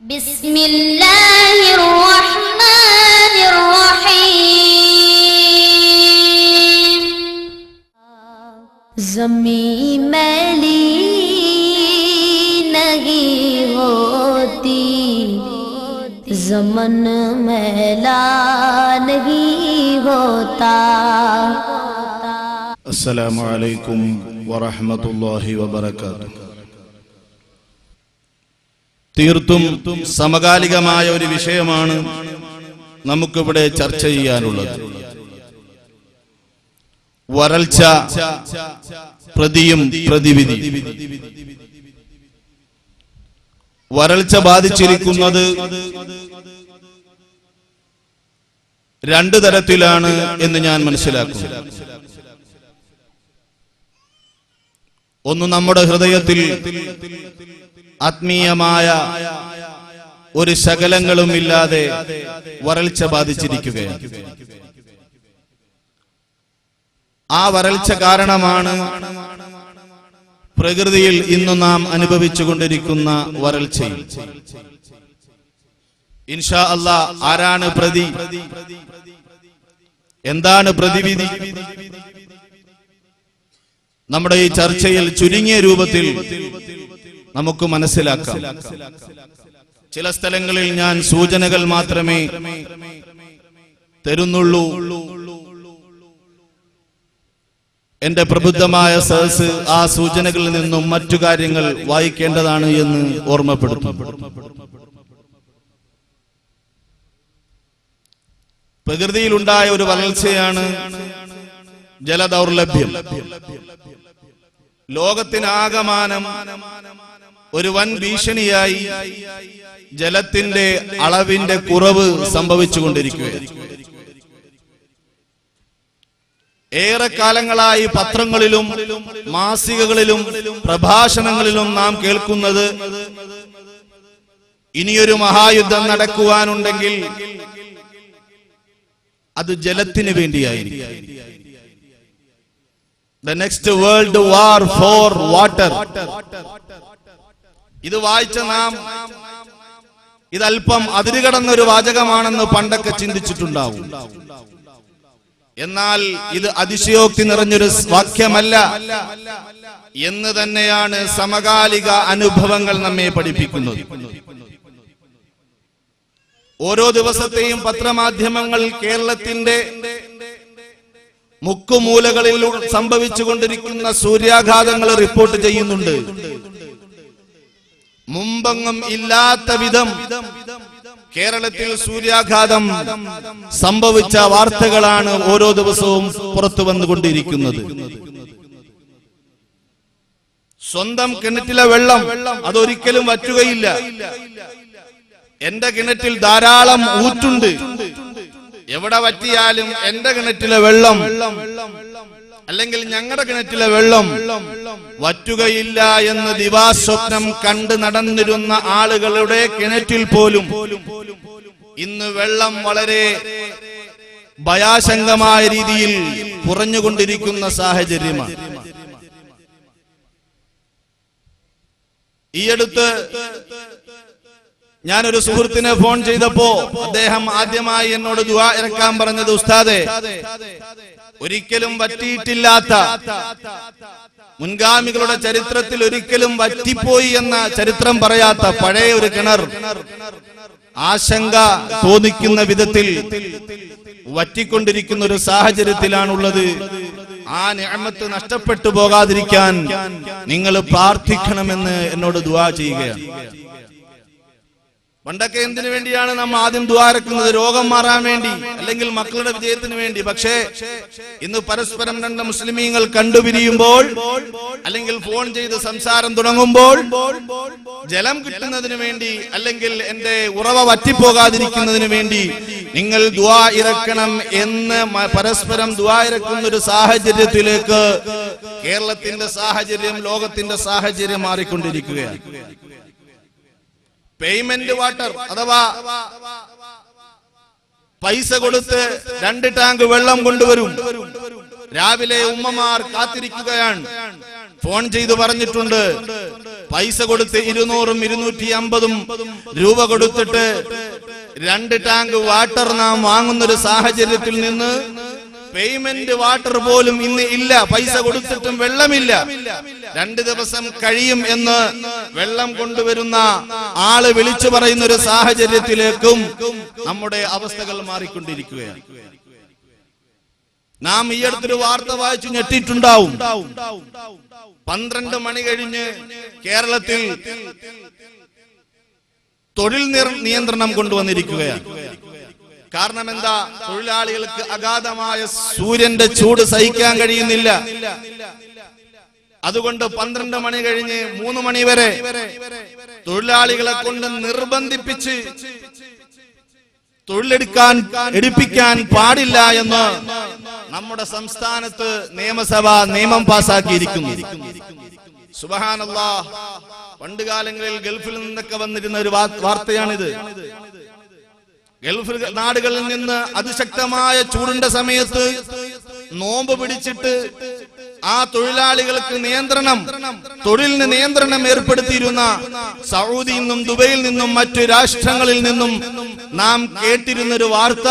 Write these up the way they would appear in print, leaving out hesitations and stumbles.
बिस्मिल्लाहिर्रहमानिर्रहीम। ज़मीं मैली नहीं होती, ज़मन मैला नहीं होता। अस्सलामु अलैकुम വറഹ്മത്തുള്ളാഹി വബറകാതുഹു. തീർത്തും സമകാലികമായ ഒരു വിഷയമാണ് നമുക്കിവിടെ ചർച്ച ചെയ്യാനുള്ളത്. വരൾച്ച, പ്രതിയും പ്രതിവിധി. വരൾച്ച ബാധിച്ചിരിക്കുന്നത് രണ്ട് തരത്തിലാണ് എന്ന് ഞാൻ മനസ്സിലാക്കുന്നു. ഒന്ന്, നമ്മുടെ ഹൃദയത്തിൽ ആത്മീയമായ ഒരു ശകലങ്ങളും ഇല്ലാതെ വരൾച്ച ബാധിച്ചിരിക്കുകയാണ്. ആ വരൾച്ച കാരണമാണ് പ്രകൃതിയിൽ ഇന്നു നാം അനുഭവിച്ചുകൊണ്ടിരിക്കുന്ന വരൾച്ചയിൽ. ഇൻഷാ അല്ലാഹ്, ആരാണ് പ്രതി, എന്താണ് പ്രതിവിധി, നമ്മുടെ ഈ ചർച്ചയിൽ ചുരുങ്ങിയ രൂപത്തിൽ നമുക്ക് മനസ്സിലാക്കാം. ചില സ്ഥലങ്ങളിൽ ഞാൻ സൂചനകൾ മാത്രമേ തരുന്നുള്ളൂ. എന്റെ പ്രബുദ്ധമായ സദസ്സ് ആ സൂചനകളിൽ നിന്നും മറ്റു കാര്യങ്ങൾ വായിക്കേണ്ടതാണ് എന്ന് ഓർമ്മപ്പെടുത്തും. പ്രകൃതിയിലുണ്ടായ ഒരു വരൾച്ചയാണ് ജലദൗർലഭ്യം. ലോകത്തിനാകമാനം ഒരു വൻ ഭീഷണിയായി ജലത്തിന്റെ അളവിന്റെ കുറവ് സംഭവിച്ചുകൊണ്ടിരിക്കുകയാണ്. ഏറെക്കാലങ്ങളായി പത്രങ്ങളിലും മാസികകളിലും പ്രഭാഷണങ്ങളിലും നാം കേൾക്കുന്നത് ഇനിയൊരു മഹായുദ്ധം നടക്കുവാനുണ്ടെങ്കിൽ അത് ജലത്തിന് വേണ്ടിയായിരിക്കും. The next world war for water. ഇത് വായിച്ച നാം ഇതല്പം അതിരുകടന്നൊരു വാചകമാണെന്ന് പണ്ടൊക്കെ ചിന്തിച്ചിട്ടുണ്ടാവും. എന്നാൽ ഇത് അതിശയോക്തി നിറഞ്ഞൊരു വാക്യമല്ല എന്ന് തന്നെയാണ് സമകാലിക അനുഭവങ്ങൾ നമ്മെ പഠിപ്പിക്കുന്നത്. ഓരോ ദിവസത്തെയും പത്രമാധ്യമങ്ങൾ കേരളത്തിന്റെ മുക്കുമൂലകളിൽ സംഭവിച്ചുകൊണ്ടിരിക്കുന്ന സൂര്യാഘാതങ്ങൾ റിപ്പോർട്ട് ചെയ്യുന്നുണ്ട്. മുമ്പെങ്ങും ഇല്ലാത്ത വിധം കേരളത്തിൽ സൂര്യാഘാതം സംഭവിച്ച വാർത്തകളാണ് ഓരോ ദിവസവും പുറത്തു വന്നുകൊണ്ടിരിക്കുന്നത്. സ്വന്തം കിണറ്റിലെ വെള്ളം അതൊരിക്കലും വറ്റുകയില്ല. എന്റെ കിണറ്റിൽ ധാരാളം ഊറ്റുണ്ട്. എവിടെ വറ്റിയാലും എന്റെ കിണറ്റിലെ വെള്ളം അല്ലെങ്കിൽ ഞങ്ങളുടെ കിണറ്റിലെ വെള്ളം വറ്റുകയില്ല എന്ന് ദിവാസ്വപ്നം കണ്ട് നടന്നിരുന്ന ആളുകളുടെ കിണറ്റിൽ പോലും ഇന്ന് വെള്ളം വളരെ ഭയാശങ്കമായ രീതിയിൽ കുറഞ്ഞുകൊണ്ടിരിക്കുന്ന സാഹചര്യമാണ്. ഈയടുത്ത് ഞാനൊരു സുഹൃത്തിനെ ഫോൺ ചെയ്തപ്പോ അദ്ദേഹം ആദ്യമായി എന്നോട് ദുആ ഇറക്കാൻ പറഞ്ഞത്, ഉസ്താദേ, ഒരിക്കലും വറ്റിയിട്ടില്ലാത്ത, മുൻഗാമികളുടെ ചരിത്രത്തിൽ ഒരിക്കലും വറ്റിപ്പോയി എന്ന ചരിത്രം പറയാത്ത പഴയ ഒരു കിണർ ആശങ്ക തോന്നിക്കുന്ന വിധത്തിൽ വറ്റിക്കൊണ്ടിരിക്കുന്ന ഒരു സാഹചര്യത്തിലാണുള്ളത്. ആ നിഅമത്ത് നഷ്ടപ്പെട്ടു പോകാതിരിക്കാൻ നിങ്ങൾ പ്രാർത്ഥിക്കണമെന്ന് എന്നോട് ദുആ ചെയ്യുകയാണ്. പണ്ടൊക്കെ എന്തിനു വേണ്ടിയാണ് നാം ആദ്യം ദുആ ഇറക്കുന്നത്? രോഗം മാറാൻ വേണ്ടി, അല്ലെങ്കിൽ മക്കളുടെ വിജയത്തിന് വേണ്ടി. പക്ഷേ ഇന്ന് പരസ്പരം രണ്ട് മുസ്ലിമീങ്ങൾ കണ്ടുപിരിയുമ്പോൾ, അല്ലെങ്കിൽ ഫോൺ ചെയ്ത് സംസാരം തുടങ്ങുമ്പോൾ, ജലം കിട്ടുന്നതിന് വേണ്ടി, അല്ലെങ്കിൽ എന്റെ ഉറവ വറ്റിപ്പോകാതിരിക്കുന്നതിന് വേണ്ടി നിങ്ങൾ ദുആ ഇറക്കണം എന്ന് പരസ്പരം ദുആ ഇറക്കുന്ന ഒരു സാഹചര്യത്തിലേക്ക് കേരളത്തിന്റെ സാഹചര്യം, ലോകത്തിന്റെ സാഹചര്യം മാറിക്കൊണ്ടിരിക്കുകയാണ്. പേയ്മെന്റ് വാട്ടർ അഥവാ പൈസ കൊടുത്ത് 2 ടാങ്ക് വെള്ളം കൊണ്ടുവരും. രാവിലെ ഉമ്മമാർ കാത്തിരിക്കുകയാണ്. ഫോൺ ചെയ്ത് പറഞ്ഞിട്ടുണ്ട്, പൈസ കൊടുത്ത് 200ഉം 250ഉം രൂപ കൊടുത്തിട്ട് 2 ടാങ്ക് വാട്ടർ നാം വാങ്ങുന്നൊരു സാഹചര്യത്തിൽ നിന്ന് പേയ്മെന്റ് വാട്ടർ പോലും ഇന്ന് ഇല്ല. പൈസ കൊടുത്തിട്ടും വെള്ളമില്ല. 2 ദിവസം കഴിയും എന്ന് വെള്ളം കൊണ്ടുവരുന്ന ആള് വിളിച്ചു പറയുന്ന ഒരു സാഹചര്യത്തിലേക്കും നമ്മുടെ അവസ്ഥകൾ മാറിക്കൊണ്ടിരിക്കുകയാണ്. നാം ഈ അടുത്തൊരു വാർത്ത വായിച്ചു ഞെട്ടിയിട്ടുണ്ടാവും. 12 മണി കഴിഞ്ഞ് കേരളത്തിൽ തൊഴിൽ നിയന്ത്രണം കൊണ്ടുവന്നിരിക്കുകയാണ്. കാരണം എന്താ? തൊഴിലാളികൾക്ക് അഗാധമായ സൂര്യന്റെ ചൂട് സഹിക്കാൻ കഴിയുന്നില്ല. അതുകൊണ്ട് 12 മണി കഴിഞ്ഞ് 3 മണി വരെ തൊഴിലാളികളെ കൊണ്ട് നിർബന്ധിപ്പിച്ച് എടുപ്പിക്കാൻ പാടില്ല എന്ന് നമ്മുടെ സംസ്ഥാനത്ത് നിയമസഭ നിയമം പാസാക്കിയിരിക്കുന്നു. സുബ്ഹാനല്ലാഹ്, പണ്ടുകാലങ്ങളിൽ ഗൾഫിൽ നിന്നൊക്കെ വന്നിരുന്ന ഒരു വാർത്തയാണിത്. ഗൾഫ് നാടുകളിൽ നിന്ന് അതിശക്തമായ ചൂടിന്റെ സമയത്ത് നോമ്പ് പിടിച്ചിട്ട് ആ തൊഴിലാളികൾക്ക് തൊഴിലിന് നിയന്ത്രണം ഏർപ്പെടുത്തിയിരുന്ന സൗദിയിൽ നിന്നും ദുബൈയിൽ നിന്നും മറ്റു രാഷ്ട്രങ്ങളിൽ നിന്നും നാം കേട്ടിരുന്നൊരു വാർത്ത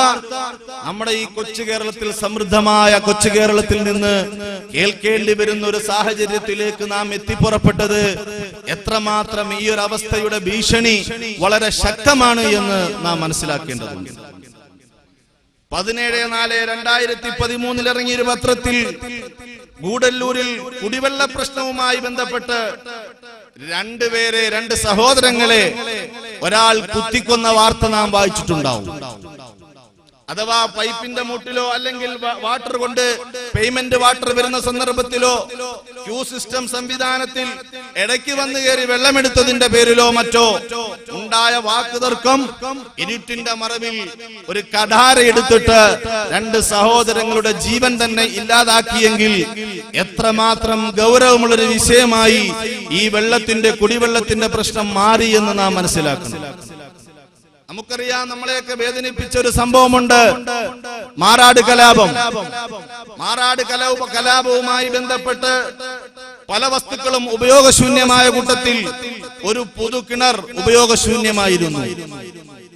നമ്മുടെ ഈ കൊച്ചു കേരളത്തിൽ, സമൃദ്ധമായ കൊച്ചു കേരളത്തിൽ നിന്ന് കേൾക്കേണ്ടി വരുന്ന ഒരു സാഹചര്യത്തിലേക്ക് നാം എത്തിപ്പുറപ്പെട്ടത് എത്രമാത്രം ഈ ഒരു അവസ്ഥയുടെ ഭീഷണി വളരെ ശക്തമാണ് എന്ന് നാം മനസ്സിലാക്കേണ്ടതുണ്ട്. 17/4/2013 ഇറങ്ങിയ ഒരു പത്രത്തിൽ ഗൂഡല്ലൂരിൽ കുടിവെള്ള പ്രശ്നവുമായി ബന്ധപ്പെട്ട് 2 സഹോദരങ്ങളെ ഒരാൾ കുത്തിക്കൊന്ന വാർത്ത നാം വായിച്ചിട്ടുണ്ടാവും. അഥവാ പൈപ്പിന്റെ മുട്ടിലോ അല്ലെങ്കിൽ വാട്ടർ കൊണ്ട് പേയ്മെന്റ് വാട്ടർ വരുന്ന സന്ദർഭത്തിലോ ക്യൂ സിസ്റ്റം സംവിധാനത്തിൽ ഇടയ്ക്ക് വന്നു കയറി വെള്ളമെടുത്തതിന്റെ പേരിലോ മറ്റോ ഉണ്ടായ വാക്കുതർക്കം ഇരുട്ടിന്റെ മറവിൽ ഒരു കഠാര എടുത്തിട്ട് 2 സഹോദരങ്ങളുടെ ജീവൻ തന്നെ ഇല്ലാതാക്കിയെങ്കിൽ എത്രമാത്രം ഗൗരവമുള്ളൊരു വിഷയമായി ഈ കുടിവെള്ളത്തിന്റെ പ്രശ്നം മാറി എന്ന് നാം മനസ്സിലാക്കണം. നമുക്കറിയാം, നമ്മളെയൊക്കെ വേദനിപ്പിച്ച ഒരു സംഭവമുണ്ട്, മാറാട് കലാപവുമായി ബന്ധപ്പെട്ട് പല വസ്തുക്കളും ഉപയോഗശൂന്യമായ കൂട്ടത്തിൽ ഒരു പൊതുകിണർ ഉപയോഗശൂന്യമായിരുന്നു.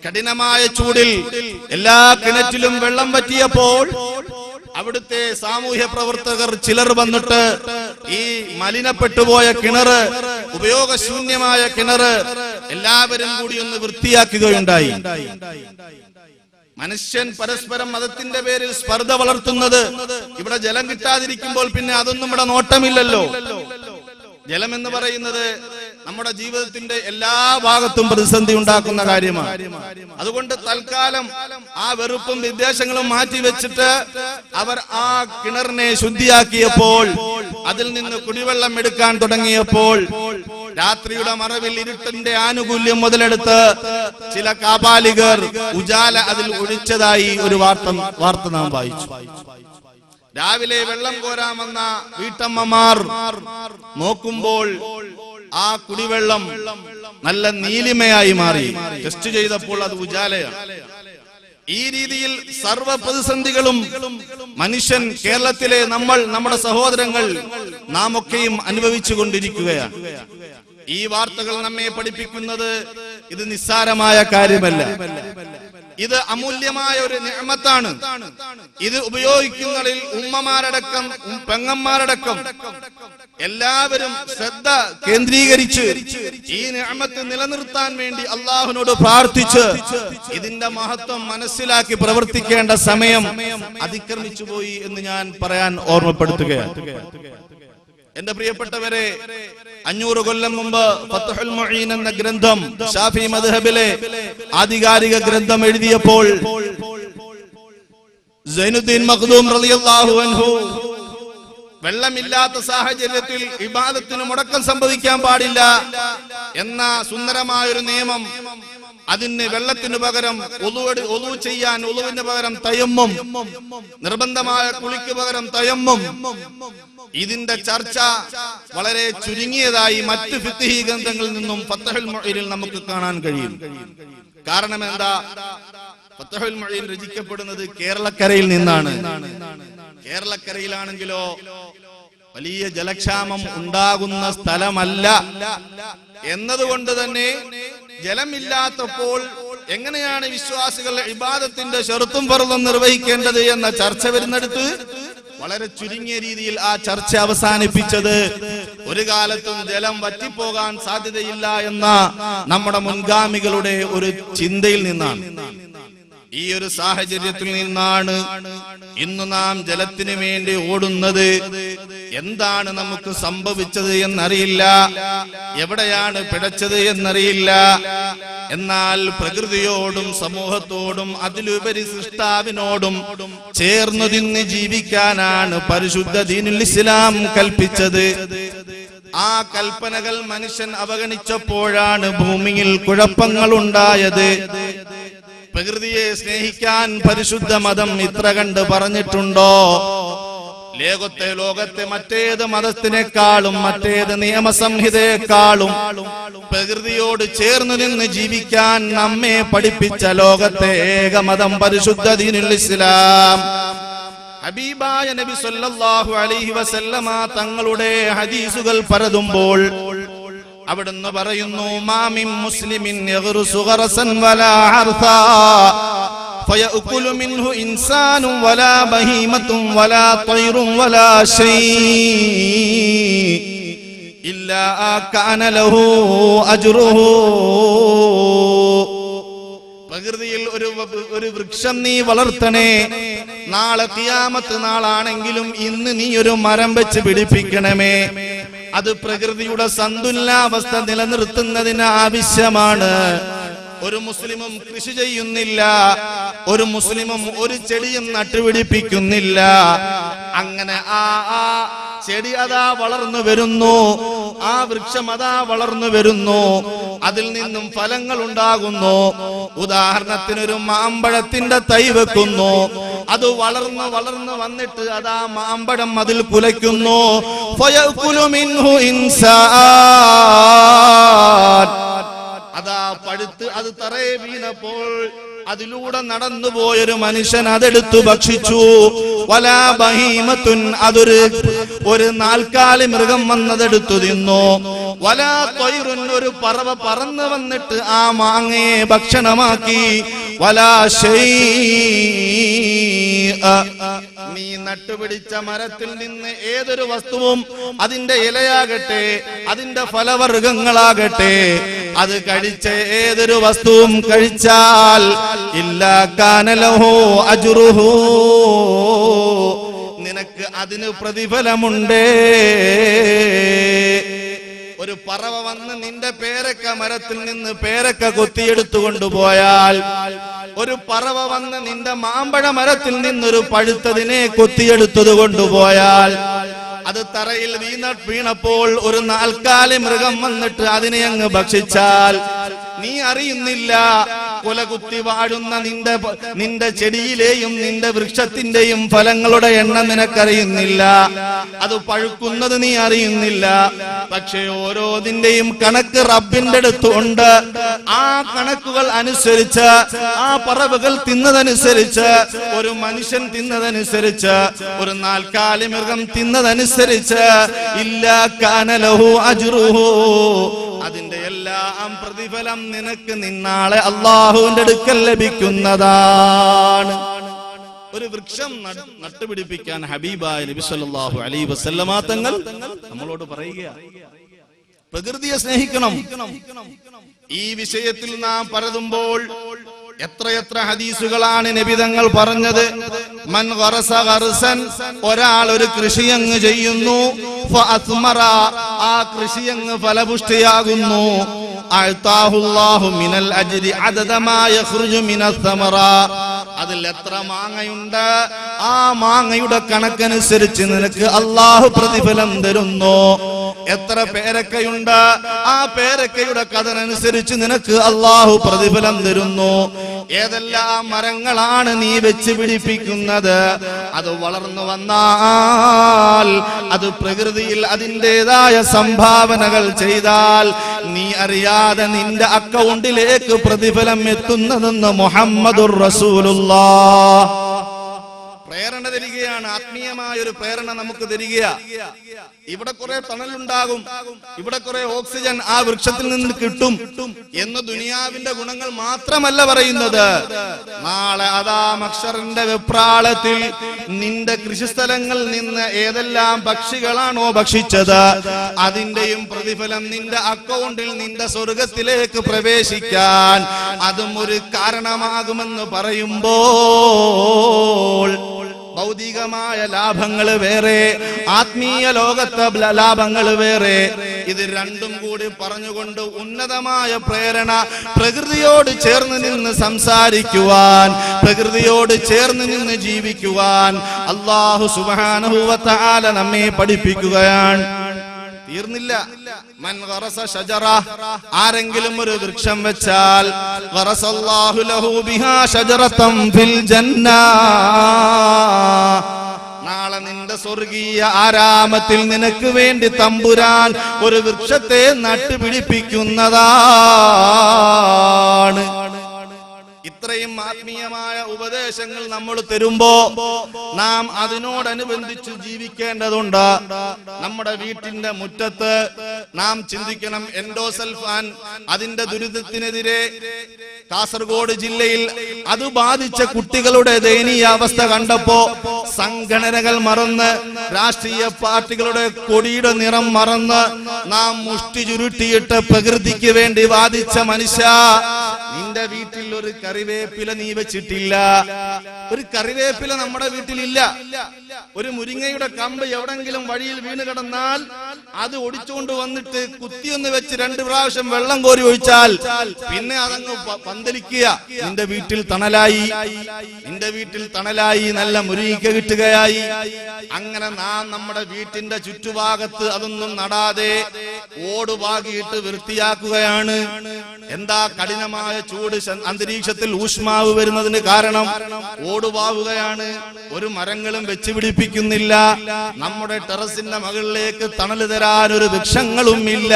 കഠിനമായ ചൂടിൽ എല്ലാ കിണറ്റിലും വെള്ളം വറ്റിയപ്പോൾ അവിടുത്തെ സാമൂഹ്യ പ്രവർത്തകർ ചിലർ വന്നിട്ട് ഈ മലിനപ്പെട്ടുപോയ കിണറ്, ഉപയോഗശൂന്യമായ കിണറ് എല്ലാവരും കൂടി ഒന്ന് വൃത്തിയാക്കുകയുണ്ടായി. മനുഷ്യൻ പരസ്പരം മതത്തിന്റെ പേരിൽ സ്പർദ്ധ വളർത്തുന്നത്, ഇവിടെ ജലം കിട്ടാതിരിക്കുമ്പോൾ പിന്നെ അതൊന്നും ഇവിടെ നോട്ടമില്ലല്ലോ. ജലം എന്ന് പറയുന്നത് നമ്മുടെ ജീവിതത്തിന്റെ എല്ലാ ഭാഗത്തും പ്രതിസന്ധി ഉണ്ടാക്കുന്ന കാര്യമാണ്. അതുകൊണ്ട് തൽക്കാലം ആ വെറുപ്പും വിദ്വേഷങ്ങളും മാറ്റിവെച്ചിട്ട് അവർ ആ കിണറിനെ ശുദ്ധിയാക്കിയപ്പോൾ, അതിൽ നിന്ന് കുടിവെള്ളം എടുക്കാൻ തുടങ്ങിയപ്പോൾ രാത്രിയുടെ മറവിൽ ഇരുട്ടിന്റെ ആനുകൂല്യം മുതലെടുത്ത് ചില കാപാലികർ ഉജാല അതിൽ ഒഴിച്ചതായി ഒരു വാർത്ത നാം വായിച്ചു. രാവിലെ വെള്ളം കോരാമെന്ന വീട്ടമ്മമാർ നോക്കുമ്പോൾ ആ കുടിവെള്ളം നല്ല നീലിമയായി മാറി. ടെസ്റ്റ് ചെയ്തപ്പോൾ അത് ഉജാലയാണ്. ഈ രീതിയിൽ സർവ പ്രതിസന്ധികളും മനുഷ്യൻ, കേരളത്തിലെ നമ്മുടെ സഹോദരങ്ങൾ നാം ഒക്കെയും അനുഭവിച്ചു കൊണ്ടിരിക്കുകയാണ്. ഈ വാർത്തകൾ നമ്മെ പഠിപ്പിക്കുന്നത് ഇത് നിസ്സാരമായ കാര്യമല്ല, ഇത് അമൂല്യമായ ഒരു നിഅമത്താണ്. ഇത് ഉപയോഗിക്കുന്നതിൽ ഉമ്മമാരടക്കം പെങ്ങന്മാരടക്കം എല്ലാവരും ശ്രദ്ധ കേന്ദ്രീകരിച്ച് ഈ നിഅമത്ത് നിലനിർത്താൻ വേണ്ടി അല്ലാഹുവിനോട് പ്രാർത്ഥിച്ച് ഇതിന്റെ മഹത്വം മനസ്സിലാക്കി പ്രവർത്തിക്കേണ്ട സമയം അതിക്രമിച്ചു പോയി എന്ന് ഞാൻ പറയാൻ ഓർമ്മപ്പെടുത്തുകയാണ്. എന്റെ പ്രിയപ്പെട്ടവരെ, 500 കൊല്ലം മുമ്പ് ഫത്ഹുൽ മുഈൻ എന്ന ഗ്രന്ഥം, ശാഫി മദ്ഹബിലെ ആധികാരിക ഗ്രന്ഥം എഴുതിയപ്പോൾ സൈനുദ്ദീൻ മഖ്ദൂം റളിയല്ലാഹു അൻഹു വെള്ളമില്ലാത്ത സാഹചര്യത്തിൽ ഇബാദത്തിന് മുടക്കം സംഭവിക്കാൻ പാടില്ല എന്ന സുന്ദരമായൊരു നിയമം, അതിന് വെള്ളത്തിന് പകരം ഒളു ചെയ്യാൻ ഒളുവിന് പകരം തയമ്മും, നിർബന്ധമായ കുളിക്ക് പകരം തയമ്മും, ഇതിന്റെ ചർച്ച വളരെ ചുരുങ്ങിയതായി മറ്റ് ഫിഖ്ഹി ഗ്രന്ഥങ്ങളിൽ നിന്നും ഫത്ഹുൽ മുഈനിൽ നമുക്ക് കാണാൻ കഴിയും. കാരണം എന്താ? ഫത്ഹുൽ മുഈൻ രചിക്കപ്പെടുന്നത് കേരളക്കരയിൽ നിന്നാണ്. കേരളക്കരയിലാണെങ്കിലോ വലിയ ജലക്ഷാമം ഉണ്ടാകുന്ന സ്ഥലമല്ല എന്നതുകൊണ്ട് തന്നെ ജലമില്ലാത്തപ്പോൾ എങ്ങനെയാണ് വിശ്വാസികൾ ഇബാദത്തിന്റെ ശർത്തും ഫർളും നിർവഹിക്കേണ്ടത് എന്ന ചർച്ച വരുന്നിടത്ത് വളരെ ചുരുങ്ങിയ രീതിയിൽ ആ ചർച്ച അവസാനിപ്പിച്ചത് ഒരു കാലത്തും ജലം വറ്റിപ്പോകാൻ സാധ്യതയില്ല എന്ന നമ്മുടെ മുൻഗാമികളുടെ ഒരു ചിന്തയിൽ നിന്നാണ്. ഈ ഒരു സാഹചര്യത്തിൽ നിന്നാണ് ഇന്ന് നാം ജലത്തിന് വേണ്ടി ഓടുന്നത്. എന്താണ് നമുക്ക് സംഭവിച്ചത് എന്നറിയില്ല, എവിടെയാണ് പിഴച്ചത് എന്നറിയില്ല. എന്നാൽ പ്രകൃതിയോടും സമൂഹത്തോടും അതിലുപരി സൃഷ്ടാവിനോടും ചേർന്നു നിന്ന് ജീവിക്കാനാണ് പരിശുദ്ധ ദീനുൽ ഇസ്ലാം കൽപ്പിച്ചത്. ആ കൽപ്പനകൾ മനുഷ്യൻ അവഗണിച്ചപ്പോഴാണ് ഭൂമിയിൽ കുഴപ്പങ്ങൾ ഉണ്ടായത്. പ്രകൃതിയെ സ്നേഹിക്കാൻ പരിശുദ്ധ മതം ഇത്ര കണ്ട് പറഞ്ഞിട്ടുണ്ടോ? ലോകത്തെ മറ്റേത് മതത്തിനേക്കാളും മറ്റേത് നിയമസംഹിതയെക്കാളും പ്രകൃതിയോട് ചേർന്ന് നിന്ന് ജീവിക്കാൻ നമ്മെ പഠിപ്പിച്ച ലോകത്തെ ഏക മതം പരിശുദ്ധ ദീനുൽ ഇസ്ലാം. ഹബീബായ നബി സല്ലല്ലാഹു അലൈഹി വസല്ലമ തങ്ങളുടെ ഹദീസുകൾ പരതുമ്പോൾ അവിടുന്ന് പറയുന്നു, മാമിൻ മുസ്ലിമിൻ യഗ്റുസു ഗറസൻ വലാ ഹർസാ ഫയഅകുലു മിൻഹു ഇൻസാനുൻ വലാ ബഹീമത്തുൻ വലാ ത്വയ്റുൻ വലാ ശൈഇ ഇല്ലാ കാന ലഹു അജ്റുഹു. പ്രകൃതിയിൽ ഒരു വൃക്ഷം നീ വളർത്തണേ, നാളെ ഖിയാമത്ത് നാളാണെങ്കിലും ഇന്ന് നീ ഒരു മരം വെച്ച് പിടിപ്പിക്കണമേ. അത് പ്രകൃതിയുടെ സന്തുലനാവസ്ഥ നിലനിർത്തുന്നതിന് ആവശ്യമാണ്. ഒരു മുസ്ലിമും കൃഷി ചെയ്യുന്നില്ല, ഒരു മുസ്ലിമും ഒരു ചെടിയും നട്ടുപിടിപ്പിക്കുന്നില്ല. അങ്ങനെ ആ ചെടി അതാ വളർന്നു വരുന്നു, ആ വൃക്ഷം അതാ വളർന്നു വരുന്നു, അതിൽ നിന്നും ഫലങ്ങൾ ഉണ്ടാകുന്നു. ഉദാഹരണത്തിനൊരു മാമ്പഴത്തിന്റെ തൈ വെക്കുന്നു, അത് വളർന്ന് വളർന്ന് വന്നിട്ട് അതാ മാമ്പഴം അതിൽ കുലയ്ക്കുന്നു. ഫയഅകുലു മിൻഹു ഇൻസാൻ, അതാ പഴുത്ത് അത് തറയെ വീണപ്പോൾ അതിലൂടെ നടന്നുപോയൊരു മനുഷ്യൻ അതെടുത്തു ഭക്ഷിച്ചു. വലാ ബഹീമത്തുൻ, ഒരു നാൽക്കാലി മൃഗം വന്നതെടുത്തു തിന്നു. വലാ ത്വയ്റുൻ, ഒരു പറവ പറന്നു വന്നിട്ട് ആ മാങ്ങയെ ഭക്ഷണമാക്കി. വലാ ശൈഅ, നീ നട്ടുപിടിച്ച മരത്തിൽ നിന്ന് ഏതൊരു വസ്തുവും, അതിന്റെ ഇലയാകട്ടെ അതിന്റെ ഫലവർഗങ്ങളാകട്ടെ, അത് കഴിച്ച ഏതൊരു വസ്തുവും കഴിച്ചാൽ ഇല്ലാ കാന ലഹു അജ്റുഹു, നിനക്ക് അതിന് പ്രതിഫലമുണ്ട്. ഒരു പറവ വന്ന് നിന്റെ പേരക്ക മരത്തിൽ നിന്ന് പേരക്ക കൊത്തിയെടുത്തു കൊണ്ടുപോയാൽ, ഒരു പറവ വന്ന് നിന്റെ മാമ്പഴ മരത്തിൽ നിന്നൊരു പഴുത്തതിനെ കൊത്തിയെടുത്തത് കൊണ്ടുപോയാൽ, അത് തറയിൽ വീണപ്പോൾ ഒരു നാൽക്കാലി മൃഗം വന്നിട്ട് അതിനെ അങ്ങ് ഭക്ഷിച്ചാൽ, നീ അറിയുന്നില്ല കൊലകുത്തി വാഴുന്ന നിന്റെ ചെടിയിലെയും നിന്റെ വൃക്ഷത്തിന്റെയും ഫലങ്ങളുടെ എണ്ണം നിനക്കറിയുന്നില്ല, അത് പഴുക്കുന്നത് നീ അറിയുന്നില്ല. പക്ഷേ ഓരോതിന്റെയും കണക്ക് റബ്ബിന്റെ അടുത്തുണ്ട്. ആ കണക്കുകൾ അനുസരിച്ച്, ആ പറവുകൾ തിന്നതനുസരിച്ച്, ഒരു മനുഷ്യൻ തിന്നതനുസരിച്ച്, ഒരു നാൽക്കാലി മൃഗം തിന്നതനുസരിച്ച് ഇല്ലാ കാന ലഹു അജ്റുഹു, അതിന്റെ എല്ലാം പ്രതിഫലം നിനക്ക് നിന്നാളെ അള്ളാഹുവിന്റെ അടുക്കൽ ലഭിക്കുന്നതാണ്. ഒരു വൃക്ഷം നട്ടുപിടിപ്പിക്കാൻ ഹബീബായ നബി സല്ലല്ലാഹു അലൈഹി വസല്ലമ തങ്ങൾ നമ്മളോട് പറയുകയാണ്, പ്രകൃതിയെ സ്നേഹിക്കണം. ഈ വിഷയത്തിൽ നാം പരതുമ്പോൾ എത്രയെത്ര ഹദീസുകളാണ് നബി തങ്ങൾ പറഞ്ഞത്. മൻ ഗറസ ഗർസൻ, ഒരാൾ ഒരു കൃഷിയങ്ങ് ചെയ്യുന്നു, ഫഅസ്മറ, ആ കൃഷിയങ്ങ് ഫലപുഷ്ടിയാകുന്നു, അഅതാഹുല്ലാഹു മിനൽ അജ്രി അദദ മാ യഖ്റുജു മിനസ് സമറ, അതിൽ എത്ര മാങ്ങയുണ്ട് ആ മാങ്ങയുടെ കണക്കനുസരിച്ച് നിനക്ക് അള്ളാഹു പ്രതിഫലം തരുന്നു. എത്ര പേരക്കയുണ്ട് ആ പേരക്കയുടെ കഥനനുസരിച്ച് നിനക്ക് അള്ളാഹു പ്രതിഫലം തരുന്നു. ഏതെല്ലാം മരങ്ങളാണ് നീ വെച്ച് പിടിപ്പിക്കുന്നത്, അത് വളർന്നു വന്നാൽ, അത് പ്രകൃതിയിൽ അതിൻ്റെതായ സംഭാവനകൾ ചെയ്താൽ നീ അറിയാതെ നിന്റെ അക്കൗണ്ടിലേക്ക് പ്രതിഫലം എത്തുന്നതെന്ന് മുഹമ്മദുർ റസൂലുള്ളാഹ്. പ്രേരണ തരികയാണ്, ആത്മീയമായ ഒരു പ്രേരണ നമുക്ക് തരികയാ. ഇവിടെ കുറെ തണലുണ്ടാകും, ഇവിടെ കുറെ ഓക്സിജൻ ആ വൃക്ഷത്തിൽ നിന്ന് കിട്ടും എന്ന് ദുനിയാവിന്റെ ഗുണങ്ങൾ മാത്രമല്ല പറയുന്നത്. നാളെ അതാ മഹ്ശറിന്റെ വെപ്രാളത്തിൽ നിന്റെ കൃഷിസ്ഥലങ്ങളിൽ നിന്ന് ഏതെല്ലാം പക്ഷികളാണോ ഭക്ഷിച്ചത് അതിന്റെയും പ്രതിഫലം നിന്റെ അക്കൗണ്ടിൽ നിന്റെ സ്വർഗത്തിലേക്ക് പ്രവേശിക്കാൻ അതും ഒരു കാരണമാകുമെന്ന് പറയുമ്പോൾ ഭൗതികമായ ലാഭങ്ങൾ വേറെ, ആത്മീയ ലോകത്തെ ലാഭങ്ങൾ വേറെ. ഇത് രണ്ടും കൂടി പറഞ്ഞുകൊണ്ട് ഉന്നതമായ പ്രേരണ, പ്രകൃതിയോട് ചേർന്ന് നിന്ന് സംസാരിക്കുവാൻ, പ്രകൃതിയോട് ചേർന്ന് നിന്ന് ജീവിക്കുവാൻ അല്ലാഹു സുബ്ഹാനഹു വ തആല നമ്മെ പഠിപ്പിക്കുകയാണ്. തീർന്നില്ല. മൻ ഗറസ ഷജറ, ആരെങ്കിലും ഒരു വൃക്ഷം വെച്ചാൽ ഗറസല്ലാഹു ലഹു ബിഹാ ഷജറതൻ ഫിൽ ജന്ന, നാളെ നിന്റെ സ്വർഗീയ ആരാമത്തിൽ നിനക്ക് വേണ്ടി തമ്പുരാൻ ഒരു വൃക്ഷത്തെ നട്ടുപിടിപ്പിക്കുന്നതാണ്. ഇത്രയും ആത്മീയമായ ഉപദേശങ്ങൾ നമ്മൾ തരുമ്പോ നാം അതിനോടനുബന്ധിച്ച് ജീവിക്കേണ്ടതുണ്ട്. നമ്മുടെ വീട്ടിന്റെ മുറ്റത്ത് നാം ചിന്തിക്കണം, എൻഡോസൾഫാൻ അതിന്റെ ദുരിതത്തിനെതിരെ കാസർഗോഡ് ജില്ലയിൽ അത് ബാധിച്ച കുട്ടികളുടെ ദയനീയ അവസ്ഥ കണ്ടപ്പോ സംഘടനകൾ മറന്ന്, രാഷ്ട്രീയ പാർട്ടികളുടെ കൊടിയുടെ നിറം മറന്ന് നാം മുഷ്ടി ചുരുട്ടിയിട്ട് പ്രകൃതിക്ക് വേണ്ടി വാദിച്ച മനുഷ്യ, നിന്റെ വീട്ടിൽ ഒരു കറിവേപ്പില നീ വെച്ചിട്ടില്ല. ഒരു കറിവേപ്പില നമ്മുടെ വീട്ടിലില്ല. ഒരു മുരിങ്ങയുടെ കമ്പ് എവിടെങ്കിലും വഴിയിൽ വീണ് കിടന്നാൽ അത് ഒടിച്ചുകൊണ്ട് വന്നിട്ട് കുത്തിയൊന്ന് വെച്ച് 2 പ്രാവശ്യം വെള്ളം കോരി ഒഴിച്ചാൽ പിന്നെ അതങ്ങ് പന്തലിക്കുക. നിന്റെ വീട്ടിൽ തണലായി, നിന്റെ വീട്ടിൽ തണലായി, നല്ല മുരിങ്ങ കിട്ടുകയായി. അങ്ങനെ നാം നമ്മുടെ വീട്ടിന്റെ ചുറ്റുഭാഗത്ത് അതൊന്നും നടാതെ ഓടുപാകിയിട്ട് വൃത്തിയാക്കുകയാണ്. എന്താ? കഠിനമായ ചൂട്, അന്തരീക്ഷത്തിൽ ഊഷ്മാവ് വരുന്നതിന് കാരണം ഓടുപാവുകയാണ്. ഒരു മരങ്ങളും വെച്ച് പിടിപ്പിക്കുന്നില്ല. നമ്മുടെ ടെറസിന്റെ മുകളിലേക്ക് തണല് തരാൻ ഒരു വൃക്ഷങ്ങളും ഇല്ല.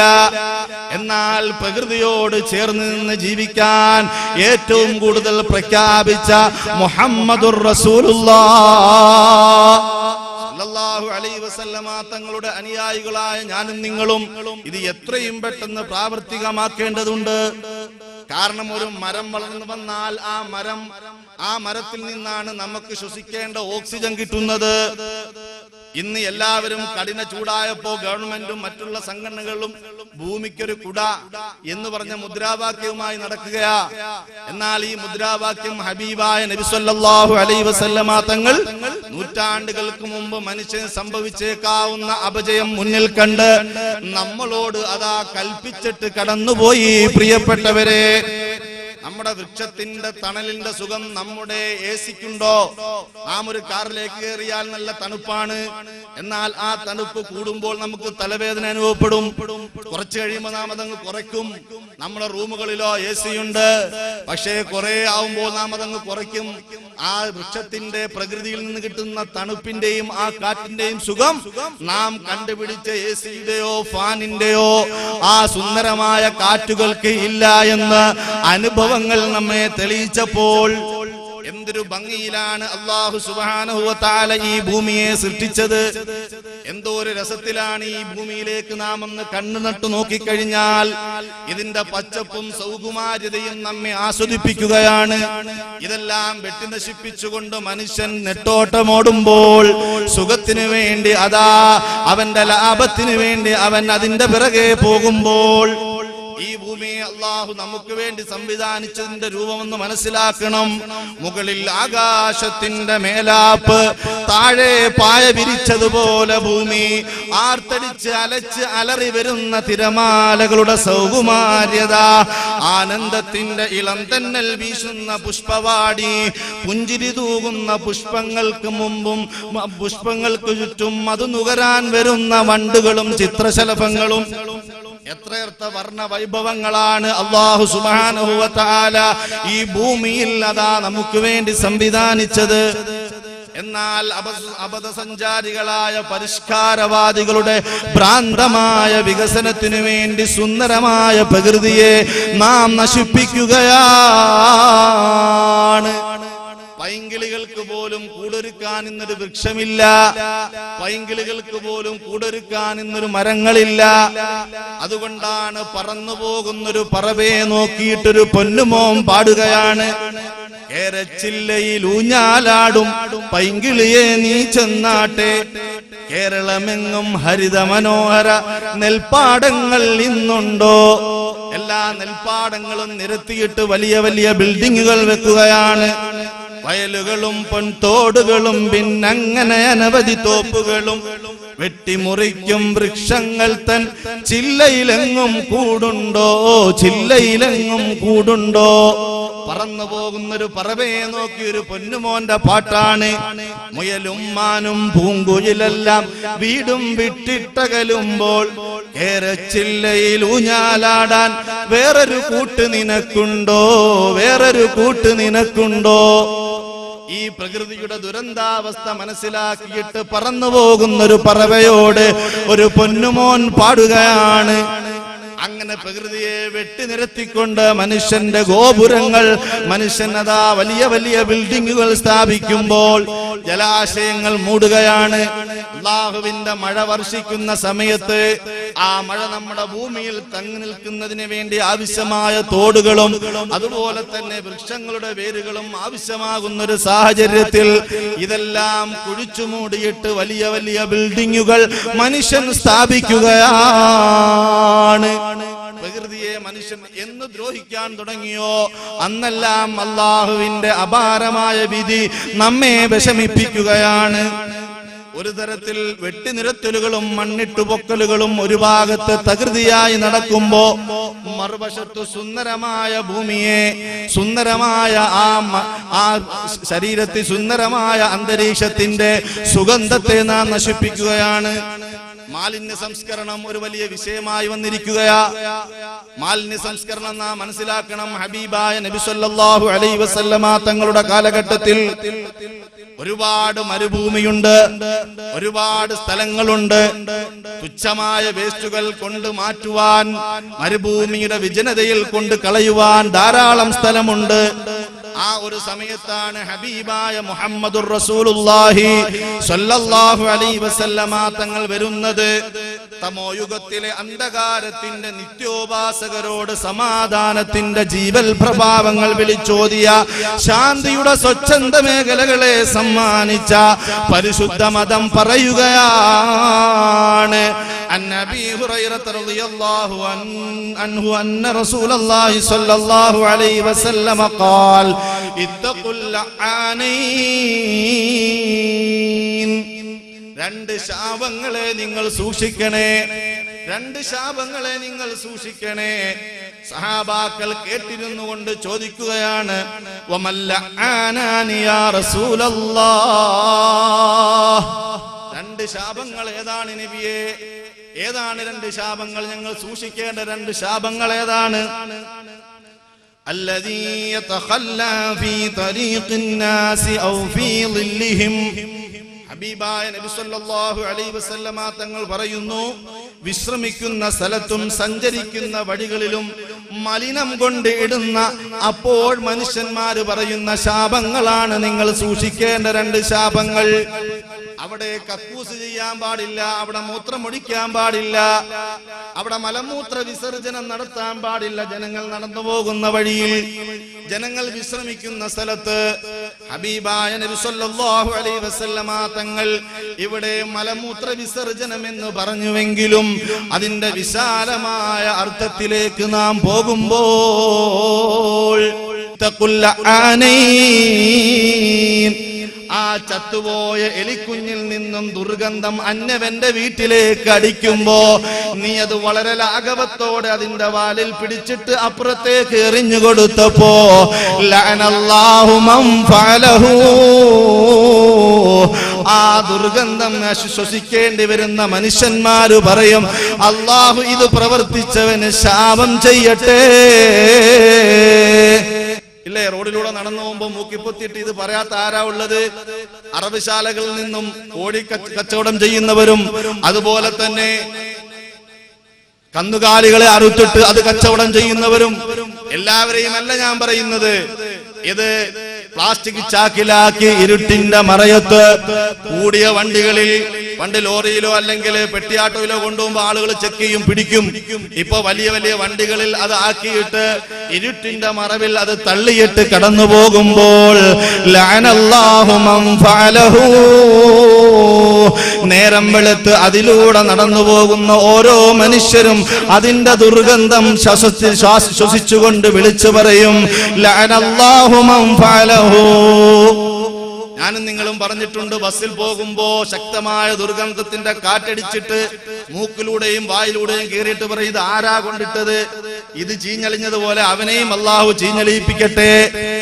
എന്നാൽ പ്രകൃതിയോട് ചേർന്ന് നിന്ന് ജീവിക്കാൻ ഏറ്റവും കൂടുതൽ പ്രഖ്യാപിച്ച മുഹമ്മദുർ റസൂലുള്ളാഹ് സല്ലല്ലാഹു അലൈഹി വസല്ലമ തങ്ങളുടെ അനുയായികളായ ഞാനും നിങ്ങളും ഇത് എത്രയും പെട്ടെന്ന് പ്രാവർത്തികമാക്കേണ്ടതുണ്ട്. കാരണം ഒരു മരം വളർന്നു വന്നാൽ ആ മരത്തിൽ നിന്നാണ് നമുക്ക് ശ്വസിക്കേണ്ട ഓക്സിജൻ കിട്ടുന്നത്. ഇന്ന് എല്ലാവരും കഠിന ചൂടായപ്പോ ഗവൺമെന്റും മറ്റുള്ള സംഘടനകളും ഭൂമിക്കൊരു കുട എന്ന് പറഞ്ഞ മുദ്രാവാക്യവുമായി നടക്കുകയാ. എന്നാൽ ഈ മുദ്രാവാക്യം ഹബീബായ നബി സല്ലല്ലാഹു അലൈഹി വസല്ലമ തങ്ങൾ നൂറ്റാണ്ടുകൾക്ക് മുമ്പ് മനുഷ്യന് സംഭവിച്ചേക്കാവുന്ന അപജയം മുന്നിൽ കണ്ട് നമ്മളോട് അതാ കൽപ്പിച്ചിട്ട് കടന്നുപോയി. പ്രിയപ്പെട്ടവരെ, നമ്മുടെ വൃക്ഷത്തിന്റെ തണലിന്റെ സുഖം നമ്മുടെ എസിക്കുണ്ടോ? നാം ഒരു കാറിലേക്ക് കയറിയാൽ നല്ല തണുപ്പാണ്. എന്നാൽ ആ തണുപ്പ് കൂടുമ്പോൾ നമുക്ക് തലവേദന അനുഭവപ്പെടും. കുറച്ച് കഴിയുമ്പോൾ നാം അതങ്ങ് കുറയ്ക്കും. നമ്മുടെ റൂമുകളിലോ എസി ഉണ്ട്, പക്ഷേ കുറെ ആവുമ്പോൾ നാം അതങ്ങ് കുറയ്ക്കും. ആ വൃക്ഷത്തിന്റെ പ്രകൃതിയിൽ നിന്ന് കിട്ടുന്ന തണുപ്പിന്റെയും ആ കാറ്റിന്റെയും സുഖം നാം കണ്ടുപിടിച്ച എസിയുടെയോ ഫാനിന്റെയോ ആ സുന്ദരമായ കാറ്റുകൾക്ക് ഇല്ല എന്ന് അനുഭവങ്ങൾ നമ്മെ തെളിയിച്ചപ്പോൾ എന്തൊരു ഭംഗിയിലാണ് അല്ലാഹു സുബ്ഹാനഹു വ തആല ഈ ഭൂമിയെ സൃഷ്ടിച്ചത്. എന്തോ ഒരു രസത്തിലാണ് ഈ ഭൂമിയിലേക്ക് നാം ഒന്ന് കണ്ണു നട്ടു നോക്കിക്കഴിഞ്ഞാൽ ഇതിന്റെ പച്ചപ്പും സൗകുമാര്യതയും നമ്മെ ആസ്വദിപ്പിക്കുകയാണ്. ഇതെല്ലാം വെട്ടി നശിപ്പിച്ചുകൊണ്ട് മനുഷ്യൻ നെട്ടോട്ടമോടുമ്പോൾ സുഖത്തിന് വേണ്ടി, അതാ അവന്റെ ലാഭത്തിന് വേണ്ടി അവൻ അതിന്റെ പിറകെ പോകുമ്പോൾ ഈ ഭൂമിയെ അല്ലാഹു നമുക്ക് വേണ്ടി സംവിധാനിച്ചതിന്റെ രൂപമെന്ന് മനസ്സിലാക്കണം. മുകളിൽ ആകാശത്തിന്റെ മേലാപ്പ്, താഴെ പായ വിരിച്ചതുപോലെ ഭൂമി, ആർത്തടിച്ച് അലച്ച് അലറി വരുന്ന തിരമാലകളുടെ സൗകുമാര്യത, ആനന്ദത്തിന്റെ ഇളം തെന്നൽ വീശുന്ന പുഷ്പവാടി, പുഞ്ചിരി തൂകുന്ന പുഷ്പങ്ങൾക്ക് മുമ്പും പുഷ്പങ്ങൾക്ക് ചുറ്റും അത് നുകരാൻ വരുന്ന വണ്ടുകളും ചിത്രശലഭങ്ങളും, എത്രയെത്ര വർണ്ണ വൈഭവങ്ങളാണ് അല്ലാഹു സുബ്ഹാനഹു വ തആല ഈ ഭൂമിയിൽ അതാ നമുക്ക് വേണ്ടി സംവിധാനിച്ചത്. എന്നാൽ അബദ്ധസഞ്ചാരികളായ പരിഷ്കാരവാദികളുടെ ഭ്രാന്തമായ വികസനത്തിനു വേണ്ടി സുന്ദരമായ പ്രകൃതിയെ നാം നശിപ്പിക്കുകയാണ്. പൈങ്കിളികൾക്ക് പോലും കൂടൊരുക്കാൻ ഇന്നൊരു വൃക്ഷമില്ല, പൈങ്കിളികൾക്ക് പോലും കൂടൊരുക്കാൻ ഇന്നൊരു മരങ്ങളില്ല. അതുകൊണ്ടാണ് പറന്നു പോകുന്നൊരു പറവയെ നോക്കിയിട്ടൊരു പൊന്നുമോൻ പാടുകയാണ്, കേരച്ചില്ലയിൽ ഊഞ്ഞാലാടും പൈങ്കിളിയെ നീ ചെന്നാട്ടെ, കേരളമെങ്ങും ഹരിത മനോഹര നെൽപ്പാടങ്ങൾ ഇന്നുണ്ടോ? എല്ലാ നെൽപ്പാടങ്ങളും നിരത്തിയിട്ട് വലിയ വലിയ ബിൽഡിങ്ങുകൾ വെക്കുകയാണ്. വയലുകളും പൊൻതോടുകളും പിന്നങ്ങനെ അനവധി തോപ്പുകളും വെട്ടിമുറിക്കും വൃക്ഷങ്ങൾ തൻ ചില്ലയിലെങ്ങും കൂടുണ്ടോ, ചില്ലയിലെങ്ങും കൂടുണ്ടോ? പറന്നു പോകുന്നൊരു പറവയെ നോക്കി ഒരു പൊന്നുമോന്റെ പാട്ടാണ്. മുയലും മാനും പൂങ്കുയിലെല്ലാം വീടും വിട്ടിട്ടകലുമ്പോൾ കേരച്ചില്ലയിൽ ഊഞ്ഞാലാടാൻ വേറൊരു കൂട്ട് നിനക്കുണ്ടോ, വേറൊരു കൂട്ട് നിനക്കുണ്ടോ? ഈ പ്രകൃതിയുടെ ദുരന്താവസ്ഥ മനസ്സിലാക്കിയിട്ട് പറന്നു പോകുന്നൊരു പറവയോട് ഒരു പൊന്നുമോൻ പാടുകയാണ്. അങ്ങനെ പ്രകൃതിയെ വെട്ടിനിരത്തിക്കൊണ്ട് മനുഷ്യന്റെ ഗോപുരങ്ങൾ, മനുഷ്യനതാ വലിയ വലിയ ബിൽഡിങ്ങുകൾ സ്ഥാപിക്കുമ്പോൾ ജലാശയങ്ങൾ മൂടുകയാണ്. അല്ലാഹുവിന്റെ മഴ വർഷിക്കുന്ന സമയത്ത് ആ മഴ നമ്മുടെ ഭൂമിയിൽ തങ്ങി നിൽക്കുന്നതിന് വേണ്ടി ആവശ്യമായ തോടുകളും അതുപോലെ തന്നെ വൃക്ഷങ്ങളുടെ വേരുകളും ആവശ്യമാകുന്ന ഒരു സാഹചര്യത്തിൽ ഇതെല്ലാം കുഴിച്ചു മൂടിയിട്ട് വലിയ വലിയ ബിൽഡിങ്ങുകൾ മനുഷ്യൻ സ്ഥാപിക്കുകയാണ്. പ്രകൃതിയെ മനുഷ്യൻ എന്ന് ദ്രോഹിക്കാൻ തുടങ്ങിയോ അന്നെല്ലാം അല്ലാഹുവിന്റെ അപാരമായ വിധി നമ്മെ വിഷമിപ്പിക്കുകയാണ്. ഒരു തരത്തിൽ വെട്ടിനിരത്തലുകളും മണ്ണിട്ടുപൊക്കലുകളും ഒരു ഭാഗത്ത് തകൃതിയായി നടക്കുമ്പോ മറുവശത്ത് സുന്ദരമായ ഭൂമിയെ, സുന്ദരമായ ആ ശരീരത്തിൽ സുന്ദരമായ അന്തരീക്ഷത്തിന്റെ സുഗന്ധത്തെ നാം നശിപ്പിക്കുകയാണ്. മാലിന്യ സംസ്കരണം ഒരു വലിയ വിഷയമായി വന്നിരിക്കുകയാ. മാലിന്യ സംസ്കരണം നാം മനസ്സിലാക്കണം. ഹബീബായ നബി സല്ലല്ലാഹു അലൈഹി വസല്ലമ തങ്ങളുടെ കാലഘട്ടത്തിൽ ഒരുപാട് മരുഭൂമിയുണ്ട്, ഒരുപാട് സ്ഥലങ്ങളുണ്ട്. തുച്ഛമായ വേസ്റ്റുകൾ കൊണ്ട് മാറ്റുവാൻ, മരുഭൂമിയുടെ വിജനതയിൽ കൊണ്ട് കളയുവാൻ ധാരാളം സ്ഥലമുണ്ട്. ആ ഒരു സമയത്താണ് ഹബീബായ മുഹമ്മദുർ റസൂലുള്ളാഹി സ്വല്ലല്ലാഹു അലൈഹി വസല്ലമ തങ്ങൾ വരുന്നത്. തമോയുഗത്തിലെ അന്ധകാരത്തിന്റെ നിത്യോപാസകരോട് സമാധാനത്തിന്റെ ജീവൽ പ്രഭാവങ്ങൾ വിളിച്ചോതിയ, ശാന്തിയുടെ സ്വച്ഛന്ത മേഖലകളെ സമ്മാനിച്ച പരിശുദ്ധ മതം പറയുകയാണ്. عن أبي هريرة رضي الله عنه أن رسول الله صلى الله عليه وسلم قال اتقوا اللعانين. രണ്ട് ശാപങ്ങളെ നിങ്ങൾ സൂക്ഷിക്കണേ, രണ്ട് ശാപങ്ങളെ നിങ്ങൾ സൂക്ഷിക്കണേ. സഹാബാക്കൾ കേട്ടിരുന്നു കൊണ്ട് ചോദിക്കുകയാണ്, വമല്ല ആനാനി യാ റസൂലല്ലാഹ്, രണ്ട് ശാപങ്ങൾ ഏതാണ് നബിയേ? ഏതാണ് രണ്ട് ശാപങ്ങൾ? ഞങ്ങൾ സൂക്ഷിക്കേണ്ട രണ്ട് ശാപങ്ങൾ ഏതാണ്? അല്ലദീ യതഖല്ലാ ഫീ തരീഖിൻ നാസി ഔ ഫീ ളില്ലിഹിം. ഹബീബായ നബി സല്ലല്ലാഹു അലൈഹി വസല്ലമ തങ്ങൾ പറയുന്നു, വിശ്രമിക്കുന്ന സ്ഥലത്തും സഞ്ചരിക്കുന്ന വഴികളിലും മലിനം കൊണ്ട് ഇടുന്ന അപ്പോൾ മനുഷ്യന്മാര് പറയുന്ന ശാപങ്ങളാണ് നിങ്ങൾ സൂക്ഷിക്കേണ്ട രണ്ട് ശാപങ്ങൾ. അവിടെ കക്കൂസ് ചെയ്യാൻ പാടില്ല, അവിടെ മൂത്രമൊഴിക്കാൻ പാടില്ല, അവിടെ മലമൂത്ര വിസർജനം നടത്താൻ പാടില്ല. ജനങ്ങൾ നടന്നു പോകുന്ന വഴിയിൽ, ജനങ്ങൾ വിശ്രമിക്കുന്ന സ്ഥലത്ത് ഹബീബായ നബി സല്ലല്ലാഹു അലൈഹി വസല്ലമ തങ്ങൾ ഇവിടെ മലമൂത്ര വിസർജനം എന്ന് പറഞ്ഞുവെങ്കിലും അതിന്റെ വിശാലമായ അർത്ഥത്തിലേക്ക് നാം പോകുമ്പോൾ തഖുല്ല ആനീൻ, ആ ചത്തുപോയ എലിക്കുഞ്ഞിൽ നിന്നും ദുർഗന്ധം അന്യവന്റെ വീട്ടിലേക്ക് അടിക്കുമ്പോ നീ അത് വളരെ ലാഘവത്തോടെ അതിന്റെ വാലിൽ പിടിച്ചിട്ട് അപ്പുറത്തേക്ക് എറിഞ്ഞു കൊടുത്തപ്പോ ലഅനല്ലാഹു മൻ ഫഅലഹു, ആ ദുർഗന്ധം ശ്വസിക്കേണ്ടി വരുന്ന മനുഷ്യന്മാര് പറയും, അല്ലാഹു ഇത് പ്രവർത്തിച്ചവന് ശാപം ചെയ്യട്ടെ. ഇല്ലേ, റോഡിലൂടെ നടന്നു പോകുമ്പോ മൂക്കിപ്പൊത്തിയിട്ട് ഇത് പറയാത്ത ആരാ ഉള്ളത്? അറബിശാലകളിൽ നിന്നും കോഴി കച്ചവടം ചെയ്യുന്നവരും അതുപോലെ തന്നെ കന്നുകാലികളെ അറുത്തിട്ട് അത് കച്ചവടം ചെയ്യുന്നവരും എല്ലാവരെയും അല്ല ഞാൻ പറയുന്നത്. ഇത് പ്ലാസ്റ്റിക് ചാക്കിലാക്കി ഇരുട്ടിന്റെ മറയത്ത് കൂടിയ വണ്ടികളിൽ, പണ്ട് ലോറിയിലോ അല്ലെങ്കിൽ പെട്ടിയാട്ടോയിലോ കൊണ്ടുപോകുമ്പോ ആളുകൾ ചെക്ക് ചെയ്യും, പിടിക്കും. ഇപ്പൊ വലിയ വലിയ വണ്ടികളിൽ അത് ആക്കിയിട്ട് ഇരുട്ടിന്റെ മറവിൽ അത് തള്ളിയിട്ട് കടന്നു പോകുമ്പോൾ ലഅനല്ലാഹു മൻ ഫഅലഹു, നേരം വെളുത്ത് അതിലൂടെ നടന്നു പോകുന്ന ഓരോ മനുഷ്യരും അതിന്റെ ദുർഗന്ധം ശ്വസിച്ചുകൊണ്ട് വിളിച്ചു പറയും ലഅനല്ലാഹു മൻ ഫഅലഹു. ഞാനും നിങ്ങളും പറഞ്ഞിട്ടുണ്ട്, ബസ്സിൽ പോകുമ്പോ ശക്തമായ ദുർഗന്ധത്തിന്റെ കാറ്റടിച്ചിട്ട് മൂക്കിലൂടെയും വായിലൂടെയും കീറിയിട്ട് പറയും ഇത് ആരാ കൊണ്ടിട്ടത്, ഇത് ചീഞ്ഞളിഞ്ഞതുപോലെ അവനെയും അള്ളാഹു ചീഞ്ഞളിയിപ്പിക്കട്ടെ.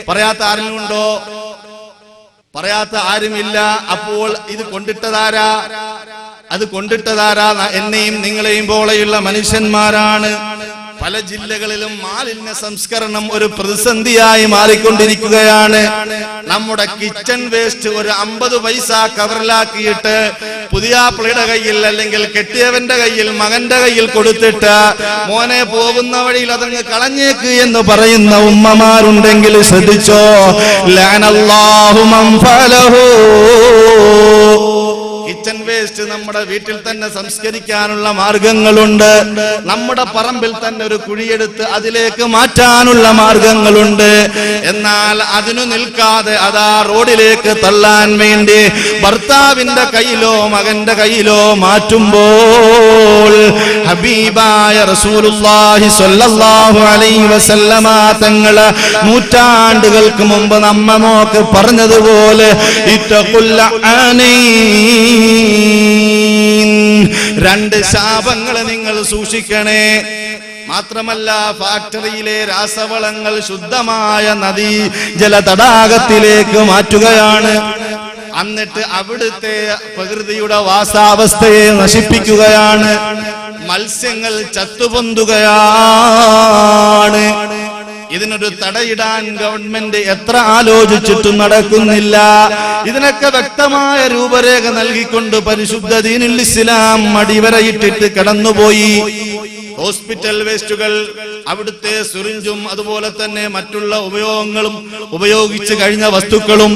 പറയാത്ത ആരെങ്കിലും ഉണ്ടോ? പറയാത്ത ആരുമില്ല. അപ്പോൾ ഇത് കൊണ്ടിട്ടതാരാ? അത് കൊണ്ടിട്ടതാരാ? എന്നെയും നിങ്ങളെയും പോലെയുള്ള മനുഷ്യന്മാരാണ്. പല ജില്ലകളിലും മാലിന്യ സംസ്കരണം ഒരു പ്രതിസന്ധിയായി മാറിക്കൊണ്ടിരിക്കുകയാണ്. നമ്മുടെ കിച്ചൺ വേസ്റ്റ് ഒരു 50 പൈസ കവറിലാക്കിയിട്ട് പുതിയാപ്പിളയുടെ കയ്യിൽ അല്ലെങ്കിൽ കെട്ടിയവന്റെ കയ്യിൽ, മകന്റെ കയ്യിൽ കൊടുത്തിട്ട് മോനെ പോകുന്ന വഴിയിൽ അതങ്ങ് കളഞ്ഞേക്ക് എന്ന് പറയുന്ന ഉമ്മമാരുണ്ടെങ്കിൽ ശ്രദ്ധിച്ചോ, ലഅനല്ലാഹു മൻ ഫഅലഹു. കിച്ചൺ വേസ്റ്റ് നമ്മുടെ വീട്ടിൽ തന്നെ സംസ്കരിക്കാനുള്ള മാർഗങ്ങളുണ്ട്. നമ്മുടെ പറമ്പിൽ തന്നെ ഒരു കുഴിയെടുത്ത് അതിലേക്ക് മാറ്റാനുള്ള മാർഗങ്ങളുണ്ട്. എന്നാൽ അതിനു നിൽക്കാതെ അതാ റോഡിലേക്ക് തള്ളാൻ വേണ്ടി ഭർത്താവിന്റെ കയ്യിലോ മകന്റെ കയ്യിലോ മാറ്റുമ്പോൾ ഹബീബായ റസൂലുള്ളാഹി സ്വല്ലല്ലാഹു അലൈഹി വസല്ലമ തങ്ങള് നൂറ്റാണ്ടുകൾക്ക് മുമ്പ് നമ്മോക്ക് പറഞ്ഞതുപോലെ ഇത്തഖുൽ ലഅനീൻ, 2 ശാപങ്ങളെ നിങ്ങൾ സൂക്ഷിക്കണേ. മാത്രമല്ല ഫാക്ടറിയിലെ രാസവളങ്ങൾ ശുദ്ധമായ നദീ ജല തടാകത്തിലേക്ക് മാറ്റുകയാണ്. എന്നിട്ട് അവിടുത്തെ പ്രകൃതിയുടെ വാസാവസ്ഥയെ നശിപ്പിക്കുകയാണ്. മത്സ്യങ്ങൾ ചത്തുപൊന്തുകയാണ്. ഇതിനൊരു തടയിടാൻ ഗവൺമെന്റ് എത്ര ആലോചിച്ചിട്ടും നടക്കുന്നില്ല. ഇതിനൊക്കെ വ്യക്തമായ രൂപരേഖ നൽകിക്കൊണ്ട് പരിശുദ്ധ ദീനുൽ ഇസ്ലാം അടിവരയിട്ടിട്ട് കടന്നുപോയി. ഹോസ്പിറ്റൽ വേസ്റ്റുകൾ, അവിടുത്തെ സിറിഞ്ചും അതുപോലെ തന്നെ മറ്റുള്ള ഉപയോഗങ്ങളും, ഉപയോഗിച്ച് കഴിഞ്ഞ വസ്തുക്കളും,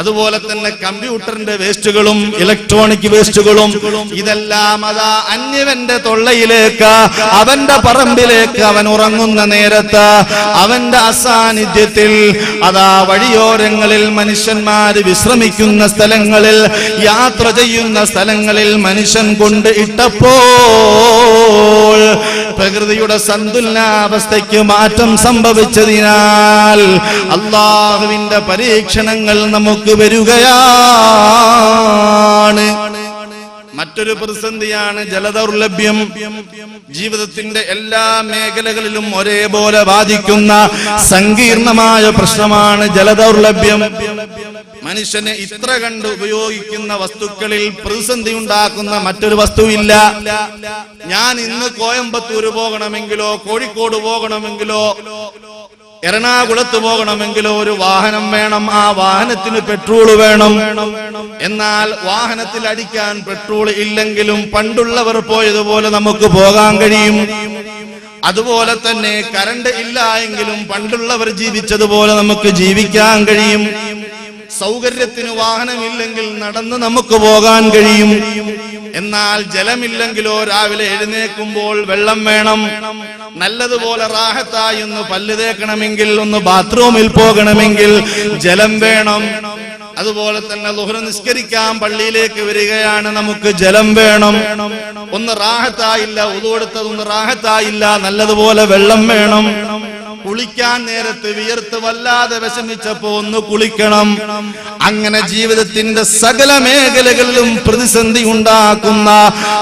അതുപോലെ തന്നെ കമ്പ്യൂട്ടറിന്റെ വേസ്റ്റുകളും ഇലക്ട്രോണിക് വേസ്റ്റുകളും, ഇതെല്ലാം അതാ അന്യവന്റെ തൊള്ളയിലേക്ക്, അവന്റെ പറമ്പിലേക്ക് അവൻ ഉറങ്ങുന്ന നേരത്ത്, അവന്റെ അസാന്നിധ്യത്തിൽ അതാ വഴിയോരങ്ങളിൽ മനുഷ്യന്മാര് വിശ്രമിക്കുന്ന സ്ഥലങ്ങളിൽ, യാത്ര ചെയ്യുന്ന സ്ഥലങ്ങളിൽ മനുഷ്യൻ കൊണ്ട് ഇട്ടപ്പോൾ പ്രകൃതിയുടെ സന്തുലനാവസ്ഥയ്ക്ക് മാറ്റം സംഭവിച്ചതിനാൽ അല്ലാഹുവിന്റെ പരീക്ഷണങ്ങൾ നമുക്ക് വരികയാണ്. മറ്റൊരു പ്രതിസന്ധിയാണ് ജലദൗർലഭ്യം. ജീവിതത്തിന്റെ എല്ലാ മേഖലകളിലും ഒരേപോലെ ബാധിക്കുന്ന സങ്കീർണമായ പ്രശ്നമാണ് ജലദൗർലഭ്യം. മനുഷ്യനെ ഇത്ര കണ്ട് ഉപയോഗിക്കുന്ന വസ്തുക്കളിൽ പ്രതിസന്ധി ഉണ്ടാക്കുന്ന മറ്റൊരു വസ്തുവില്ല. ഞാൻ ഇന്ന് കോയമ്പത്തൂര് പോകണമെങ്കിലോ കോഴിക്കോട് പോകണമെങ്കിലോ എറണാകുളത്ത് പോകണമെങ്കിലോ ഒരു വാഹനം വേണം. ആ വാഹനത്തിന് പെട്രോൾ വേണം. എന്നാൽ വാഹനത്തിൽ അടിക്കാൻ പെട്രോൾ ഇല്ലെങ്കിലും പണ്ടുള്ളവർ പോയതുപോലെ നമുക്ക് പോകാൻ കഴിയും. അതുപോലെ തന്നെ കറണ്ട് ഇല്ല എങ്കിലും പണ്ടുള്ളവർ ജീവിച്ചതുപോലെ നമുക്ക് ജീവിക്കാൻ കഴിയും. സൗകര്യത്തിന് വാഹനമില്ലെങ്കിൽ നടന്ന് നമുക്ക് പോകാൻ കഴിയും. എന്നാൽ ജലമില്ലെങ്കിലോ രാവിലെ എഴുന്നേൽക്കുമ്പോൾ വെള്ളം വേണം. നല്ലതുപോലെ റാഹത്തായി ഒന്ന് പല്ല് തേക്കണമെങ്കിൽ, ഒന്ന് ബാത്റൂമിൽ പോകണമെങ്കിൽ ജലം വേണം. അതുപോലെ തന്നെ ളുഹ്ർ നിസ്കരിക്കാൻ പള്ളിയിലേക്ക് വരികയാണ്, നമുക്ക് ജലം വേണം. ഒന്ന് റാഹത്തായില്ല, ഉളു എടുത്തതൊന്ന് റാഹത്തായില്ല, നല്ലതുപോലെ വെള്ളം വേണം. കുളിക്കാൻ നേരത്ത് വിയർത്ത് വല്ലാതെ വിഷമിച്ചപ്പോ ഒന്ന് കുളിക്കണം. അങ്ങനെ ജീവിതത്തിന്റെ സകല മേഖലകളിലും പ്രതിസന്ധി ഉണ്ടാക്കുന്ന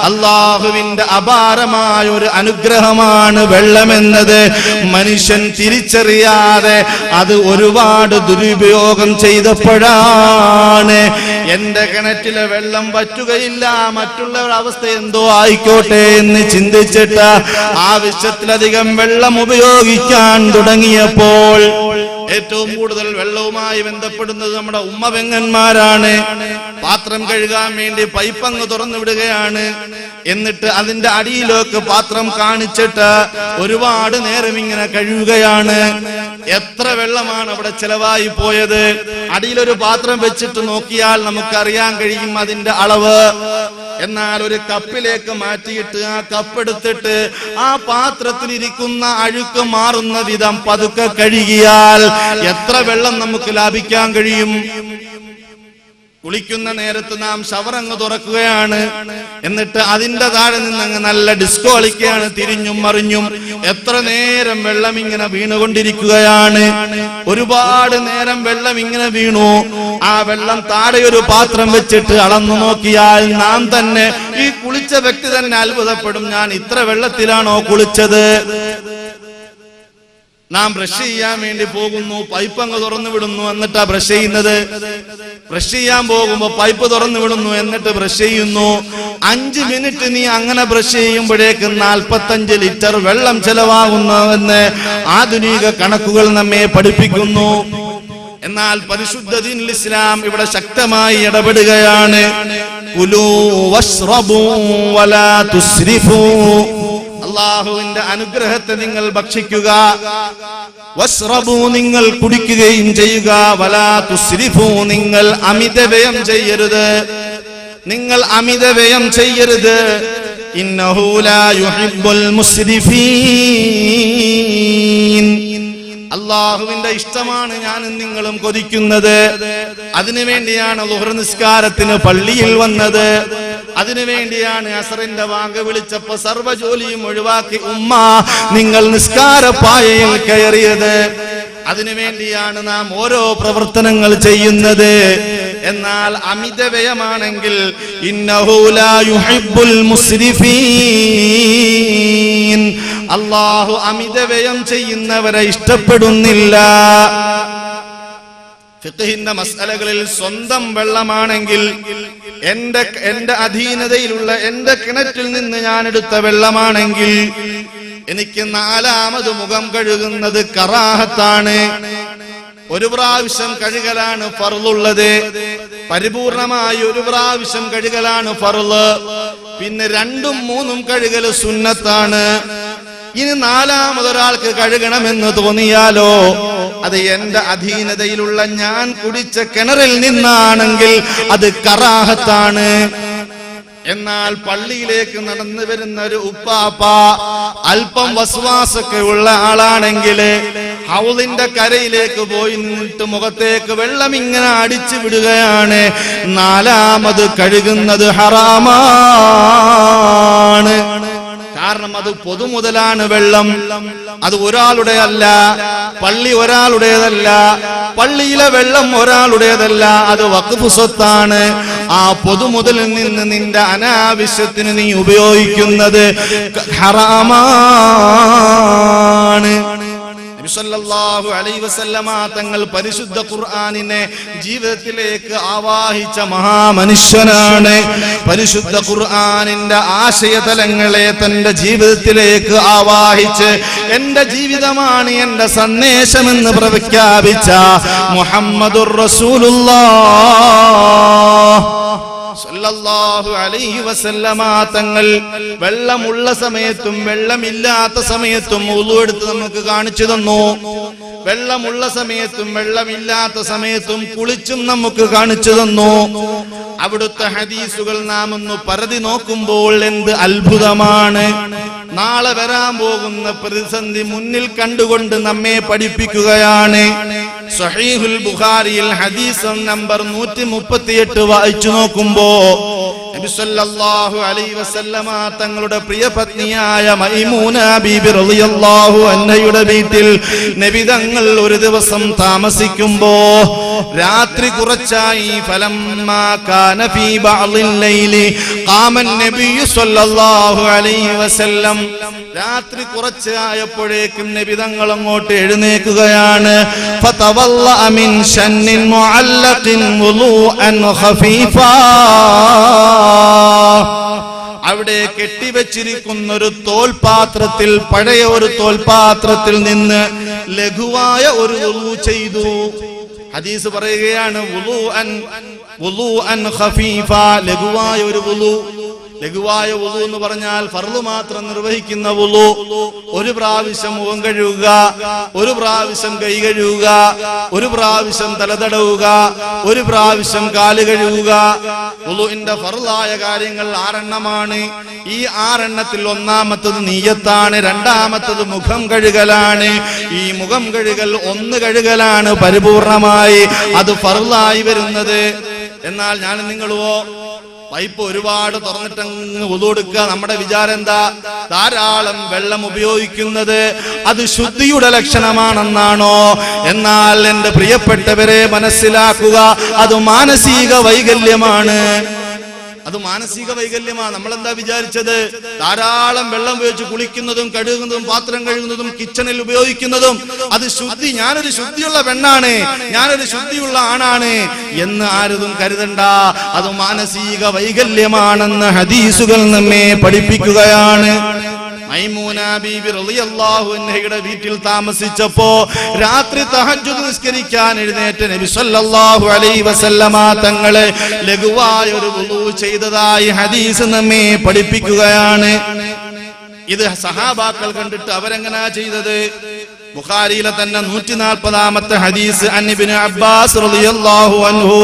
അള്ളാഹുവിന്റെ അപാരമായ ഒരു അനുഗ്രഹമാണ് വെള്ളമെന്നത്. മനുഷ്യൻ തിരിച്ചറിയാതെ അത് ഒരുപാട് ദുരുപയോഗം ചെയ്തപ്പോഴാണ് എന്റെ കിണറ്റിലെ വെള്ളം വറ്റുകയില്ല, മറ്റുള്ളവരുടെ അവസ്ഥ എന്തോ ആയിക്കോട്ടെ എന്ന് ചിന്തിച്ചിട്ട് ആവശ്യത്തിലധികം വെള്ളം ഉപയോഗിക്കാൻ തുടങ്ങിയപ്പോൾ ഏറ്റവും കൂടുതൽ വെള്ളവുമായി ബന്ധപ്പെടുന്നത് നമ്മുടെ ഉമ്മപെങ്ങന്മാരാണ്. പാത്രം കഴുകാൻ വേണ്ടി പൈപ്പങ്ങ് തുറന്നു വിടുകയാണ്. എന്നിട്ട് അതിന്റെ അടിയിലേക്ക് പാത്രം കാണിച്ചിട്ട് ഒരുപാട് നേരം ഇങ്ങനെ കഴുകുകയാണ്. എത്ര വെള്ളമാണ് അവിടെ ചെലവായി പോയത്. അടിയിലൊരു പാത്രം വെച്ചിട്ട് നോക്കിയാൽ നമുക്കറിയാൻ കഴിയും അതിന്റെ അളവ്. എന്നാൽ ഒരു കപ്പിലേക്ക് മാറ്റിയിട്ട് ആ കപ്പെടുത്തിട്ട് ആ പാത്രത്തിലിരിക്കുന്ന അഴുക്ക് മാറുന്ന വിധം പതുക്കെ കഴുകിയാൽ എത്ര വെള്ളം നമുക്ക് ലാഭിക്കാൻ കഴിയും. കുളിക്കുന്ന നേരത്ത് നാം ഷവറങ്ങ് തുറക്കുകയാണ്. എന്നിട്ട് അതിന്റെ താഴെ നിന്നങ്ങ് നല്ല ഡിസ്കോ കളിക്കുകയാണ്, തിരിഞ്ഞും മറിഞ്ഞും. എത്ര നേരം വെള്ളം ഇങ്ങനെ വീണുകൊണ്ടിരിക്കുകയാണ്. ഒരുപാട് നേരം വെള്ളം ഇങ്ങനെ വീണു. ആ വെള്ളം താഴെ ഒരു പാത്രം വെച്ചിട്ട് അളന്നു നോക്കിയാൽ നാം തന്നെ, ഈ കുളിച്ച വ്യക്തി തന്നെ അത്ഭുതപ്പെടും, ഞാൻ ഇത്ര വെള്ളത്തിലാണോ കുളിച്ചത്. നാം ബ്രഷ് ചെയ്യാൻ വേണ്ടി പോകുന്നു, പൈപ്പ് അങ്ങ് തുറന്നു വിടുന്നു, എന്നിട്ടാ ബ്രഷ് ചെയ്യുന്നത്. ബ്രഷ് ചെയ്യാൻ പോകുമ്പോ പൈപ്പ് തുറന്നു വിടുന്നു, എന്നിട്ട് ബ്രഷ് ചെയ്യുന്നു. 5 മിനിറ്റ് നീ അങ്ങനെ ബ്രഷ് ചെയ്യുമ്പോഴേക്ക് 45 ലിറ്റർ വെള്ളം ചെലവാകുന്നുവെന്ന് ആധുനിക കണക്കുകൾ നമ്മെ പഠിപ്പിക്കുന്നു. എന്നാൽ പരിശുദ്ധ ദീനുൽ ഇസ്ലാം ഇവിടെ ശക്തമായി ഇടപെടുകയാണ്. കുലൂ വശ്റബൂ വലാ തുസ്രിഫൂ. അല്ലാഹുവിന്റെ അനുഗ്രഹത്തെ നിങ്ങൾ ഭക്ഷിക്കുക. വശ്റബൂ, നിങ്ങൾ കുടിക്കുകയും ചെയ്യുക. വലാ തുസ്രിഫൂ, നിങ്ങൾ അമിതവ്യയം ചെയ്യരുത്. നിങ്ങൾ അമിതവ്യയം ചെയ്യരുത്. ഇന്നഹു ലാ യുഹിബ്ബുൽ മുസ്രിഫീൻ. അല്ലാഹുവിന്റെ ഇഷ്ടമാണ് ഞാനും നിങ്ങളും കൊതിക്കുന്നത്. അതിനുവേണ്ടിയാണ് ളുഹർ നിസ്കാരത്തിന് പള്ളിയിൽ വന്നത്. അതിനുവേണ്ടിയാണ് അസറിന്റെ വാങ്ക് വിളിച്ചപ്പോ സർവ്വ ജോലിയും ഒഴിവാക്കി ഉമ്മ നിങ്ങൾ നിസ്കാരപ്പായയിൽ കയറിയത്. അതിനുവേണ്ടിയാണ് നാം ഓരോ പ്രവർത്തനങ്ങൾ ചെയ്യുന്നത്. എന്നാൽ അമിതവ്യയമാണെങ്കിൽ ഇന്നഹു ലാ യുഹിബ്ബുൽ മുസ്രിഫീൻ. അല്ലാഹു അമിതവ്യയം ചെയ്യുന്നവരെ ഇഷ്ടപ്പെടുന്നില്ല. ഫിഖ്ഹിന്റെ മസ്അലകളിൽ സ്വന്തം വെള്ളമാണെങ്കിൽ, എന്റെ അധീനതയിലുള്ള എന്റെ കിണറ്റിൽ നിന്ന് ഞാൻ എടുത്ത വെള്ളമാണെങ്കിൽ എനിക്ക് 4ാമത് മുഖം കഴുകുന്നത് കറാഹത്താണ്. ഒരു പ്രാവശ്യം കഴുകലാണ് ഫർളുള്ളത്. പരിപൂർണമായി ഒരു പ്രാവശ്യം കഴുകലാണ് ഫർള്. പിന്നെ 2ഉം 3ഉം കഴുകല് സുന്നത്താണ്. ഇനി 4ാമതൊരാൾക്ക് കഴുകണമെന്ന് തോന്നിയാലോ അത് എന്റെ അധീനതയിലുള്ള ഞാൻ കുടിച്ച കിണറിൽ നിന്നാണെങ്കിൽ അത് കറാഹത്താണ്. എന്നാൽ പള്ളിയിലേക്ക് നടന്നു വരുന്ന ഒരു ഉപ്പാപ്പ അല്പം വസ്വാസൊക്കെ ഉള്ള ആളാണെങ്കിൽ ഹൗദിന്റെ കരയിലേക്ക് പോയി നിന്നിട്ട് മുഖത്തേക്ക് വെള്ളം ഇങ്ങനെ അടിച്ചു വിടുകയാണ്. 4ാമത് കഴുകുന്നത് ഹറാമാണ്. കാരണം അത് പൊതുമുതലാണ് വെള്ളം. അത് ഒരാളുടെ അല്ല, പള്ളി ഒരാളുടേതല്ല, പള്ളിയിലെ വെള്ളം ഒരാളുടേതല്ല, അത് വഖഫ് സ്വത്താണ്. ആ പൊതുമുതലിൽ നിന്ന് നിന്റെ അനാവശ്യത്തിന് നീ ഉപയോഗിക്കുന്നത് ഹറാമാണ്. സല്ലല്ലാഹു അലൈഹി വസല്ലമ തങ്ങൾ പരിശുദ്ധ ഖുർആനിനെ ജീവിതത്തിലേക്ക് ആവാഹിച്ച മഹാമനുഷ്യനാണ്. പരിശുദ്ധ ഖുർആനിന്റെ ആശയതലങ്ങളെ തന്റെ ജീവിതത്തിലേക്ക് ആവാഹിച്ച് എന്റെ ജീവിതമാണ് എന്റെ സന്ദേശമെന്ന് പ്രഖ്യാപിച്ച മുഹമ്മദുർ റസൂലുള്ളാഹ് സല്ലല്ലാഹു അലൈഹി വസല്ലമ തങ്ങൾ വെള്ളമുള്ള സമയത്തും വെള്ളമില്ലാത്ത സമയത്തും വുളു എടുത്ത് നമുക്ക് കാണിച്ചു തന്നു. വെള്ളമുള്ള സമയത്തും വെള്ളമില്ലാത്ത സമയത്തും കുളിച്ചും നമുക്ക് കാണിച്ചു തന്നു. അവിടുത്തെ ഹദീസുകൾ നാം ഒന്ന് പരതി നോക്കുമ്പോൾ എന്ത് അത്ഭുതമാണ്. നാളെ വരാൻ പോകുന്ന പ്രതിസന്ധി മുന്നിൽ കണ്ടുകൊണ്ട് നമ്മെ പഠിപ്പിക്കുകയാണ്. സഹീഹുൽ ബുഖാരിയിൽ ഹദീസ് നമ്പർ 138 വായിച്ചു നോക്കുമ്പോ നബി സല്ലല്ലാഹു അലൈഹി വസല്ലമ തങ്ങളുടെ പ്രിയപത്നിയായ മൈമൂന ബീബി റളിയല്ലാഹു അൻഹയുടെ വീട്ടിൽ നബി തങ്ങൾ ഒരു ദിവസം താമസിക്കുമ്പോ രാത്രി കുറച്ചായി. ഫലമ്മാ കാന ഫീ ബഅദിൽ ലൈലി ഖാമൻ നബി സല്ലല്ലാഹു അലൈഹി വസല്ലം. രാത്രി കുറച്ചായപ്പോഴേക്കും നബി തങ്ങൾ അങ്ങോട്ട് എഴുന്നേൽക്കുകയാണ്. ഫതവല്ലഅ മിൻ ശന്നിൻ മുഅല്ലഖിൻ വുളൂഅൻ ഖഫീഫാ. അവിടെ കെട്ടിവെച്ചിരിക്കുന്ന ഒരു തോൽപാത്രത്തിൽ, പഴയ ഒരു തോൽപാത്രത്തിൽ നിന്ന് ലഘുവായ ഒരു വുളു ചെയ്തു. ഹദീസ് പറയുകയാണ് വുളുഅൻ ഖഫീഫ, ലഘുവായ ഒരു വുളു. ലഘുവായ വുളു എന്ന് പറഞ്ഞാൽ ഫർള് മാത്രം നിർവഹിക്കുന്ന വുളു. ഒരു പ്രാവശ്യം മുഖം കഴുകുക, ഒരു പ്രാവശ്യം കൈ കഴുകുക, ഒരു പ്രാവശ്യം തലതടവുക, ഒരു പ്രാവശ്യം കാല് കഴുകുക. വുളുഇന്റെ ഫർളായ കാര്യങ്ങൾ 6 എണ്ണമാണ്. ഈ 6 എണ്ണത്തിൽ ഒന്നാമത്തത് നിയ്യത്താണ്, രണ്ടാമത്തത് മുഖം കഴുകലാണ്. ഈ മുഖം കഴുകൽ 1 കഴുകലാണ് പരിപൂർണമായി, അത് ഫർളായി വരുന്നത്. എന്നാൽ ഞാൻ നിങ്ങളോ പൈപ്പ് ഒരുപാട് തുറന്നിട്ടങ്ങ് വുളു എടുക്കുക. നമ്മുടെ വിചാരം എന്താ? ധാരാളം വെള്ളം ഉപയോഗിക്കുന്നത് അത് ശുദ്ധിയുടെ ലക്ഷണമാണെന്നാണോ? എന്നാൽ എന്റെ പ്രിയപ്പെട്ടവരെ മനസ്സിലാക്കുക, അത് മാനസിക വൈകല്യമാണ്. അത് മാനസിക വൈകല്യമാണ്. നമ്മളെന്താ വിചാരിച്ചത്? ധാരാളം വെള്ളം ഉപയോഗിച്ച് കുളിക്കുന്നതും കഴുകുന്നതും പാത്രം കഴുകുന്നതും കിച്ചണിൽ ഉപയോഗിക്കുന്നതും അത് ശുദ്ധി, ഞാനൊരു ശുദ്ധിയുള്ള പെണ്ണാണ്, ഞാനൊരു ശുദ്ധിയുള്ള ആണാണ് എന്ന് ആരും കരുതണ്ട. അത് മാനസിക വൈകല്യമാണെന്ന് ഹദീസുകൾ നമ്മെ പഠിപ്പിക്കുകയാണ്. മൈമൂന ബീബി റളിയല്ലാഹു അൻഹയുടെ വീട്ടിൽ താമസിച്ചപ്പോ രാത്രി തഹജ്ജുദ് നിസ്കരിക്കാൻ എഴുന്നേറ്റ നബി സല്ലല്ലാഹു അലൈഹി വസല്ലമ തങ്ങളെ ലഘുവായ ഒരു വുളു ചെയ്തതായി ഹദീസ് നമ്മെ പഠിപ്പിക്കുകയാണ്. ഇത് സഹാബാക്കൾ കണ്ടിട്ട് അവരെങ്ങനാ ചെയ്തത്? ബുഖാരിയിലെ തന്നെ 140-ാമത്തെ ഹദീസ് അൻ ഇബ്നു അബ്ബാസ് റളിയല്ലാഹു അൻഹു.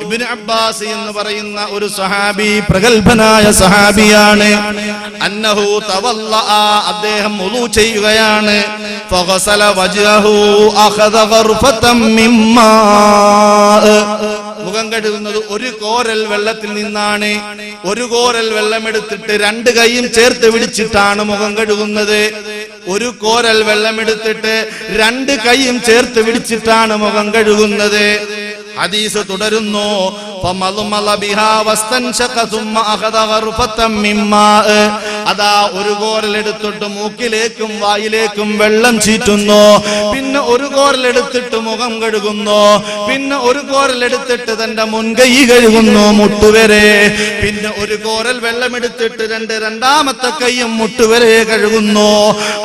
ഇബ്നു അബ്ബാസ് എന്ന് പറയുന്ന ഒരു സഹാബി, പ്രഗൽഭനായ സഹാബിയാണ്. അന്നഹു തവല്ലഅ, അദ്ദേഹം വുളു ചെയ്യുകയാണ്. ഫഗസല വജ്ഹഹു അഖദ ഗർഫതൻ മിമ്മാ, മുഖം കഴുകുന്നത് ഒരു കോരൽ വെള്ളത്തിൽ നിന്നാണ്. ഒരു കോരൽ വെള്ളമെടുത്തിട്ട് 2 കൈയും ചേർത്ത് പിടിച്ചിട്ടാണ് മുഖം കഴുകുന്നത്. ഒരു കോരൽ വെള്ളമെടുത്തിട്ട് 2 കൈയും ചേർത്ത് പിടിച്ചിട്ടാണ് മുഖം കഴുകുന്നത്. ഹദീസ് തുടരുന്നു. അതാ ഒരു കോരലെടുത്തിട്ട് മൂക്കിലേക്കും വായിലേക്കും വെള്ളം ചീറ്റുന്നു, പിന്നെ ഒരു കോരലെടുത്തിട്ട് മുഖം കഴുകുന്നു, പിന്നെ ഒരു കോരലെടുത്തിട്ട് തന്റെ മുൻകൈ കഴുകുന്നു മുട്ടുവരെ, പിന്നെ ഒരു കോരൽ വെള്ളമെടുത്തിട്ട് രണ്ടാമത്തെ കൈയും മുട്ടുവരെ കഴുകുന്നു.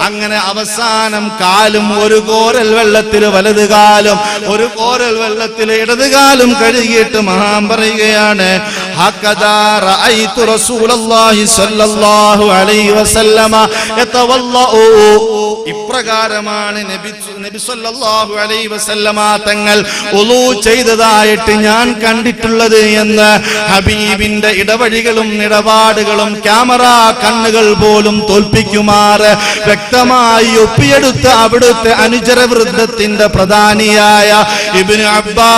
അങ്ങനെ അവസാനം കാലും ഒരു കോരൽ വെള്ളത്തിൽ വലത് കാലും, ഒരു കോരൽ വെള്ളത്തിൽ ഇടത് കാലും കഴുകിയിട്ട് മഹാൻ പറയുകയാണ്, ഹക്കദാ റഅയ്തു റസൂലല്ലാഹി സ്വല്ലല്ലാഹു അലൈഹി വസല്ലമ യതവല്ലഉ, ഇപ്രകാരമാണ് നബി സല്ലല്ലാഹു അലൈഹി വസല്ലമ തങ്ങൾ വുളു ചെയ്തതായിട്ട് ഞാൻ കണ്ടിട്ടുള്ളത് എന്ന് ഹബീബിന്റെ ഇടവഴികളും ഇടപാടുകളും ക്യാമറ കണ്ണുകൾ പോലും തോൽപ്പിക്കുമാറ് വ്യക്തമായി ഒപ്പിയെടുത്ത അവിടുത്തെ അനുചര വൃന്ദത്തിന്റെ പ്രധാനിയായ ഇബ്നു അബ്ബാസ്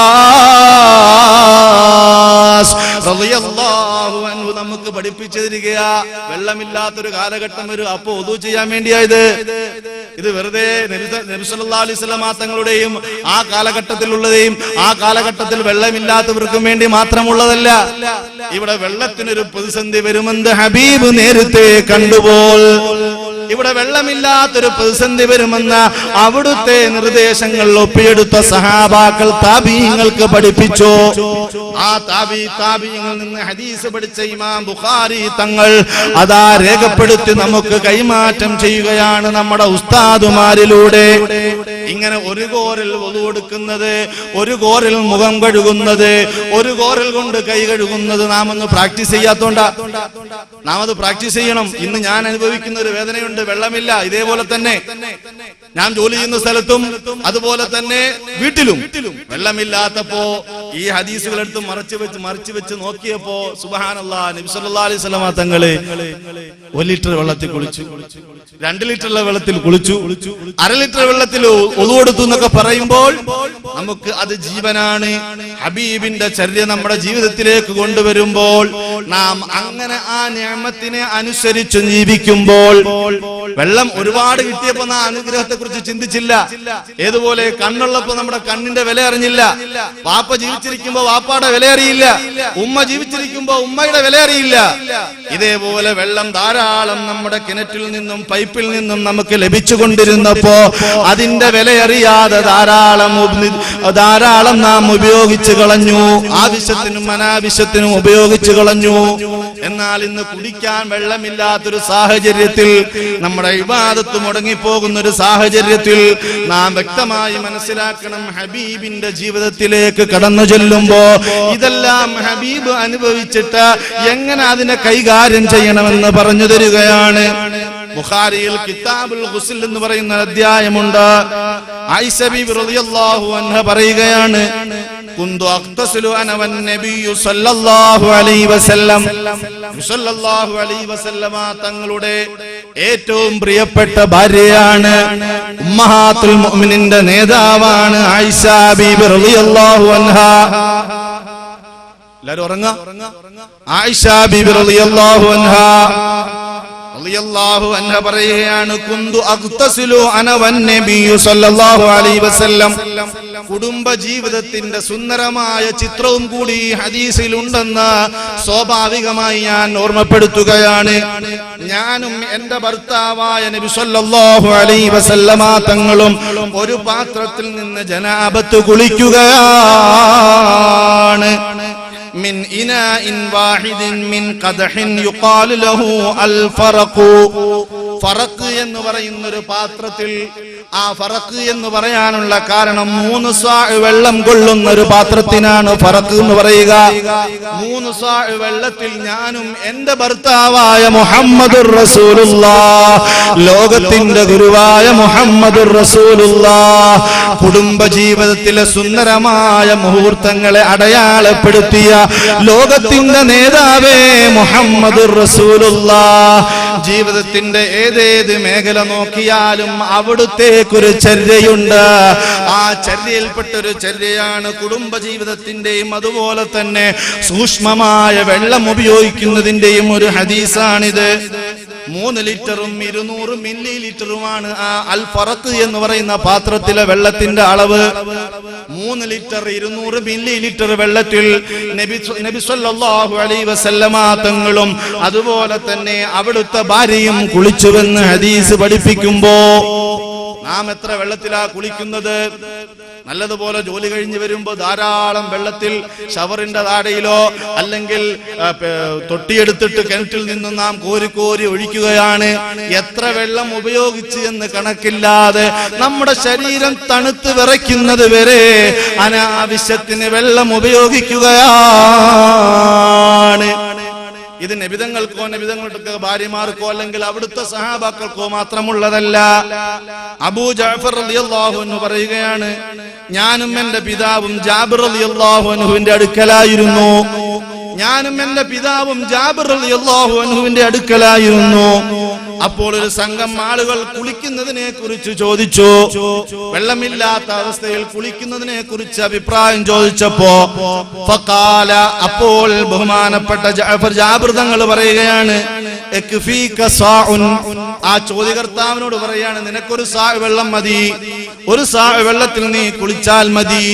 റളിയല്ലാഹു അൻഹു നമുക്ക് പഠിപ്പിച്ചു തരികയാ. വെള്ളമില്ലാത്തൊരു കാലഘട്ടം വരും, അപ്പൊ വുളു ചെയ്യാൻ വേണ്ടിയായത്. ഇത് വെറുതെ നബി സല്ലല്ലാഹു അലൈഹി വസല്ലം തങ്ങളുടെയും ആ കാലഘട്ടത്തിലുള്ളതെയും ആ കാലഘട്ടത്തിൽ വെള്ളമില്ലാത്തവർക്കും വേണ്ടി മാത്രമുള്ളതല്ല. ഇവിടെ വെള്ളത്തിനൊരു പ്രതിസന്ധി വരുമെന്ന് ഹബീബ് നേരത്തെ കണ്ടുപോൽ. ഇവിടെ വെള്ളമില്ലാത്തൊരു പ്രതിസന്ധി വരുമെന്ന് അവിടുത്തെ നിർദ്ദേശങ്ങൾ ഒപ്പിയെടുത്ത സഹാബാക്കൾ താബീങ്ങൾക്ക് പഠിപ്പിച്ചു. ആ താബീങ്ങളിൽ നിന്ന് ഹദീസ് പഠിച്ച ഇമാം ബുഖാരി തങ്ങൾ അതാ രേഖപ്പെടുത്തി നമുക്ക് കൈമാറ്റം ചെയ്യുകയാണ് നമ്മുടെ ഉസ്താദുമാരിലൂടെ. ഇങ്ങനെ ഒരു കോരൽ വുളു എടുക്കുന്നത്, ഒരു കോരൽ മുഖം കഴുകുന്നത്, ഒരു കോരൽ കൊണ്ട് കൈ കഴുകുന്നത് നാം ഒന്ന് പ്രാക്ടീസ് ചെയ്യാത്തോണ്ടാ. നാം അത് പ്രാക്ടീസ് ചെയ്യണം. ഇന്ന് ഞാൻ അനുഭവിക്കുന്ന ഒരു വേദനയുണ്ട്, വെള്ളമില്ല. ഇതേപോലെ തന്നെ ഞാൻ ജോലി ചെയ്യുന്ന സ്ഥലത്തും അതുപോലെ തന്നെ വീട്ടിലും വെള്ളമില്ലാത്തപ്പോ ഈ ഹദീസുകൾ എടുത്ത് മറിച്ച് വെച്ച് നോക്കിയപ്പോ സുബ്ഹാനല്ലാഹ്, നബി സല്ലല്ലാഹു അലൈഹി വസല്ലം തങ്ങള് 1 ലിറ്റർ വെള്ളത്തിൽ കുളിച്ചു, 2 ലിറ്ററുള്ള വെള്ളത്തിൽ കുളിച്ചു, 1/2 ലിറ്റർ വെള്ളത്തിൽ വുളു എടുത്തു എന്നൊക്കെ പറയുമ്പോൾ നമുക്ക് അത് ജീവനാണ്. ഹബീബിന്റെ ചര്യ നമ്മുടെ ജീവിതത്തിലേക്ക് കൊണ്ടുവരുമ്പോൾ നാം അങ്ങനെ ആ നിഅമത്തിനെ അനുസരിച്ച് ജീവിക്കുമ്പോൾ വെള്ളം ഒരുപാട് കിട്ടിയപ്പോ ആ അനുഗ്രഹത്തെ കുറിച്ച് ചിന്തിച്ചില്ല. ഏതുപോലെ കണ്ണുള്ളപ്പോ നമ്മുടെ കണ്ണിന്റെ വില അറിഞ്ഞില്ല. വാപ്പ ജീവിച്ചിരിക്കുമ്പോ വാപ്പാടെ വില അറിയില്ല, ഉമ്മ ജീവിച്ചിരിക്കുമ്പോ ഉമ്മയുടെ വില അറിയില്ല. ഇതേപോലെ വെള്ളം ധാരാളം നമ്മുടെ കിണറ്റിൽ നിന്നും പൈപ്പിൽ നിന്നും നമുക്ക് ലഭിച്ചുകൊണ്ടിരുന്നപ്പോ അതിന്റെ വില അറിയാതെ ധാരാളം നാം ഉപയോഗിച്ചു കളഞ്ഞു, ആവശ്യത്തിനും അനാവശ്യത്തിനും ഉപയോഗിച്ചു കളഞ്ഞു. എന്നാൽ ഇന്ന് കുടിക്കാൻ വെള്ളമില്ലാത്തൊരു സാഹചര്യത്തിൽ, നമ്മുടെ ഇബാദത്ത് മുടങ്ങിപ്പോകുന്ന ഒരു സാഹചര്യത്തിൽ നാം വ്യക്തമായി മനസ്സിലാക്കണം, ഹബീബിന്റെ ജീവിതത്തിലേക്ക് കടന്നു ചെല്ലുമ്പോ ഇതെല്ലാം ഹബീബ് അനുഭവിച്ചിട്ട് എങ്ങനെ അതിനെ കൈകാര്യം ചെയ്യണമെന്ന് പറഞ്ഞു തരികയാണ്. ബുഖാരിയിൽ കിതാബുൽ ഗുസ്ൽ എന്ന് പറയുന്ന അധ്യായമുണ്ട്. ആയിഷ ബീബി റളിയല്ലാഹു അൻഹ പറയുകയാണ്, കുന്തു അഖ്തസിലു അന വൻ നബിയ്യു സല്ലല്ലാഹു അലൈഹി വസല്ലം. സല്ലല്ലാഹു അലൈഹി വസല്ലമ തങ്ങളുടെ ഏറ്റവും പ്രിയപ്പെട്ട ഭാര്യയാണ്, ഉമ്മഹാത്തുൽ മുഅ്മിനീന്റെ നേതാവാണ് ആയിഷ ബീബി റളിയല്ലാഹു അൻഹ. എല്ലാവരും ഉറങ്ങാ. ആയിഷ ബീബി റളിയല്ലാഹു അൻഹ പറയുകയാണ്, കുന്തു അഖ്തസിലു അന വൻ നബിയ്യു സല്ലല്ലാഹു അലൈഹി വസല്ലം. കുടുംബ ജീവിതത്തിന്റെ സുന്ദരമായ ചിത്രവും കൂടി ഹദീസിൽ ഉണ്ടെന്ന് സ്വാഭാവികമായി ഞാൻ ഓർമ്മപ്പെടുത്തുകയാണ്. ഞാനും എന്റെ ഭർത്താവായ നബി സല്ലല്ലാഹു അലൈഹി വസല്ലമ തങ്ങളും ഒരു പാത്രത്തിൽ നിന്ന് ജനാബത്ത് കുളിക്കുകയാണ്. من إناء واحد من قدح يقال له الفرق. ഫറഖ് എന്ന് പറയുന്ന ഒരു പാത്രത്തിൽ, ആ ഫറഖ് എന്ന് പറയാനുള്ള കാരണം 3 സാ വെള്ളം കൊള്ളുന്ന ഒരു പാത്രത്തിനാണ് ഫറഖ് എന്ന് പറയുക. 3 സാ വെള്ളത്തിൽ ഞാനും എന്റെ ഭർത്താവായ മുഹമ്മദുർ റസൂലുള്ളാഹ്, ലോകത്തിന്റെ ഗുരുവായ മുഹമ്മദുർ റസൂലുള്ളാഹ്, കുടുംബ ജീവിതത്തിലെ സുന്ദരമായ മുഹൂർത്തങ്ങളെ അടയാളപ്പെടുത്തിയ ലോകത്തിന്റെ നേതാവേ മുഹമ്മദുർ റസൂലുള്ളാഹ്, ജീവിതത്തിന്റെ ഏതേത് മേഖല നോക്കിയാലും അവിടുത്തേക്കൊരു ചര്യയുണ്ട്. ആ ചര്യയിൽപ്പെട്ടൊരു ചര്യയാണ് കുടുംബ ജീവിതത്തിന്റെയും അതുപോലെ തന്നെ സൂക്ഷ്മമായ വെള്ളം ഉപയോഗിക്കുന്നതിന്റെയും ഒരു ഹദീസാണിത്. 3 ലിറ്ററും 200 മില്ലി ലിറ്ററുമാണ് ആ അൽ ഫറഖ് എന്ന് പറയുന്ന പാത്രത്തിലെ വെള്ളത്തിന്റെ അളവ്. 3 ലിറ്റർ 200 മില്ലി ലിറ്റർ വെള്ളത്തിൽ നബി സല്ലല്ലാഹു അലൈഹി വസല്ലമ തങ്ങളും അതുപോലെ തന്നെ അവിടുത്തെ ഭാര്യയും കുളിച്ചുവെന്ന് ഹദീസ് പഠിപ്പിക്കുമ്പോ നാം എത്ര വെള്ളത്തിലാ കുളിക്കുന്നത്? നല്ലതുപോലെ ജോലി കഴിഞ്ഞ് വരുമ്പോ ധാരാളം വെള്ളത്തിൽ ഷവറിന്റെ താടയിലോ അല്ലെങ്കിൽ തൊട്ടിയെടുത്തിട്ട് കിണറ്റിൽ നിന്നും നാം കോരി ഒഴിക്കുകയാണ്. എത്ര വെള്ളം ഉപയോഗിച്ച് എന്ന് കണക്കില്ലാതെ നമ്മുടെ ശരീരം തണുത്ത് വിറയ്ക്കുന്നത് വരെ അനാവശ്യത്തിന് വെള്ളം ഉപയോഗിക്കുകയാണ്. ഇത് നബിതങ്ങൾക്കോ നബിതങ്ങളുടെ ഭാര്യമാർക്കോ അല്ലെങ്കിൽ അവിടുത്തെ സഹാബാക്കൾക്കോ മാത്രമുള്ളതല്ല. അബൂ ജഅഫർ റളിയല്ലാഹു അൻഹു പറയുകയാണ്, ഞാനും എന്റെ പിതാവും ജാബിർ റളിയല്ലാഹു അൻഹുവിന്റെ അടുക്കലായിരുന്നു. ഞാനും എന്റെ പിതാവും ജാബിർ റളിയല്ലാഹു അൻഹുവിന്റെ അടുക്കലായിരുന്നു. അപ്പോൾ ഒരു സംഘം ആളുകൾ കുളിക്കുന്നതിനെ കുറിച്ച് ചോദിച്ചു. വെള്ളമില്ലാത്ത അവസ്ഥയിൽ കുളിക്കുന്നതിനെ കുറിച്ച് അഭിപ്രായം ചോദിച്ചപ്പോ ഫഖാല, അപ്പോൾ ബഹുമാനപ്പെട്ട ജാബിർ തങ്ങൾ പറയുകയാണ്, ആ ചോദ്യകർത്താവിനോട് പറയാണ്, നിനക്കൊരു സാ വെള്ളം മതി, ഒരു സാ വെള്ളത്തിൽ നീ കുളിച്ചാൽ മതി.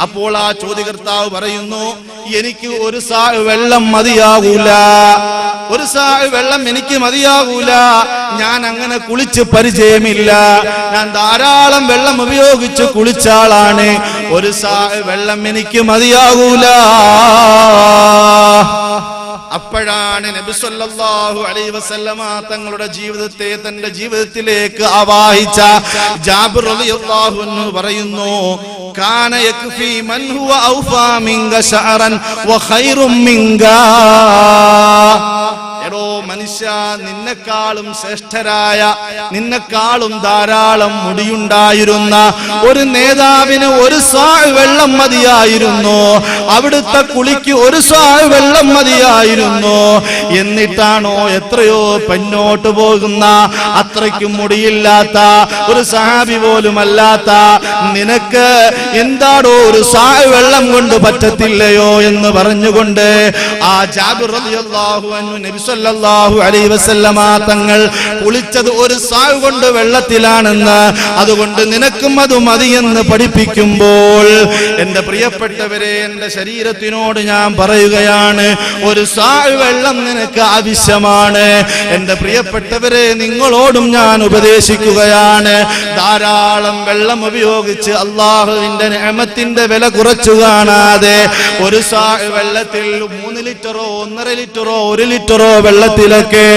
അപ്പോൾ ആ ചോദ്യകർത്താവ് പറയുന്നു, എനിക്ക് ഒരു സാ വെള്ളം മതിയാകൂല, ഒരു സാ വെള്ളം എനിക്ക് മതിയാകൂല, ഞാൻ അങ്ങനെ കുളിച്ച് പരിചയമില്ല, ഞാൻ ധാരാളം വെള്ളം ഉപയോഗിച്ച് കുളിച്ച ആളാണ്, ഒരു സാ വെള്ളം എനിക്ക് മതിയാകൂല. അപ്പോഴാണ് നബി സല്ലല്ലാഹു അലൈഹി വസല്ലമ തങ്ങളുടെ ജീവിതത്തെ തന്റെ ജീവിതത്തിലേക്ക് ആവാഹിച്ച ജാബിർ റളിയല്ലാഹു അൻഹു പറയുന്നു, കാന യക്ഫി മൻ ഹുവ ഔഫാ മിൻക ശഅറൻ വ ഖൈറും മിൻക. എടോ മനുഷ്യ, നിന്നെക്കാളും ശ്രേഷ്ഠരായ, നിന്നെക്കാളും ധാരാളം മുടിയുണ്ടായിരുന്ന ഒരു നേതാവിന് ഒരു സാ വെള്ളം മതിയായിരുന്നു, അവിടുത്തെ കുളിക്ക് ഒരു സാ വെള്ളം മതിയായിരുന്നു. എന്നിട്ടാണോ എത്രയോ പിന്നോട്ട് പോകുന്ന, അത്രയ്ക്കും മുടിയില്ലാത്ത ഒരു സഹാബി പോലും അല്ലാത്ത നിനക്ക് എന്താടോ ഒരു സാ വെള്ളം കൊണ്ട് പറ്റത്തില്ലയോ എന്ന് പറഞ്ഞുകൊണ്ട് ആ ജാബിർ റളിയല്ലാഹു അൻഹു നബി സല്ലല്ലാഹു അലൈഹി വസല്ലമ തങ്ങൾ കുളിച്ചത് ഒരു സാവ് കൊണ്ട് വെള്ളത്തിലാണെന്ന്, അതുകൊണ്ട് നിനക്കും അത് മതിയെന്ന് പഠിപ്പിക്കുമ്പോൾ എന്റെ പ്രിയപ്പെട്ടവരെ, എന്റെ ശരീരത്തിനോട് ഞാൻ പറയുകയാണ്, ഒരു സാവ് വെള്ളം നിനക്ക് ആവശ്യമാണ്. എന്റെ പ്രിയപ്പെട്ടവരെ, നിങ്ങളോടും ഞാൻ ഉപദേശിക്കുകയാണ്, ധാരാളം വെള്ളം ഉപയോഗിച്ച് അള്ളാഹുവിന്റെ നിഅമത്തിന്റെ വില കുറച്ചു കാണാതെ ഒരു സാഅ് വെള്ളത്തിൽ 3 ലിറ്ററോ 1.5 ലിറ്ററോ 1 ലിറ്ററോ വെള്ളത്തിലൊക്കെ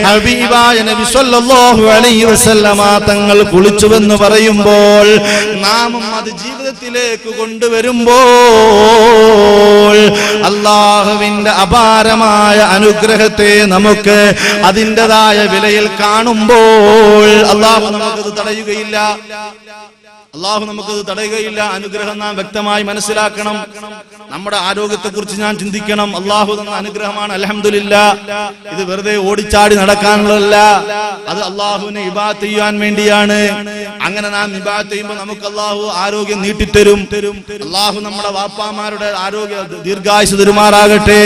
ഹബീബായ നബി സല്ലല്ലാഹു അലൈഹി വസല്ലമ തങ്ങൾ കുളിച്ചുവെന്ന് പറയുമ്പോൾ നാമും അത് ജീവിതത്തിലേക്ക് കൊണ്ടുവരുമ്പോൾ അള്ളാഹുവിന്റെ അപാരമായ അനുഗ്രഹത്തെ നമുക്ക് അതിൻ്റെതായ വിലയിൽ കാണുമ്പോൾ അള്ളാഹു നമുക്കത് തടയുകയില്ല. അനുഗ്രഹം നാം വ്യക്തമായി മനസ്സിലാക്കണം. നമ്മുടെ ആരോഗ്യത്തെ കുറിച്ച് ഞാൻ ചിന്തിക്കണം. അള്ളാഹു തന്ന അനുഗ്രഹമാണ്, അൽഹംദുലില്ലാഹ്. ഇത് വെറുതെ ഓടിച്ചാടി നടക്കാനുള്ളതല്ല, അത് അള്ളാഹുവിനെ ഇബാദത്ത് ചെയ്യാൻ വേണ്ടിയാണ്. അങ്ങനെ നാം ഇബാദത്ത് ചെയ്യുമ്പോൾ നമുക്ക് അള്ളാഹു ആരോഗ്യം നീട്ടിത്തരും. അള്ളാഹു നമ്മുടെ വാപ്പാമാരുടെ ആരോഗ്യ ദീർഘായുസ് തരുമാറാകട്ടെ.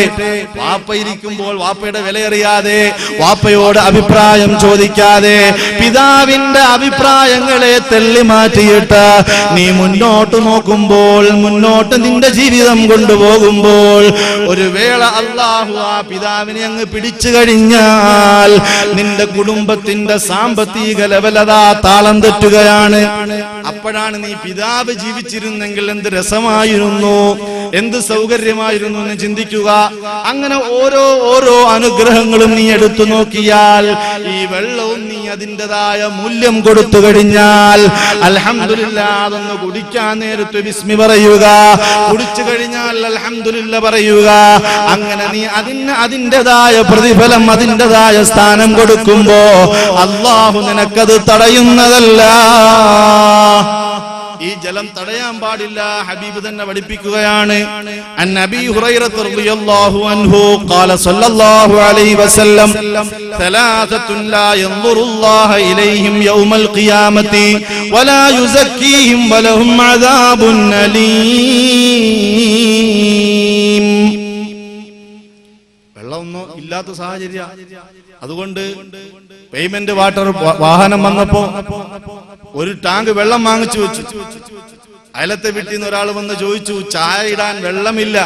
വാപ്പ ഇരിക്കുമ്പോൾ വാപ്പയുടെ വിലയറിയാതെ, വാപ്പയോട് അഭിപ്രായം ചോദിക്കാതെ, പിതാവിന്റെ അഭിപ്രായങ്ങളെ തള്ളി മാറ്റിയിട്ട് നീ മുന്നോട്ട് നോക്കുമ്പോൾ, മുന്നോട്ട് നിന്റെ ജീവിതം കൊണ്ടുപോകുമ്പോൾ ഒരു വേള അല്ലാഹു ആ പിതാവിനെ അങ്ങ് പിടിച്ചു കഴിഞ്ഞാൽ നിന്റെ കുടുംബത്തിന്റെ സാമ്പത്തിക ലെവലതാ താളം തെറ്റുകയാണ്. അപ്പോഴാണ് നീ പിതാവ് ജീവിച്ചിരുന്നെങ്കിൽ എന്ത് രസമായിരുന്നു, എന്ത് സൗകര്യമായിരുന്നു എന്ന് ചിന്തിക്കുക. അങ്ങനെ ഓരോ അനുഗ്രഹങ്ങളും നീ എടുത്തു നോക്കിയാൽ, ഈ വെള്ളവും നീ അതിൻ്റെതായ മൂല്യം കൊടുത്തു കഴിഞ്ഞാൽ അൽഹംദുലില്ലാഹ് അതൊന്ന് കുടിക്കാൻ നേരത്ത് ബിസ്മി പറയുക, കുടിച്ചു കഴിഞ്ഞാൽ അൽഹംദുലില്ലാഹ് പറയുക. അങ്ങനെ നീ അതിൻ്റെതായ പ്രതിഫലം, അതിൻ്റെതായ സ്ഥാനം കൊടുക്കുമ്പോ അല്ലാഹു നിനക്കത് തടയുന്നതല്ല. ഈ ജലം തടയാൻ പാടില്ല. ഹബീബ് തന്നെ പഠിപ്പിക്കുകയാണ്. അൻ നബി ഹുറൈറ റളിയല്ലാഹു അൻഹു ഖാല സല്ലല്ലാഹു അലൈഹി വസല്ലം സലാസത്തുൻ ലാ യൻദുറുല്ലാഹു ഇലൈഹിം യൗമൽ ഖിയാമത്തി വലാ യുസക്കീഹിം വലഹും അദാബുൻ അലീം. വെള്ളമൊന്നും ഇല്ലാത്ത സാഹചര്യം. അതുകൊണ്ട് പേയ്മെന്റ് വാട്ടർ വാഹനം വന്നപ്പോ ഒരു ടാങ്ക് വെള്ളം വാങ്ങിച്ചു വെച്ചു. അയലത്തെ വീട്ടിൽ നിന്ന് ഒരാൾ വന്ന് ചോദിച്ചു, ചായ ഇടാൻ വെള്ളമില്ല,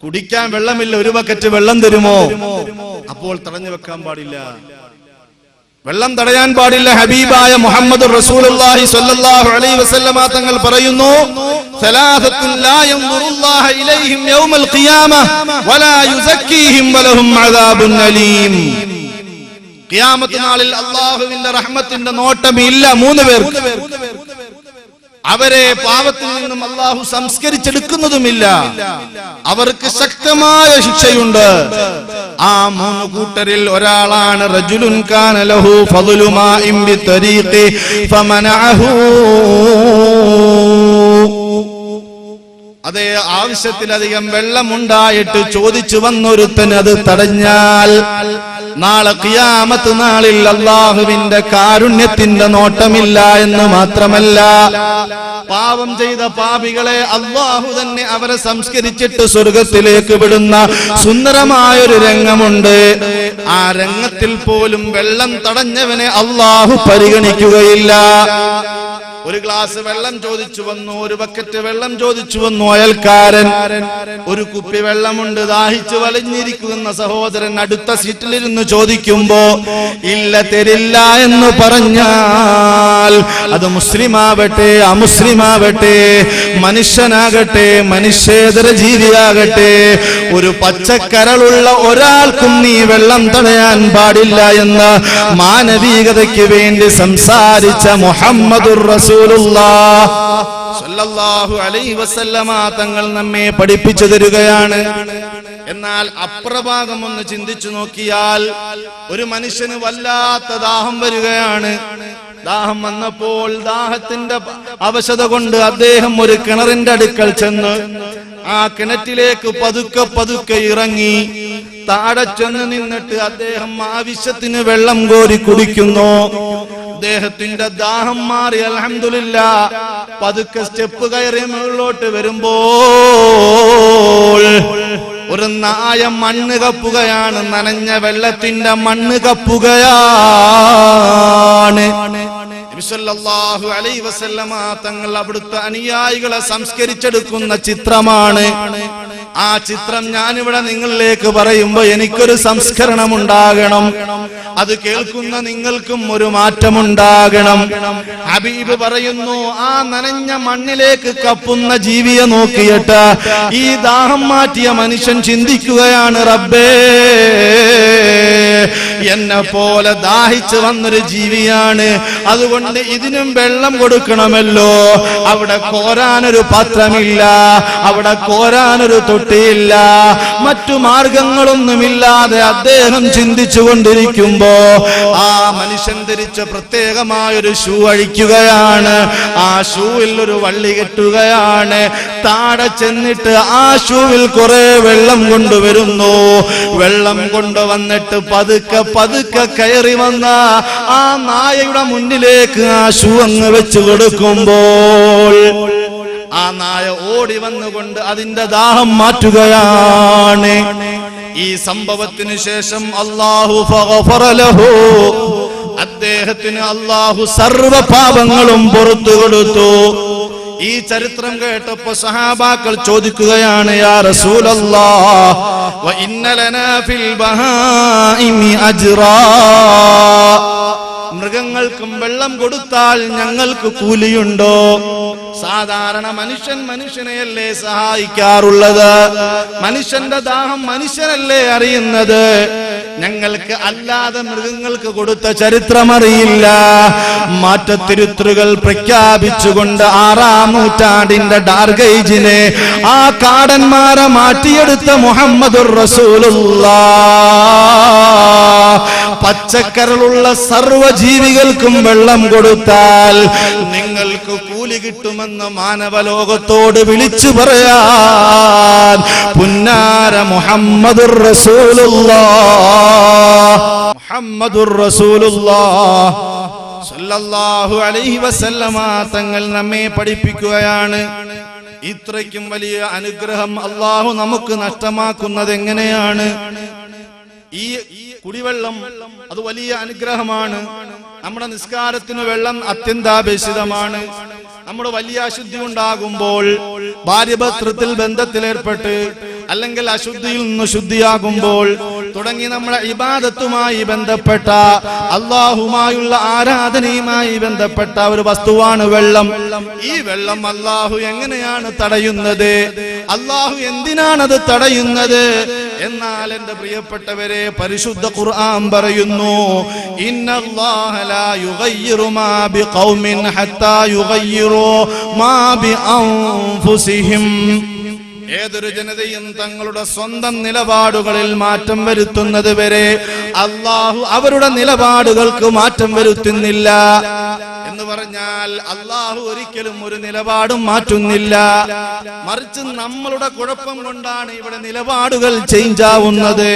കുടിക്കാൻ വെള്ളമില്ല, ഒരു ബക്കറ്റ് വെള്ളം തരുമോ? അപ്പോൾ തടഞ്ഞു വെക്കാൻ പാടില്ല, വെള്ളം തടയാൻ പാടില്ല. ഹബീബായ മുഹമ്മദ് റസൂലുള്ളാഹി സ്വല്ലല്ലാഹു അലൈഹി വസല്ലമ തങ്ങൾ പറയുന്നു, സലാസത്തുൻ ലാ യൻദുറുല്ലാഹു ഇലൈഹിം യൗമൽ ഖിയാമഹ വലാ യുസക്കീഹിം വലഹും അദാബുൻ അലീം. ഖിയാമത്ത് നാളിൽ അല്ലാഹുവിന്റെ റഹ്മത്തിന്റെ നോട്ടമില്ല 3 പേർക്ക്. അവരെ പാപത്തിൽ നിന്നും അല്ലാഹു സംസ്കരിച്ചെടുക്കുന്നതുമില്ല. അവർക്ക് ശക്തമായ ശിക്ഷയുണ്ട്. ആ 3 കൂട്ടരിൽ ഒരാളാണ് റജുലുൻ കാന ലഹു ഫളു മാഇൻ ബിതരീഖി ഫമനഅഹു. അതേ ആവശ്യത്തിലധികം വെള്ളമുണ്ടായിട്ട് ചോദിച്ചു വന്നൊരുത്തൻ അത് തടഞ്ഞാൽ നാളെ ഖിയാമത്ത് നാളിൽ അല്ലാഹുവിന്റെ കാരുണ്യത്തിന്റെ നോട്ടമില്ല എന്ന് മാത്രമല്ല, പാപം ചെയ്ത പാപികളെ അല്ലാഹു തന്നെ അവരെ സംസ്കരിച്ചിട്ട് സ്വർഗത്തിലേക്ക് വിടുന്ന സുന്ദരമായൊരു രംഗമുണ്ട്. ആ രംഗത്തിൽ പോലും വെള്ളം തടഞ്ഞവനെ അല്ലാഹു പരിഗണിക്കുകയില്ല. ഒരു ഗ്ലാസ് വെള്ളം ചോദിച്ചു വന്നു, ഒരു ബക്കറ്റ് വെള്ളം ചോദിച്ചു വന്നു അയൽക്കാരൻ. ഒരു കുപ്പി വെള്ളമുണ്ട്, ദാഹിച്ചു വലിഞ്ഞിരിക്കുന്ന സഹോദരൻ അടുത്ത സീറ്റിലിരുന്ന് ചോദിക്കുമ്പോ ഇല്ല തരില്ല എന്ന് പറഞ്ഞാൽ അത് മുസ്ലിമാവട്ടെ അമുസ്ലിമാവട്ടെ, മനുഷ്യനാകട്ടെ മനുഷ്യേതര ജീവിയാകട്ടെ, ഒരു പച്ചക്കരളുള്ള ഒരാൾക്കും നീ വെള്ളം തടയാൻ പാടില്ല എന്ന് മാനവികതയ്ക്ക് വേണ്ടി സംസാരിച്ച മുഹമ്മദുർ റസൂലുള്ളാഹി സ്വല്ലല്ലാഹു അലൈഹി വസല്ലമ തങ്ങൾ നമ്മെ പഠിപ്പിച്ചു തരികയാണ്. എന്നാൽ അപ്രഭാഗം ഒന്ന് ചിന്തിച്ചു നോക്കിയാൽ ഒരു മനുഷ്യന് വല്ലാത്ത ദാഹം വരികയാണ്. ദാഹം വന്നപ്പോൾ ദാഹത്തിന്റെ അവശത കൊണ്ട് അദ്ദേഹം ഒരു കിണറിന്റെ അടുക്കൽ ചെന്ന് ആ കിണറ്റിലേക്ക് പതുക്കെ പതുക്കെ ഇറങ്ങി താഴെ ചെന്ന് നിന്നിട്ട് അദ്ദേഹം ആവശ്യത്തിന് വെള്ളം കോരി കുടിക്കുന്നു. അദ്ദേഹത്തിന്റെ ദാഹം മാറി, അൽഹംദുലില്ലാഹ്. പതുക്കെ സ്റ്റെപ്പ് കയറി മുകളിലോട്ട് വരുമ്പോൾ ഒരു നായ മണ്ണ് കപ്പുകയാണ്, നനഞ്ഞ വെള്ളത്തിന്റെ മണ്ണ് കപ്പുകയാണ്. നബി സല്ലല്ലാഹു അലൈഹി വസല്ലമ തങ്ങൾ അവിടുത്തെ അനുയായികളെ സംസ്കരിച്ചെടുക്കുന്ന ചിത്രമാണ്. ആ ചിത്രം ഞാനിവിടെ നിങ്ങളിലേക്ക് പറയുമ്പോ എനിക്കൊരു സംസ്കരണം ഉണ്ടാകണം, അത് കേൾക്കുന്ന നിങ്ങൾക്കും ഒരു മാറ്റമുണ്ടാകണം. ഹബീബ് പറയുന്നു, ആ നനഞ്ഞ മണ്ണിലേക്ക് കപ്പുന്ന ജീവിയെ നോക്കിയിട്ട് ഈ ദാഹം മാറ്റിയ മനുഷ്യൻ ചിന്തിക്കുകയാണ്, റബ്ബേ എന്നെ പോലെ ദാഹിച്ചു വന്നൊരു ജീവിയാണ്, അതുകൊണ്ട് ഇതിനും വെള്ളം കൊടുക്കണമല്ലോ. അവിടെ കോരാനൊരു പാത്രമില്ല, അവിടെ കോരാനൊരു തൊട്ടിയില്ല, മറ്റു മാർഗങ്ങളൊന്നുമില്ലാതെ അദ്ദേഹം ചിന്തിച്ചു കൊണ്ടിരിക്കുമ്പോ ആ മനുഷ്യൻ ധരിച്ച പ്രത്യേകമായൊരു ഷൂ അഴിക്കുകയാണ്. ആ ഷൂവിൽ ഒരു വള്ളി കെട്ടുകയാണ്. താഴെ ചെന്നിട്ട് ആ ഷൂവിൽ കുറെ വെള്ളം കൊണ്ടുവരുന്നു. വെള്ളം കൊണ്ടുവന്നിട്ട് പതുക്കെ പതുക്കെ കയറി വന്ന ആ നായയുടെ മുന്നിലേക്ക് ആ ഷൂ അങ്ങ് വെച്ചു കൊടുക്കുമ്പോൾ ആ നായ ഓടി വന്നുകൊണ്ട് അതിന്റെ ദാഹം മാറ്റുകയാണ്. ഈ സംഭവത്തിന് ശേഷം അല്ലാഹു ഫഗഫറ ലഹു, അദ്ദേഹത്തിന് അല്ലാഹു സർവ്വ പാപങ്ങളും പുറത്തു കൊടുത്തു. ഈ ചരിത്രം കേട്ടപ്പോ സഹാബാക്കൾ ചോദിക്കുകയാണ്, യാ റസൂലല്ലാഹ് വ ഇന്ന ലനാ ഫിൽ ബഹാഇമി അജ്റാ, മൃഗങ്ങൾക്കും വെള്ളം കൊടുത്താൽ ഞങ്ങൾക്ക് കൂലിയുണ്ടോ? സാധാരണ മനുഷ്യൻ മനുഷ്യനെയല്ലേ സഹായിക്കാറുള്ളത്, മനുഷ്യന്റെ ദാഹം മനുഷ്യനല്ലേ അറിയുന്നത്, ഞങ്ങൾക്ക് അല്ലാതെ മൃഗങ്ങൾക്ക് കൊടുത്ത ചരിത്രമറിയില്ല. മാറ്റത്തിരുത്തലുകൾ പ്രഖ്യാപിച്ചുകൊണ്ട് 6-ാം നൂറ്റാണ്ടിന്റെ ഡാർക്ക് ഏജിനെ ആ കാടന്മാരെ മാറ്റിയെടുത്ത മുഹമ്മദുർ റസൂലുള്ളാഹ്, പച്ചക്കരളുള്ള സർവ്വജീവികൾക്കും വെള്ളം കൊടുത്താൽ നിങ്ങൾക്ക് കൂലി കിട്ടുമെന്ന് മാനവലോകത്തോട് വിളിച്ചു പറയാൻ പുന്നാര മുഹമ്മദുർ റസൂലുള്ളാഹ്, മുഹമ്മദുർ റസൂലുള്ളാഹ് സല്ലല്ലാഹു അലൈഹി വസല്ലമ തങ്ങൾ നമ്മെ പഠിപ്പിക്കുകയാണ്. ഇത്രയ്ക്കും വലിയ അനുഗ്രഹം അല്ലാഹു നമുക്ക് നഷ്ടമാക്കുന്നത് എങ്ങനെയാണ്? ഈ കുടിവെള്ളം അത് വലിയ അനുഗ്രഹമാണ്. നമ്മുടെ നിസ്കാരത്തിന് വെള്ളം അത്യന്താപേക്ഷിതമാണ്. നമ്മുടെ വലിയ അശുദ്ധി ഉണ്ടാകുമ്പോൾ, ഭാര്യഭർത്തൃത്വത്തിൽ ബന്ധത്തിലേർപ്പെട്ട് അല്ലെങ്കിൽ അശുദ്ധിയിൽ നിന്ന് ശുദ്ധിയാകുമ്പോൾ തുടങ്ങി നമ്മുടെ ഇബാദത്തുമായി ബന്ധപ്പെട്ട അല്ലാഹുമായുള്ള ആരാധനയുമായി ബന്ധപ്പെട്ട ഒരു വസ്തുവാണ് വെള്ളം. ഈ വെള്ളം അല്ലാഹു എങ്ങനെയാണ് തടയുന്നത്? അല്ലാഹു എന്തിനാണത് തടയുന്നത്? എന്നാൽ എന്റെ പ്രിയപ്പെട്ടവരെ, പരിശുദ്ധ ഖുർആൻ പറയുന്നു, ഇന്നല്ലാഹ ലാ യുഗയ്യിറു മാ ബിഖൗമിൻ ഹത്താ യുഗയ്യിറു മാ ബിഅൻഫുസിഹിം. ഏതൊരു ജനതയും തങ്ങളുടെ സ്വന്തം നിലപാടുകളിൽ മാറ്റം വരുത്തുന്നത് വരെ അല്ലാഹു അവരുടെ നിലപാടുകൾക്ക് മാറ്റം വരുത്തുന്നില്ല. എന്ന് പറഞ്ഞാൽ അല്ലാഹു ഒരിക്കലും ഒരു നിലപാടും മാറ്റുന്നില്ല, മറിച്ച് നമ്മളുടെ കുഴപ്പം കൊണ്ടാണ് ഇവിടെ നിലപാടുകൾ ചേഞ്ച് ആവുന്നത്.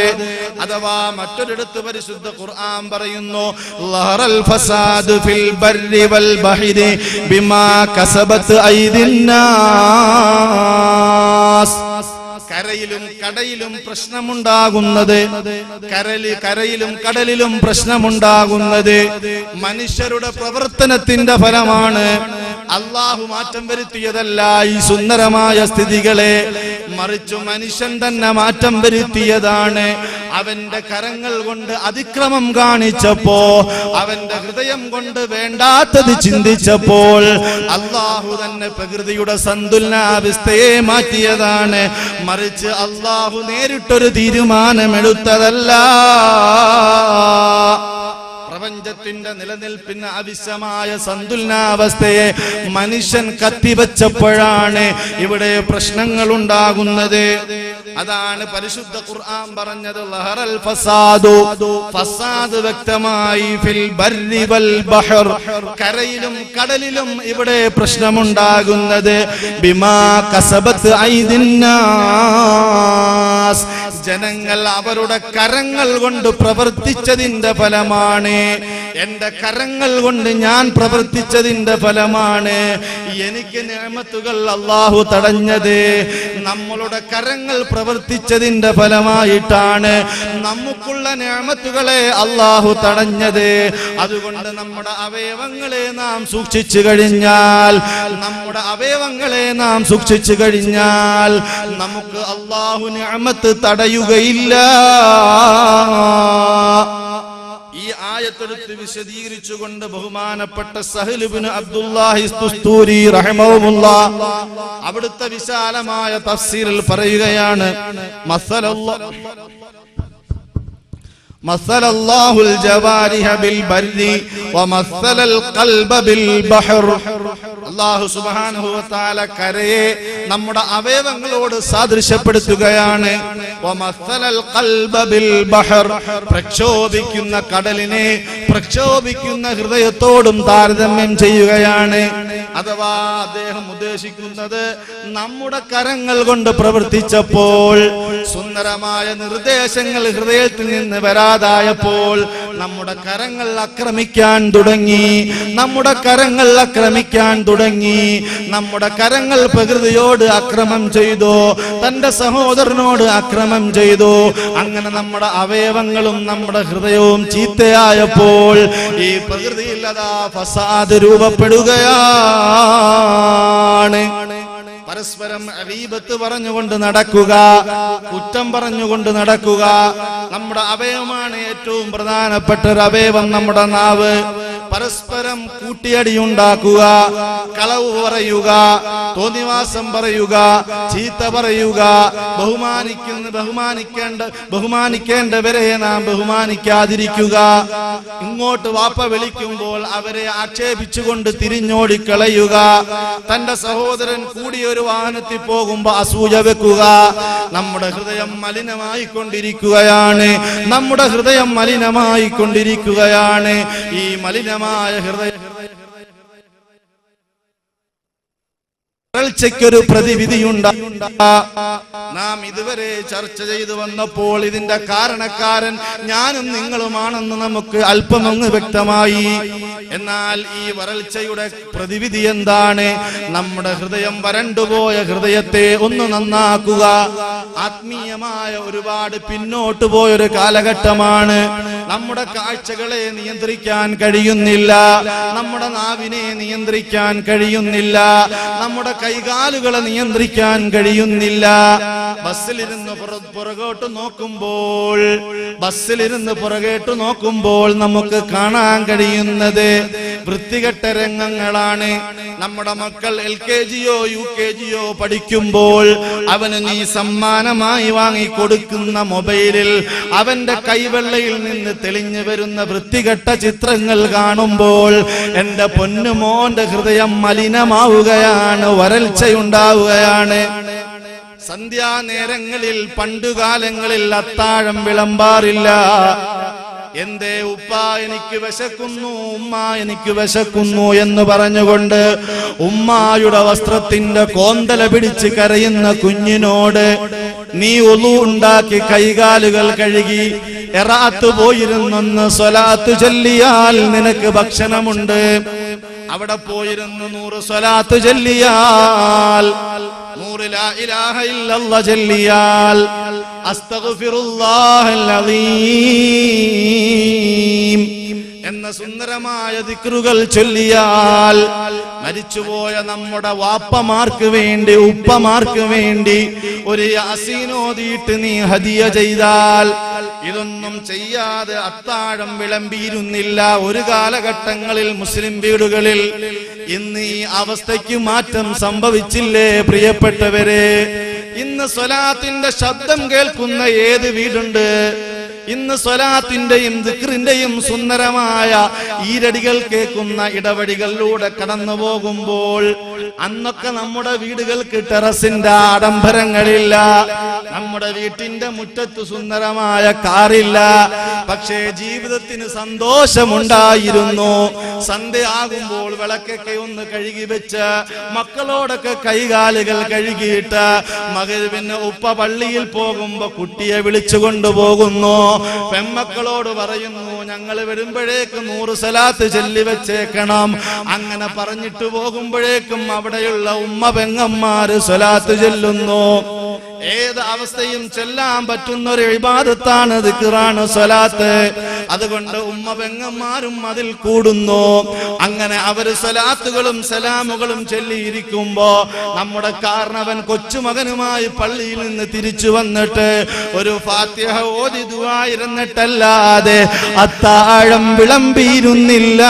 അഥവാ മറ്റൊരിടത്ത് പരിശുദ്ധ ഖുർആൻ പറയുന്നു, ലഹറൽ ഫസാദു ഫിൽ ബർരി വൽ ബഹരി ബിമാ കസബത് ഐദിന്നാസ്. കരയിലും കടയിലും പ്രശ്നമുണ്ടാകുന്നത്, കരയിലും കടലിലും പ്രശ്നമുണ്ടാകുന്നത് മനുഷ്യരുടെ പ്രവർത്തനത്തിന്റെ ഫലമാണ്. അല്ലാഹു മാറ്റം വരുത്തിയതല്ല ഈ സുന്ദരമായ സ്ഥിതികളെ, മറിച്ചു മനുഷ്യൻ തന്നെ മാറ്റം വരുത്തിയതാണ്. അവന്റെ കരങ്ങൾ കൊണ്ട് അതിക്രമം കാണിച്ചപ്പോ, അവന്റെ ഹൃദയം കൊണ്ട് വേണ്ടാത്തത് ചിന്തിച്ചപ്പോൾ അല്ലാഹു തന്നെ പ്രകൃതിയുടെ സന്തുലനാവസ്ഥയെ മാറ്റിയതാണ്. മറിച്ച് അല്ലാഹു നേരിട്ടൊരു തീരുമാനമെടുത്തതല്ല. പ്രപഞ്ചത്തിന്റെ നിലനിൽപ്പിന് ആവശ്യമായ സന്തുലനാവസ്ഥയെ മനുഷ്യൻ കത്തിവെച്ചപ്പോഴാണ് ഇവിടെ പ്രശ്നങ്ങൾ ഉണ്ടാകുന്നത്. അതാണ് പരിശുദ്ധ ഖുർആൻ പറഞ്ഞത്, ലഹറൽ ഫസാദു, ഫസാദ് വ്യക്തമായി ഫിൽ ബർരി വൽ ബഹർ, കരയിലും കടലിലും ഇവിടെ പ്രശ്നമുണ്ടാകുന്നത് ബിമാ കസബത് ഐദിന്നാസ്, ജനങ്ങൾ അവരുടെ കരങ്ങൾ കൊണ്ട് പ്രവർത്തിച്ചതിന്റെ ഫലമാണ്, എന്റെ കരങ്ങൾ കൊണ്ട് ഞാൻ പ്രവർത്തിച്ചതിന്റെ ഫലമാണ് എനിക്ക് നിഅമത്തുകൾ അല്ലാഹു തടഞ്ഞത്. നമ്മളുടെ കരങ്ങൾ പ്രവർത്തിച്ചതിന്റെ ഫലമായിട്ടാണ് നമുക്കുള്ള നിഅമത്തുകളെ അല്ലാഹു തടഞ്ഞത്. അതുകൊണ്ട് നമ്മുടെ അവയവങ്ങളെ നാം സൂക്ഷിച്ചു കഴിഞ്ഞാൽ, നമുക്ക് അല്ലാഹു നിഅമത്ത് തടയുകയില്ല. ഈ ആയത്തെടുത്ത് വിശദീകരിച്ചുകൊണ്ട് ബഹുമാനപ്പെട്ട സഹൽ ഇബ്നു അബ്ദുല്ലാഹി തുസ്തൂരി റഹിമഹുല്ലാഹ് അവിടുത്തെ വിശാലമായ തഫ്സീറിൽ പറയുകയാണ്, مثل الله الجوارح بالبر ومثل القلب بالبحر. അല്ലാഹു സുബ്ഹാനഹു വ തആല കരയെ നമ്മുടെ അവയവങ്ങളോട് സാദൃശ്യപ്പെടുത്തുകയാണ്. വമസ്സലൽ ഖൽബ ബിൽ ബഹർ, പ്രക്ഷോഭിക്കുന്ന കടലിനെ പ്രക്ഷോഭിക്കുന്ന ഹൃദയത്തോടും താരതമ്യം ചെയ്യുകയാണ്. അഥവാ അദ്ദേഹം ഉദ്ദേശിക്കുന്നത് നമ്മുടെ കരങ്ങൾ കൊണ്ട് പ്രവർത്തിച്ചപ്പോൾ സുന്ദരമായ നിർദ്ദേശങ്ങൾ ഹൃദയത്തിൽ നിന്ന് വരാതായപ്പോൾ നമ്മുടെ കരങ്ങൾ ആക്രമിക്കാൻ തുടങ്ങി. നമ്മുടെ കരങ്ങൾ പ്രകൃതിയോട് അക്രമം ചെയ്തു, തന്റെ സഹോദരനോട് അക്രമം ചെയ്തു. അങ്ങനെ നമ്മുടെ അവയവങ്ങളും നമ്മുടെ ഹൃദയവും ചീത്തയായപ്പോൾ ഈ പ്രകൃതിയിൽ അതാ ഫസാദ് രൂപപ്പെടുകയാണ്. പരസ്പരം ഗീബത്ത് പറഞ്ഞുകൊണ്ട് നടക്കുക, കുറ്റം പറഞ്ഞുകൊണ്ട് നടക്കുക. നമ്മുടെ അവയവമാണ് ഏറ്റവും പ്രധാനപ്പെട്ട ഒരു അവയവം, നമ്മുടെ നാവ്. പരസ്പരം കൂട്ടിയടിയുണ്ടാക്കുക, കളവ് പറയുക, തോന്നിവാസം പറയുക, ചീത്ത പറയുക, ബഹുമാനിക്കേണ്ടവരെ നാം ബഹുമാനിക്കാതിരിക്കുക. ഇങ്ങോട്ട് വാപ്പ വിളിക്കുമ്പോൾ അവരെ ആക്ഷേപിച്ചുകൊണ്ട് തിരിഞ്ഞോടിക്കളയുക. തന്റെ സഹോദരൻ കൂടി ഒരു വാഹനത്തിൽ പോകുമ്പോ അസൂയ വെക്കുക. നമ്മുടെ ഹൃദയം മലിനമായിക്കൊണ്ടിരിക്കുകയാണ്. ഈ മലിനമായ ഹൃദയം വരൾച്ചയ്ക്കൊരു പ്രതിവിധിയുണ്ട്. നാം ഇതുവരെ ചർച്ച ചെയ്തു വന്നപ്പോൾ ഇതിന്റെ കാരണക്കാരൻ ഞാനും നിങ്ങളുമാണെന്ന് നമുക്ക് അല്പമങ്ങ് വ്യക്തമായി. എന്നാൽ ഈ വരൾച്ചയുടെ പ്രതിവിധി എന്താണ്? നമ്മുടെ ഹൃദയം വരണ്ടുപോയ ഹൃദയത്തെ ഒന്ന് നന്നാക്കുക. ആത്മീയമായ ഒരുപാട് പിന്നോട്ട് പോയൊരു കാലഘട്ടമാണ്. നമ്മുടെ കാഴ്ചകളെ നിയന്ത്രിക്കാൻ കഴിയുന്നില്ല, നമ്മുടെ നാവിനെ നിയന്ത്രിക്കാൻ കഴിയുന്നില്ല, നമ്മുടെ കൈകാലുകളെ നിയന്ത്രിക്കാൻ കഴിയുന്നില്ല. ബസ്സിലിരുന്ന് പുറകോട്ട് നോക്കുമ്പോൾ നമുക്ക് കാണാൻ കഴിയുന്നത് വൃത്തികെട്ട രംഗങ്ങളാണ്. നമ്മുടെ മക്കൾ LKGയോ UKGയോ പഠിക്കുമ്പോൾ അവന് നീ സമ്മാനമായി വാങ്ങിക്കൊടുക്കുന്ന മൊബൈലിൽ അവന്റെ കൈവെള്ളയിൽ നിന്ന് തെളിഞ്ഞു വരുന്ന വൃത്തികെട്ട ചിത്രങ്ങൾ കാണുമ്പോൾ എന്റെ പൊന്നുമോന്റെ ഹൃദയം മലിനമാവുകയാണ്, വരൾച്ചയുണ്ടാവുകയാണ്. സന്ധ്യാനേരങ്ങളിൽ പണ്ടുകാലങ്ങളിൽ അത്താഴം വിളമ്പാറില്ല. എന്തേ ഉപ്പ എനിക്ക് വിശക്കുന്നു, ഉമ്മ എനിക്ക് വിശക്കുന്നു എന്ന് പറഞ്ഞുകൊണ്ട് ഉമ്മായുടെ വസ്ത്രത്തിന്റെ കോന്തല പിടിച്ച് കരയുന്ന കുഞ്ഞിനോട് നീ ഉളു ഉണ്ടാക്കി കൈകാലുകൾ കഴുകി ഇറാത്ത് പോയിരുന്നൊന്ന് സ്വലാത്ത് ചൊല്ലിയാൽ നിനക്ക് ഭക്ഷണമുണ്ട്. അവിടെ പോയിരുന്ന് 100 സ്വലാത്ത് ചൊല്ലിയാൽ, 100 ലാ ഇലാഹ ഇല്ലല്ലാഹ് ചൊല്ലിയാൽ, അസ്തഗ്ഫിറുല്ലാഹൽ അദീം എന്ന സുന്ദരമായ ദിക്റുകൾ ചൊല്ലിയാൽ, മരിച്ചുപോയ നമ്മുടെ വാപ്പമാർക്ക് വേണ്ടി ഉപ്പമാർക്ക് വേണ്ടി ഒരു യാസീൻ ഓതിയിട്ട് നീ ഹദിയ ചെയ്താൽ, ഇതൊന്നും ചെയ്യാതെ അത്താഴം വിളമ്പിയിരുന്നില്ല ഒരു കാലഘട്ടങ്ങളിൽ മുസ്ലിം വീടുകളിൽ. ഇന്ന് ഈ അവസ്ഥയ്ക്ക് മാറ്റം സംഭവിച്ചില്ലേ പ്രിയപ്പെട്ടവരെ? ഇന്ന് സ്വലാത്തിന്റെ ശബ്ദം കേൾക്കുന്ന ഏത് വീടുണ്ട്? ഇന്ന് സ്വലാത്തിന്റെയും ദിക്റിന്റെയും സുന്ദരമായ ഈരടികൾ കേൾക്കുന്ന ഇടവഴികളിലൂടെ കടന്നു പോകുമ്പോൾ അന്നൊക്കെ നമ്മുടെ വീടുകൾക്ക് ടെറസിന്റെ ആഡംബരങ്ങളില്ല, നമ്മുടെ വീട്ടിന്റെ മുറ്റത്ത് സുന്ദരമായ കാറില്ല. പക്ഷേ ജീവിതത്തിന് സന്തോഷമുണ്ടായിരുന്നു. സന്ധ്യയാകുമ്പോൾ വിളക്കൊക്കെ ഒന്ന് കഴുകി വെച്ച് മക്കളോടൊക്കെ കൈകാലുകൾ കഴുകിയിട്ട് മഗ്‌രിബിന് ഉപ്പ പള്ളിയിൽ പോകുമ്പോ കുട്ടിയെ വിളിച്ചു കൊണ്ടുപോകുന്നു. പെൺമക്കളോട് പറയുന്നു, ഞങ്ങൾ വരുമ്പോഴേക്കും 100 സലാത്ത് ചൊല്ലി വെച്ചേക്കണം. അങ്ങനെ പറഞ്ഞിട്ട് പോകുമ്പോഴേക്കും അവിടെയുള്ള ഉമ്മ പെങ്ങന്മാര് സ്വലാത്ത് ചൊല്ലുന്നു. ഏത് അവസ്ഥയും ചെല്ലാൻ പറ്റുന്ന ഒരു ഇബാദത്താണ്, ദിക്റാണ് സ്വലാത്ത്. അതുകൊണ്ട് ഉമ്മ പെങ്ങന്മാരും അതിൽ കൂടുന്നു. അങ്ങനെ അവര് സ്വലാത്തുകളും സലാമുകളും ചൊല്ലിയിരിക്കുമ്പോ നമ്മുടെ കാരണവൻ കൊച്ചുമകനുമായി പള്ളിയിൽ നിന്ന് തിരിച്ചു വന്നിട്ട് ഒരു ഫാത്തിഹ ഓതി ദുആ ഇരുന്നിട്ടല്ലാതെ അത്താഴം വിളമ്പിയിരുന്നില്ല.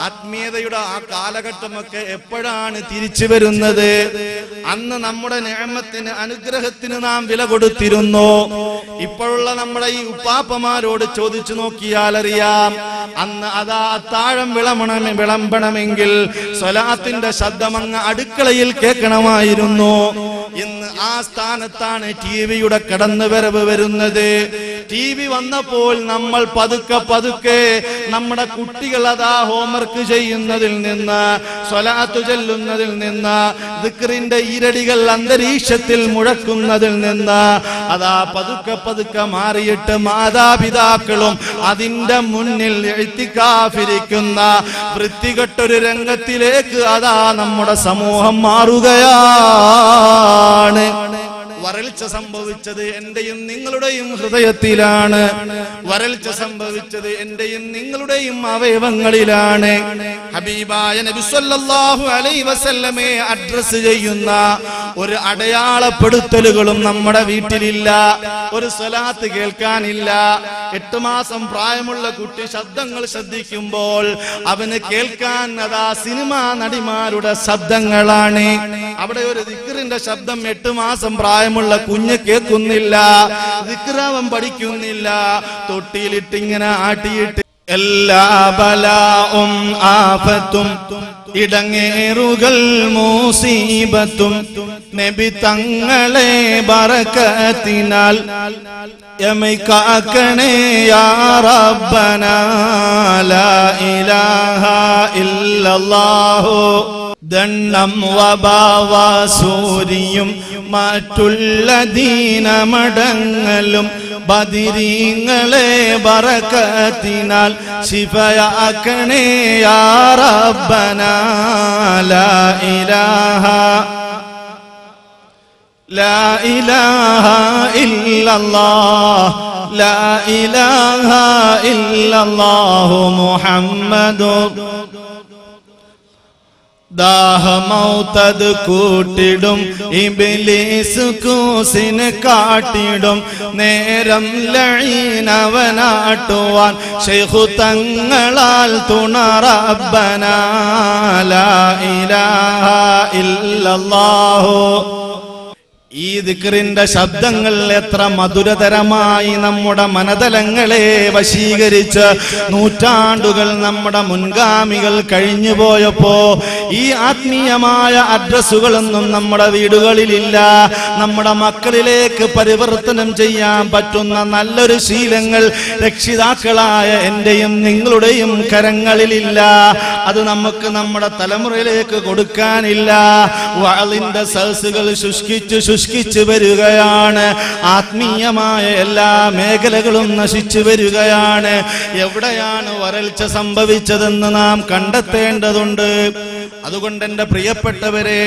ആത്മീയതയുടെ ആ കാലഘട്ടമൊക്കെ എപ്പോഴാണ് തിരിച്ചു വരുന്നത്? അന്ന് നമ്മുടെ നിഅമത്തിന്, അനുഗ്രഹത്തിന് നാം വില കൊടുത്തിരുന്നു. ഇപ്പോഴുള്ള നമ്മുടെ ഈ ഉപ്പാപ്പമാരോട് ചോദിച്ചു നോക്കിയാൽ അറിയാം, അന്ന് അതാ അത്താഴം വിളമ്പണമെങ്കിൽ സ്വലാത്തിന്റെ ശബ്ദം അങ്ങ് അടുക്കളയിൽ കേൾക്കണമായിരുന്നു. ഇന്ന് ആ സ്ഥാനത്താണ് ടിവിയുടെ കടന്നുവരവ് വരുന്നത്. ടി വി വന്നപ്പോൾ നമ്മൾ പതുക്കെ നമ്മുടെ കുട്ടികൾ അതാ ഹോംവർക്ക് ചെയ്യുന്നതിൽ നിന്ന്, സ്വലാത്ത് ചൊല്ലുന്നതിൽ നിന്ന്, ദിക്റിന്റെ ഈരടികൾ അന്തരീക്ഷത്തിൽ മുഴക്കുന്നതിൽ നിന്ന് അതാ പതുക്കെ മാറിയിട്ട് മാതാപിതാക്കളും അതിന്റെ മുന്നിൽ ഇഅ്തികാഫിരിക്കുന്ന വൃത്തികെട്ടൊരു രംഗത്തിലേക്ക് അതാ നമ്മുടെ സമൂഹം മാറുകയാണ്. വരൾച്ച സംഭവിച്ചത് എന്റെയും നിങ്ങളുടെയും ഹൃദയത്തിലാണ്. വരൾച്ച സംഭവിച്ചത് എന്റെയും നിങ്ങളുടെയും അവയവങ്ങളിലാണ്. ഹബീബായ നബി സല്ലല്ലാഹു അലൈഹി വസല്ലമയെ അഡ്രസ് ചെയ്യുന്ന ഒരു അടയാളപ്പെടുത്തലുകളും നമ്മുടെ വീട്ടിലില്ല. ഒരു സ്വലാത്ത് കേൾക്കാനില്ല. 8 മാസം പ്രായമുള്ള കുട്ടി ശബ്ദങ്ങൾ ശ്രദ്ധിക്കുമ്പോൾ അവന് കേൾക്കാൻ അതാ സിനിമാ നടിമാരുടെ ശബ്ദങ്ങളാണ്. അവിടെ ഒരു ദിക്റിന്റെ ശബ്ദം 8 മാസം പ്രായമുള്ള കുഞ്ഞ് കേൾക്കുന്നില്ല, ദിക്റാവൻ പഠിക്കുന്നില്ല. തൊട്ടിയിലിട്ടിങ്ങനെ ആട്ടിയിട്ട് എല്ലാ ബലാഉം ആഫത്തും ഇടങ്ങേറുകൾ മുസീബത്തും നബി തങ്ങളെ ബറകത്തിനാൽ യമൈകാക്കണേ യാ റബ്ബനാ ലാ ഇലാഹ ഇല്ലല്ലാഹു. ദണ്ണം വബാവാസൂരിയും മറ്റുള്ള ദീനമടങ്ങലും ബദിരീങ്ങളെ ബറകത്തിനാൽ ശിഫയാക്കണേ യാ റബ്ബനാ ലാ ഇലാഹ ഇല്ലല്ലാഹ് ലാ ഇലാഹ ഇല്ലല്ലാഹു മുഹമ്മദുർ. ദാഹമൗതത് കൂട്ടിടും ഇബ്ലീസ് കൂസിന് കാട്ടിടും നേരം ലഈനവനാട്ടുവാൻ ശൈഖു തങ്ങളാൽ തുണ റബ്ബനാ ലാ ഇലാഹ ഇല്ലല്ലാഹു. ഈ ദിക്റിന്റെ ശബ്ദങ്ങൾ എത്ര മധുരതരമായി നമ്മുടെ മനതലങ്ങളെ വശീകരിച്ച് നൂറ്റാണ്ടുകൾ നമ്മുടെ മുൻഗാമികൾ കഴിഞ്ഞു പോയപ്പോ ഈ ആത്മീയമായ അഡ്രസ്സുകളൊന്നും നമ്മുടെ വീടുകളിലില്ല. നമ്മുടെ മക്കളിലേക്ക് പരിവർത്തനം ചെയ്യാൻ പറ്റുന്ന നല്ലൊരു ശീലങ്ങൾ രക്ഷിതാക്കളായ എന്റെയും നിങ്ങളുടെയും കരങ്ങളിലില്ല. അത് നമുക്ക് നമ്മുടെ തലമുറയിലേക്ക് കൊടുക്കാനില്ല. വഅളിന്റെ സദസ്സുകൾ ശുഷ്കിച്ചു വരികയാണ്. ആത്മീയമായ എല്ലാ മേഖലകളും നശിച്ചു വരികയാണ്. എവിടെയാണ് വരൾച്ച സംഭവിച്ചതെന്ന് നാം കണ്ടെത്തേണ്ടതുണ്ട്. അതുകൊണ്ട് എന്റെ പ്രിയപ്പെട്ടവരെ,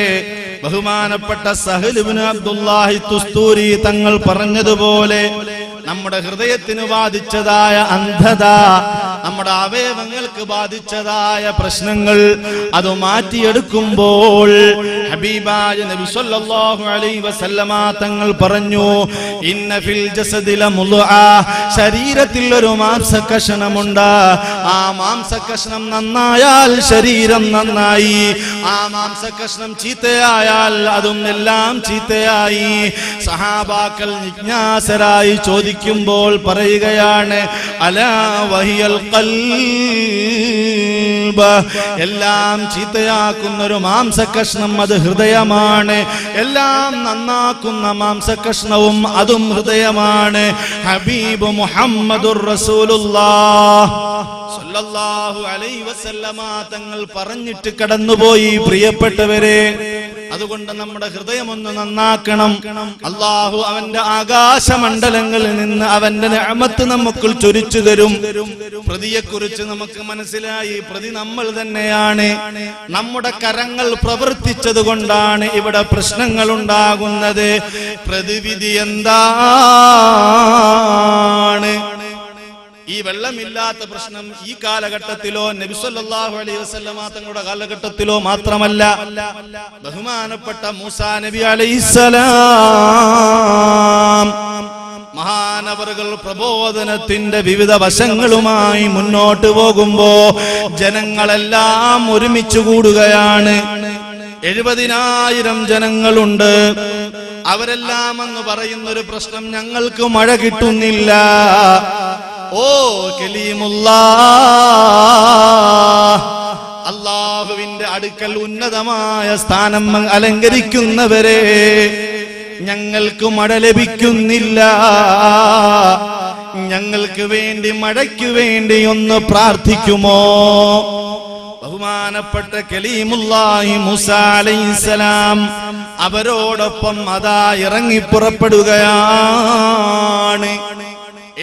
ബഹുമാനപ്പെട്ട സഹൽ ഇബ്നു അബ്ദുല്ലാഹി തുസ്തൂരി തങ്ങൾ പറഞ്ഞതുപോലെ നമ്മുടെ ഹൃദയത്തിന് ബാധിച്ചതായ അന്ധത, നമ്മുടെ അവയവങ്ങൾക്ക് ബാധിച്ചതായ പ്രശ്നങ്ങൾ അത് മാറ്റിയെടുക്കുമ്പോൾ ഹബീബായ നബി സല്ലല്ലാഹു അലൈഹി വസല്ലമ തങ്ങൾ പറഞ്ഞു, ഇന്ന ഫിൽ ജസദില മുദ്ആ, ശരീരത്തിൽ ഒരു മാംസകഷ്ണമുണ്ട്. ആ മാംസകഷ്ണം നന്നായാൽ ശരീരം നന്നായി, ആ മാംസകഷ്ണം ചീത്തയായാൽ അതും എല്ലാം ചീത്തയായി. സഹാബാക്കൾ ജിജ്ഞാസരായി ചോദിക്കുമ്പോൾ പറയുകയാണ്, അലാ വഹിയൽ ഖൽബ്, എല്ലാം ചീത്തയാക്കുന്ന ഒരു മാംസകഷ്ണം അത് ഹൃദയമാണ്. എല്ലാം നന്നാക്കുന്ന മാംസകഷ്ണവും അതും ഹൃദയമാണ്. ഹബീബ് മുഹമ്മദുർ റസൂലുള്ളാഹ് സല്ലല്ലാഹു അലൈഹി വസല്ലമ തങ്ങൾ പറഞ്ഞിട്ട് കടന്നുപോയി. പ്രിയപ്പെട്ടവരെ, അതുകൊണ്ട് നമ്മുടെ ഹൃദയം ഒന്ന് നന്നാക്കണം. അല്ലാഹു അവന്റെ ആകാശമണ്ഡലങ്ങളിൽ നിന്ന് അവന്റെ നിഅമത്ത് നമുക്ക് ചൊരിച്ചു തരും. പ്രതിയെക്കുറിച്ച് നമുക്ക് മനസ്സിലായി, പ്രതി നമ്മൾ തന്നെയാണ്. നമ്മുടെ കരങ്ങൾ പ്രവർത്തിച്ചത് കൊണ്ടാണ് ഇവിടെ പ്രശ്നങ്ങൾ ഉണ്ടാകുന്നത്. പ്രതിവിധി എന്താണ്? ഈ വെള്ളമില്ലാത്ത പ്രശ്നം ഈ കാലഘട്ടത്തിലോ നബി സല്ലല്ലാഹു അലൈഹി വസല്ലമ തങ്ങളുടെ കാലഘട്ടത്തിലോ മാത്രമല്ല, ബഹുമാനപ്പെട്ട മൂസാ നബി അലൈഹിസ്സലാം മഹാനവറുകൾ പ്രബോധനത്തിന്റെ വിവിധ വശങ്ങളുമായി മുന്നോട്ട് പോകുമ്പോ ജനങ്ങളെല്ലാം ഒരുമിച്ച് കൂടുകയാണ്. 70,000 ജനങ്ങളുണ്ട്. അവരെല്ലാം എന്ന് പറയുന്നൊരു പ്രശ്നം, ഞങ്ങൾക്ക് മഴ കിട്ടുന്നില്ല. ഓ കലീമുല്ലാഹ്, അല്ലാഹുവിന്റെ അടുക്കൽ ഉന്നതമായ സ്ഥാനം അലങ്കരിക്കുന്നവരെ, ഞങ്ങൾക്ക് മഴ ലഭിക്കുന്നില്ല. ഞങ്ങൾക്ക് വേണ്ടി, മഴയ്ക്ക് വേണ്ടി ഒന്ന് പ്രാർത്ഥിക്കുമോ? ബഹുമാനപ്പെട്ട കലീമുല്ലാഹി മൂസാ അലൈഹിസ്സലാം അവരോടൊപ്പം അതാ ഇറങ്ങി പുറപ്പെടുകയാണ്.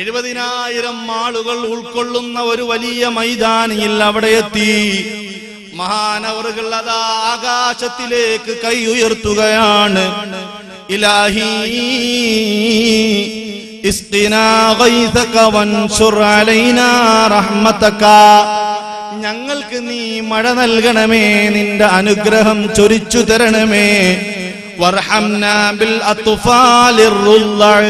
70,000 ആളുകൾ ഉൾക്കൊള്ളുന്ന ഒരു വലിയ മൈതാനിയിൽ അവിടെ എത്തി. മഹാനവറുകൾ അതാ ആകാശത്തിലേക്ക് കൈ ഉയർത്തുകയാണ്. ഇലാഹി ഇസ്ഖിനാ ഗൈസക വൻശുർ അലൈനാ റഹ്മതക, ഞങ്ങൾക്ക് നീ മഴ നൽകണമേ, നിന്റെ അനുഗ്രഹം ചൊരിച്ചു തരണമേ. വർഹംനാ ബിൽ അത്ഫാലിർ റുള്ളഅ,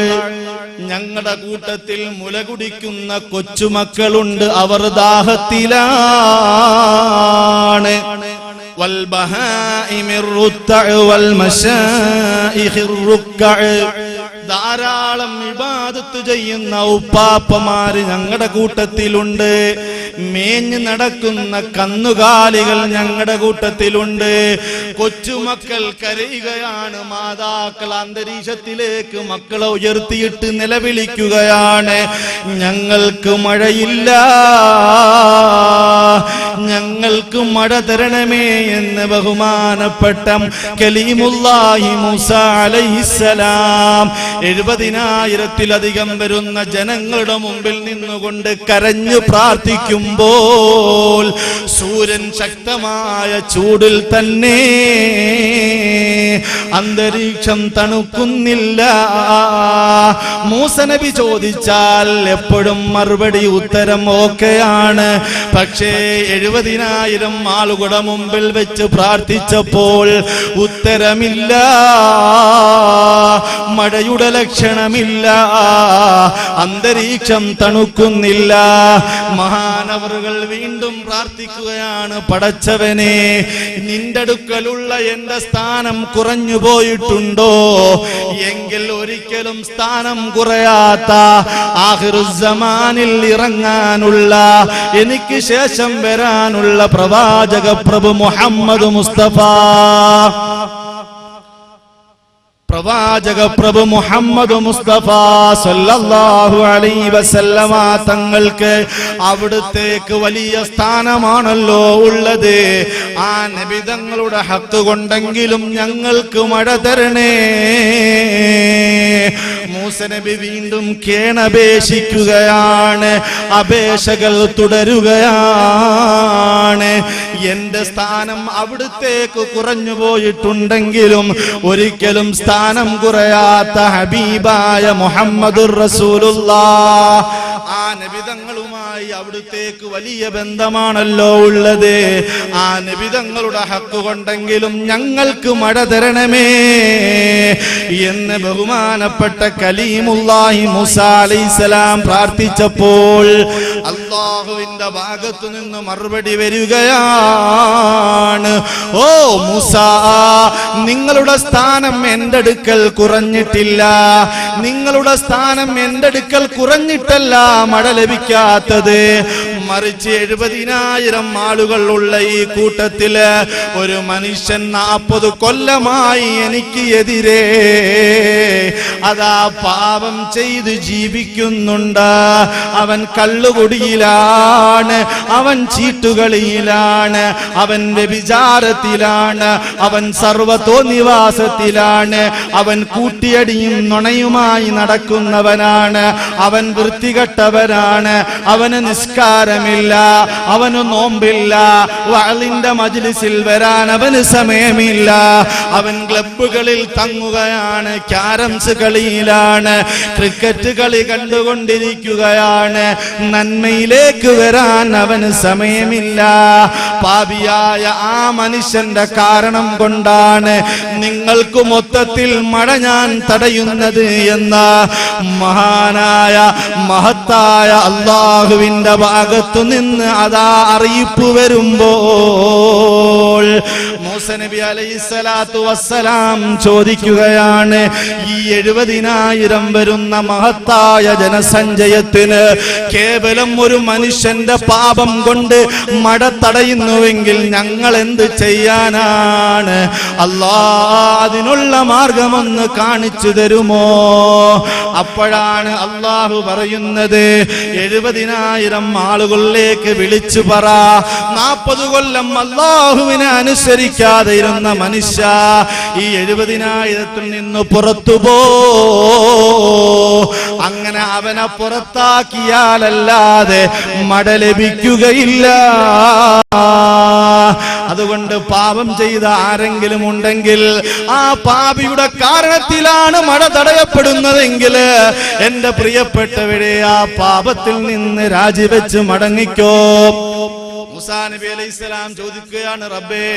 ഞങ്ങളുടെ കൂട്ടത്തിൽ മുല കുടിക്കുന്ന കൊച്ചുമക്കളുണ്ട്, അവർ ദാഹത്തിലാണ്. വൽ ബഹാഇമിർ റുത്തഅ വൽ മശായിഖിർ റുക്കഅ, ധാരാളം ഇബാദത്ത് ചെയ്യുന്ന ഉപ്പാപ്പമാര് ഞങ്ങളുടെ കൂട്ടത്തിലുണ്ട്. മേഞ്ഞു നടക്കുന്ന കന്നുകാലികൾ ഞങ്ങളുടെ കൂട്ടത്തിലുണ്ട്. കൊച്ചുമക്കൾ കരയുകയാണ്. മാതാക്കൾ അന്തരീക്ഷത്തിലേക്ക് മക്കളെ ഉയർത്തിയിട്ട് നിലവിളിക്കുകയാണ്, ഞങ്ങൾക്ക് മഴയില്ല, ഞങ്ങൾക്ക് മഴ തരണമേ എന്ന് ബഹുമാനപ്പെട്ട കലീമുല്ലാഹി മൂസാ അലൈഹിസ്സലാം 70,000-ത്തിലധികം വരുന്ന ജനങ്ങളുടെ മുമ്പിൽ നിന്നുകൊണ്ട് കരഞ്ഞു പ്രാർത്ഥിക്കുമ്പോൾ സൂര്യൻ ശക്തമായ ചൂടിൽ തന്നെ അന്തരീക്ഷം തണുക്കുന്നില്ല. മൂസ നബി ചോദിച്ചാൽ എപ്പോഴും മറുപടി ഉത്തരം ഓക്കെയാണ്. പക്ഷേ 70,000 ആളുകളുടെ മുമ്പിൽ വെച്ച് പ്രാർത്ഥിച്ചപ്പോൾ ഉത്തരമില്ല, മഴയുടെ ലക്ഷണമില്ല, അന്തരീക്ഷം തണുക്കുന്നില്ല. മഹാനവറുകൾ വീണ്ടും പ്രാർത്ഥിക്കുകയാണ്, പടച്ചവനെ, നിന്റെ അടുക്കലുള്ള എന്റെ സ്ഥാനം കുറഞ്ഞു പോയിട്ടുണ്ടോ? എങ്കിൽ ഒരിക്കലും സ്ഥാനം കുറയാത്ത ആഖിറുസ്സമാനിൽ ഇറങ്ങാനുള്ള, എനിക്ക് ശേഷം വരാനുള്ള പ്രവാചക പ്രഭു മുഹമ്മദ് മുസ്തഫ, പ്രവാചക പ്രഭു മുഹമ്മദ് മുസ്തഫ സല്ലല്ലാഹു അലൈഹി വസല്ലമ തങ്ങൾക്ക് അവിടുത്തേക്ക് വലിയ സ്ഥാനമാണല്ലോ ഉള്ളത്. ആ നബി തങ്ങളുടെ ഹക്ക് കൊണ്ടെങ്കിലും ഞങ്ങൾക്ക് മഴ തരണേ. മൂസ നബി വീണ്ടും കേണപേക്ഷിക്കുകയാണ്. അപേക്ഷകൾ തുടരുകയാണ്. എന്റെ സ്ഥാനം അവിടുത്തേക്ക് കുറഞ്ഞു പോയിട്ടുണ്ടെങ്കിലും ഒരിക്കലും സ്ഥാനം കുറയാത്ത ഹബീബായ മുഹമ്മദുർ റസൂലുള്ളാഹ് ആ നബിതങ്ങളുമായി അവിടുത്തേക്ക് വലിയ ബന്ധമാണല്ലോ ഉള്ളത്. ആ നബിതങ്ങളുടെ ഹക്ക് കൊണ്ടെങ്കിലും ഞങ്ങൾക്ക് മഴ തരണമേ എന്ന് ബഹുമാനപ്പെട്ട കലീമുല്ലാഹി മൂസാ അലൈഹിസ്സലാം പ്രാർത്ഥിച്ചപ്പോൾ അല്ലാഹുവിന്റെ ഭാഗത്തു നിന്ന് മറുപടി വരികയാണ്. ഓ മൂസാ, നിങ്ങളുടെ സ്ഥാനം എൻ്റെ അടുക്കൽ കുറഞ്ഞിട്ടില്ല. നിങ്ങളുടെ സ്ഥാനം എൻ്റെ അടുക്കൽ കുറഞ്ഞിട്ടല്ല മഴ ലഭിക്കാത്തത്, മറിച്ച് 70,000 ആളുകൾ ഉള്ള ഈ കൂട്ടത്തില് ഒരു മനുഷ്യൻ 40 കൊല്ലമായി എനിക്ക് എതിരെ അതാ പാപം ചെയ്ത് ജീവിക്കുന്നുണ്ട്. അവൻ കള്ളുകുടിയിലാണ്, അവൻ ചീട്ടുകളിയിലാണ്, അവൻ വ്യഭിചാരത്തിലാണ്, അവൻ സർവ്വതോന്നിവാസത്തിലാണ്, അവൻ കൂട്ടിയടിയും നുണയുമായി നടക്കുന്നവനാണ്, അവൻ വൃത്തികെട്ടവനാണ്, അവന് നിസ്കാരമില്ല, അവന് നോമ്പില്ല, വഅലിന്റെ മജ്ലിസിൽ വരാൻ അവന് സമയമില്ല, അവൻ ക്ലബ്ബുകളിൽ തങ്ങുകയാണ്, ക്യാരംസ് കളിയിലാണ്, ക്രിക്കറ്റ് കളി കണ്ടുകൊണ്ടിരിക്കുകയാണ്, നന്മയിലേക്ക് വരാൻ അവന് സമയമില്ല. പാപിയായ ആ മനുഷ്യന്റെ കാരണം കൊണ്ടാണ് നിങ്ങൾക്ക് മൊത്തത്തിൽ മഴ ഞാൻ തടയുന്നത് എന്ന മഹാനായ മഹത്തായ അല്ലാഹുവിന്റെ ഭാഗത്തു നിന്ന് അതാ അറിയിപ്പ് വരുമ്പോൾ മൂസാ നബി അലൈഹിസ്സലാത്തു വസ്സലാം ചോദിക്കുകയാണ്, ഈ 70,000 വരുന്ന മഹത്തായ ജനസഞ്ചയത്തിന് കേവലം ഒരു മനുഷ്യന്റെ പാപം കൊണ്ട് മഴ തടയുന്നുവെങ്കിൽ ഞങ്ങൾ എന്ത് ചെയ്യാനാണ്? അല്ലാഹ് അതിനുള്ള മാർഗമൊന്ന് കാണിച്ചു തരുമോ? അപ്പോഴാണ് അല്ലാഹു പറയുന്നത്, 70,000 ആളുകളിലേക്ക് വിളിച്ചു പറ, 40 കൊല്ലം അല്ലാഹുവിനെ അനുസരിക്കാതെ ഇരുന്ന മനുഷ്യ, ഈ 70,000 നിന്ന് പുറത്തു പോ. അങ്ങനെ അവനെ പുറത്താക്കിയാലല്ലാതെ മഴ ലഭിക്കുകയില്ല. അതുകൊണ്ട് പാപം ചെയ്ത ആരെങ്കിലും ഉണ്ടെങ്കിൽ ആ പാപിയുടെ കാരണത്തിലാണ് മഴ തടയപ്പെടുന്നതെങ്കിൽ എന്റെ പ്രിയപ്പെട്ടവരെ, ആ പാപത്തിൽ നിന്ന് രാജിവെച്ച് മടങ്ങിക്കോ. മൂസാ നബി അലൈഹിസ്സലാം ചോദിക്കുകയാണ്, റബ്ബേ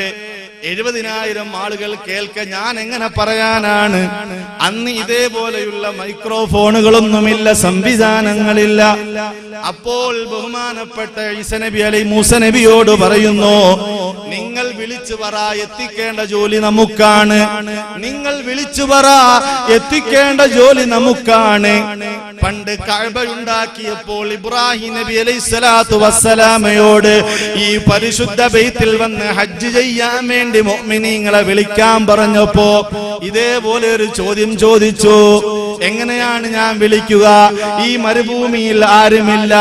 70,000 ആളുകൾ കേൾക്ക ഞാൻ എങ്ങനെ പറയാനാണ്? അന്ന് ഇതേപോലെയുള്ള മൈക്രോഫോണുകളൊന്നുമില്ല, സംവിധാനങ്ങളില്ല. അപ്പോൾ ബഹുമാനപ്പെട്ട മൂസാ നബിയോട് പറയുന്നു, നിങ്ങൾ വിളിച്ചു പറ, എത്തിക്കേണ്ട ജോലി നമുക്കാണ്. നിങ്ങൾ വിളിച്ചു പറ, എത്തിക്കേണ്ട ജോലി നമുക്കാണ്. പണ്ട് കഅബ ഉണ്ടാക്കിയപ്പോൾ ഇബ്രാഹിം നബി അലൈഹിസ്സലാത്തു വസ്സലാമയോട് ഈ പരിശുദ്ധ ബൈത്തിൽ വന്ന് ഹജ്ജ് ചെയ്യാൻ വേണ്ടി മുഅ്മിനീങ്ങളെ വിളിക്കാൻ പറഞ്ഞപ്പോ ഇതേപോലെ ഒരു ചോദ്യം ചോദിച്ചു, എങ്ങനെയാണ് ഞാൻ വിളിക്കുക? ഈ മരുഭൂമിയിൽ ആരുമില്ല,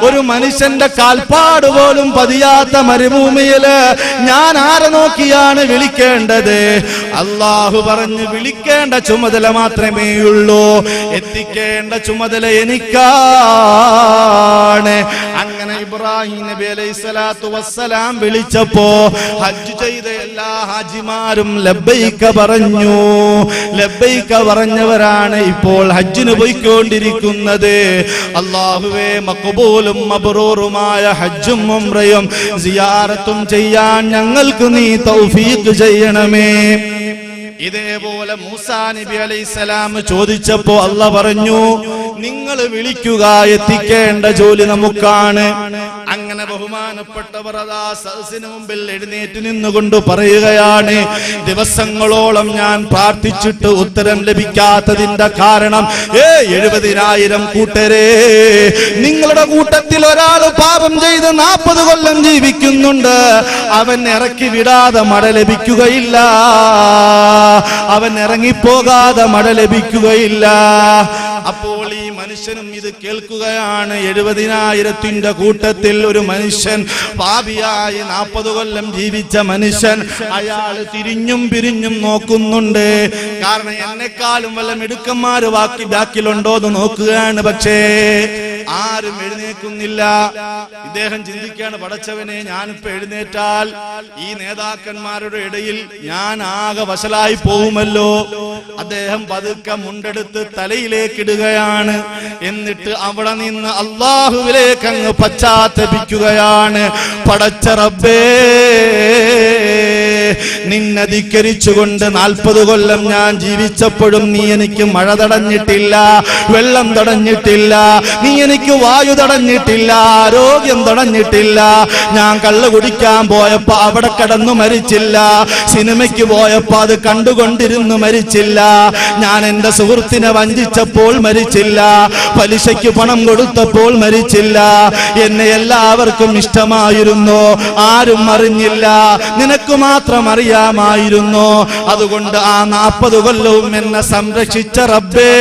ഒരു മനുഷ്യന്റെ കാൽപ്പാട് പോലും പതിയാത്ത മരുഭൂമിയില് ഞാൻ ആരെ നോക്കിയാണ് വിളിക്കേണ്ടത്? അല്ലാഹു പറഞ്ഞു, വിളിക്കേണ്ട ചുമതല മാത്രമേ ഉള്ളൂ, എത്തിക്കേണ്ട ചുമതല എനിക്കാണ്. അങ്ങനെ ഇബ്രാഹിം നബി അലൈഹിസ്സലാത്തു വസ്സലാം വിളിച്ചപ്പോ ഹജ്ജ് ചെയ്ത എല്ലാ ഹാജിമാരും ലബ്ബൈക പറഞ്ഞു. ലബ്ബൈക പറഞ്ഞവരാണ് ഇപ്പോൾ ഹജ്ജിന് പോയിക്കൊണ്ടിരിക്കുന്നത്. അല്ലാഹുവേ, മഖബൂലും മബ്റൂറുമായ ഹജ്ജും ഉംറയും സിയാറത്തും ചെയ്യാൻ ഞങ്ങൾക്ക് നീ തൗഫീഖ് ചെയ്യണമേ. ഇതേപോലെ മൂസാ നബി അലൈഹിസ്സലാം ചോദിച്ചപ്പോ അല്ലാഹ് പറഞ്ഞു, നിങ്ങൾ വിളിക്കുക, എത്തിക്കേണ്ട ജോലി നമുക്കാണ്. അങ്ങനെ ബഹുമാനപ്പെട്ടവർ അതാ സദസ്സിന് മുമ്പിൽ എഴുന്നേറ്റ് നിന്നുകൊണ്ട് പറയുകയാണ്, ദിവസങ്ങളോളം ഞാൻ പ്രാർത്ഥിച്ചിട്ട് ഉത്തരം ലഭിക്കാത്തതിന്റെ കാരണം 70,000 കൂട്ടരെ, നിങ്ങളുടെ കൂട്ടത്തിൽ ഒരാൾ പാപം ചെയ്ത് 40 കൊല്ലം ജീവിക്കുന്നുണ്ട്, അവൻ ഇറക്കി വിടാതെ മഴ ലഭിക്കുകയില്ല, അവൻ ഇറങ്ങിപ്പോകാതെ മഴ ലഭിക്കുകയില്ല. അപ്പോൾ ഈ മനുഷ്യനും ഇത് കേൾക്കുകയാണ്. 70,000 കൂട്ടത്തിൽ ഒരു മനുഷ്യൻ, പാപിയായി 40 കൊല്ലം ജീവിച്ച മനുഷ്യൻ, അയാൾ തിരിഞ്ഞും പിരിഞ്ഞും നോക്കുന്നുണ്ട്. കാരണം എന്നെക്കാളും വല്ല മിടുക്കന്മാര് ബാക്കിലുണ്ടോ എന്ന് നോക്കുകയാണ്. പക്ഷേ ആരും എഴുന്നേൽക്കുന്നില്ല. ഇദ്ദേഹം ചിന്തിക്കുകയാണ്, പടച്ചവനെ, ഞാനിപ്പോ എഴുന്നേറ്റാൽ ഈ നേതാക്കന്മാരുടെ ഇടയിൽ ഞാൻ ആകെ വശലായി പോകുമല്ലോ. അദ്ദേഹം പതുക്കെ മുണ്ടെടുത്ത് തലയിലേക്കിടുകയാണ്. എന്നിട്ട് അവിടെ നിന്ന് അല്ലാഹുവിലേക്ക് അങ്ങ് പശ്ചാത്തപിക്കുകയാണ്. പടച്ച റബ്ബേ, നിന്നെ ധിക്കരിച്ചുകൊണ്ട് 40 കൊല്ലം ഞാൻ ജീവിച്ചപ്പോഴും നീ എനിക്ക് മഴ തടഞ്ഞിട്ടില്ല, വെള്ളം തടഞ്ഞിട്ടില്ല, നീ എനിക്ക് വായു തടഞ്ഞിട്ടില്ല, ആരോഗ്യം തടഞ്ഞിട്ടില്ല. ഞാൻ കള്ള് കുടിക്കാൻ പോയപ്പോ അവിടെ കിടന്നു മരിച്ചില്ല, സിനിമയ്ക്ക് പോയപ്പോ അത് കണ്ടുകൊണ്ടിരുന്നു മരിച്ചില്ല, ഞാൻ എന്റെ സുഹൃത്തിനെ വഞ്ചിച്ചപ്പോൾ മരിച്ചില്ല, പലിശയ്ക്ക് പണം കൊടുത്തപ്പോൾ മരിച്ചില്ല. എന്നെ എല്ലാവർക്കും ഇഷ്ടമായിരുന്നു, ആരും അറിഞ്ഞില്ല, നിനക്ക് മാത്രം അറിയാമായിരുന്നു. അതുകൊണ്ട് ആ 40 കൊല്ലവും എന്നെ സംരക്ഷിച്ച റബ്ബേ,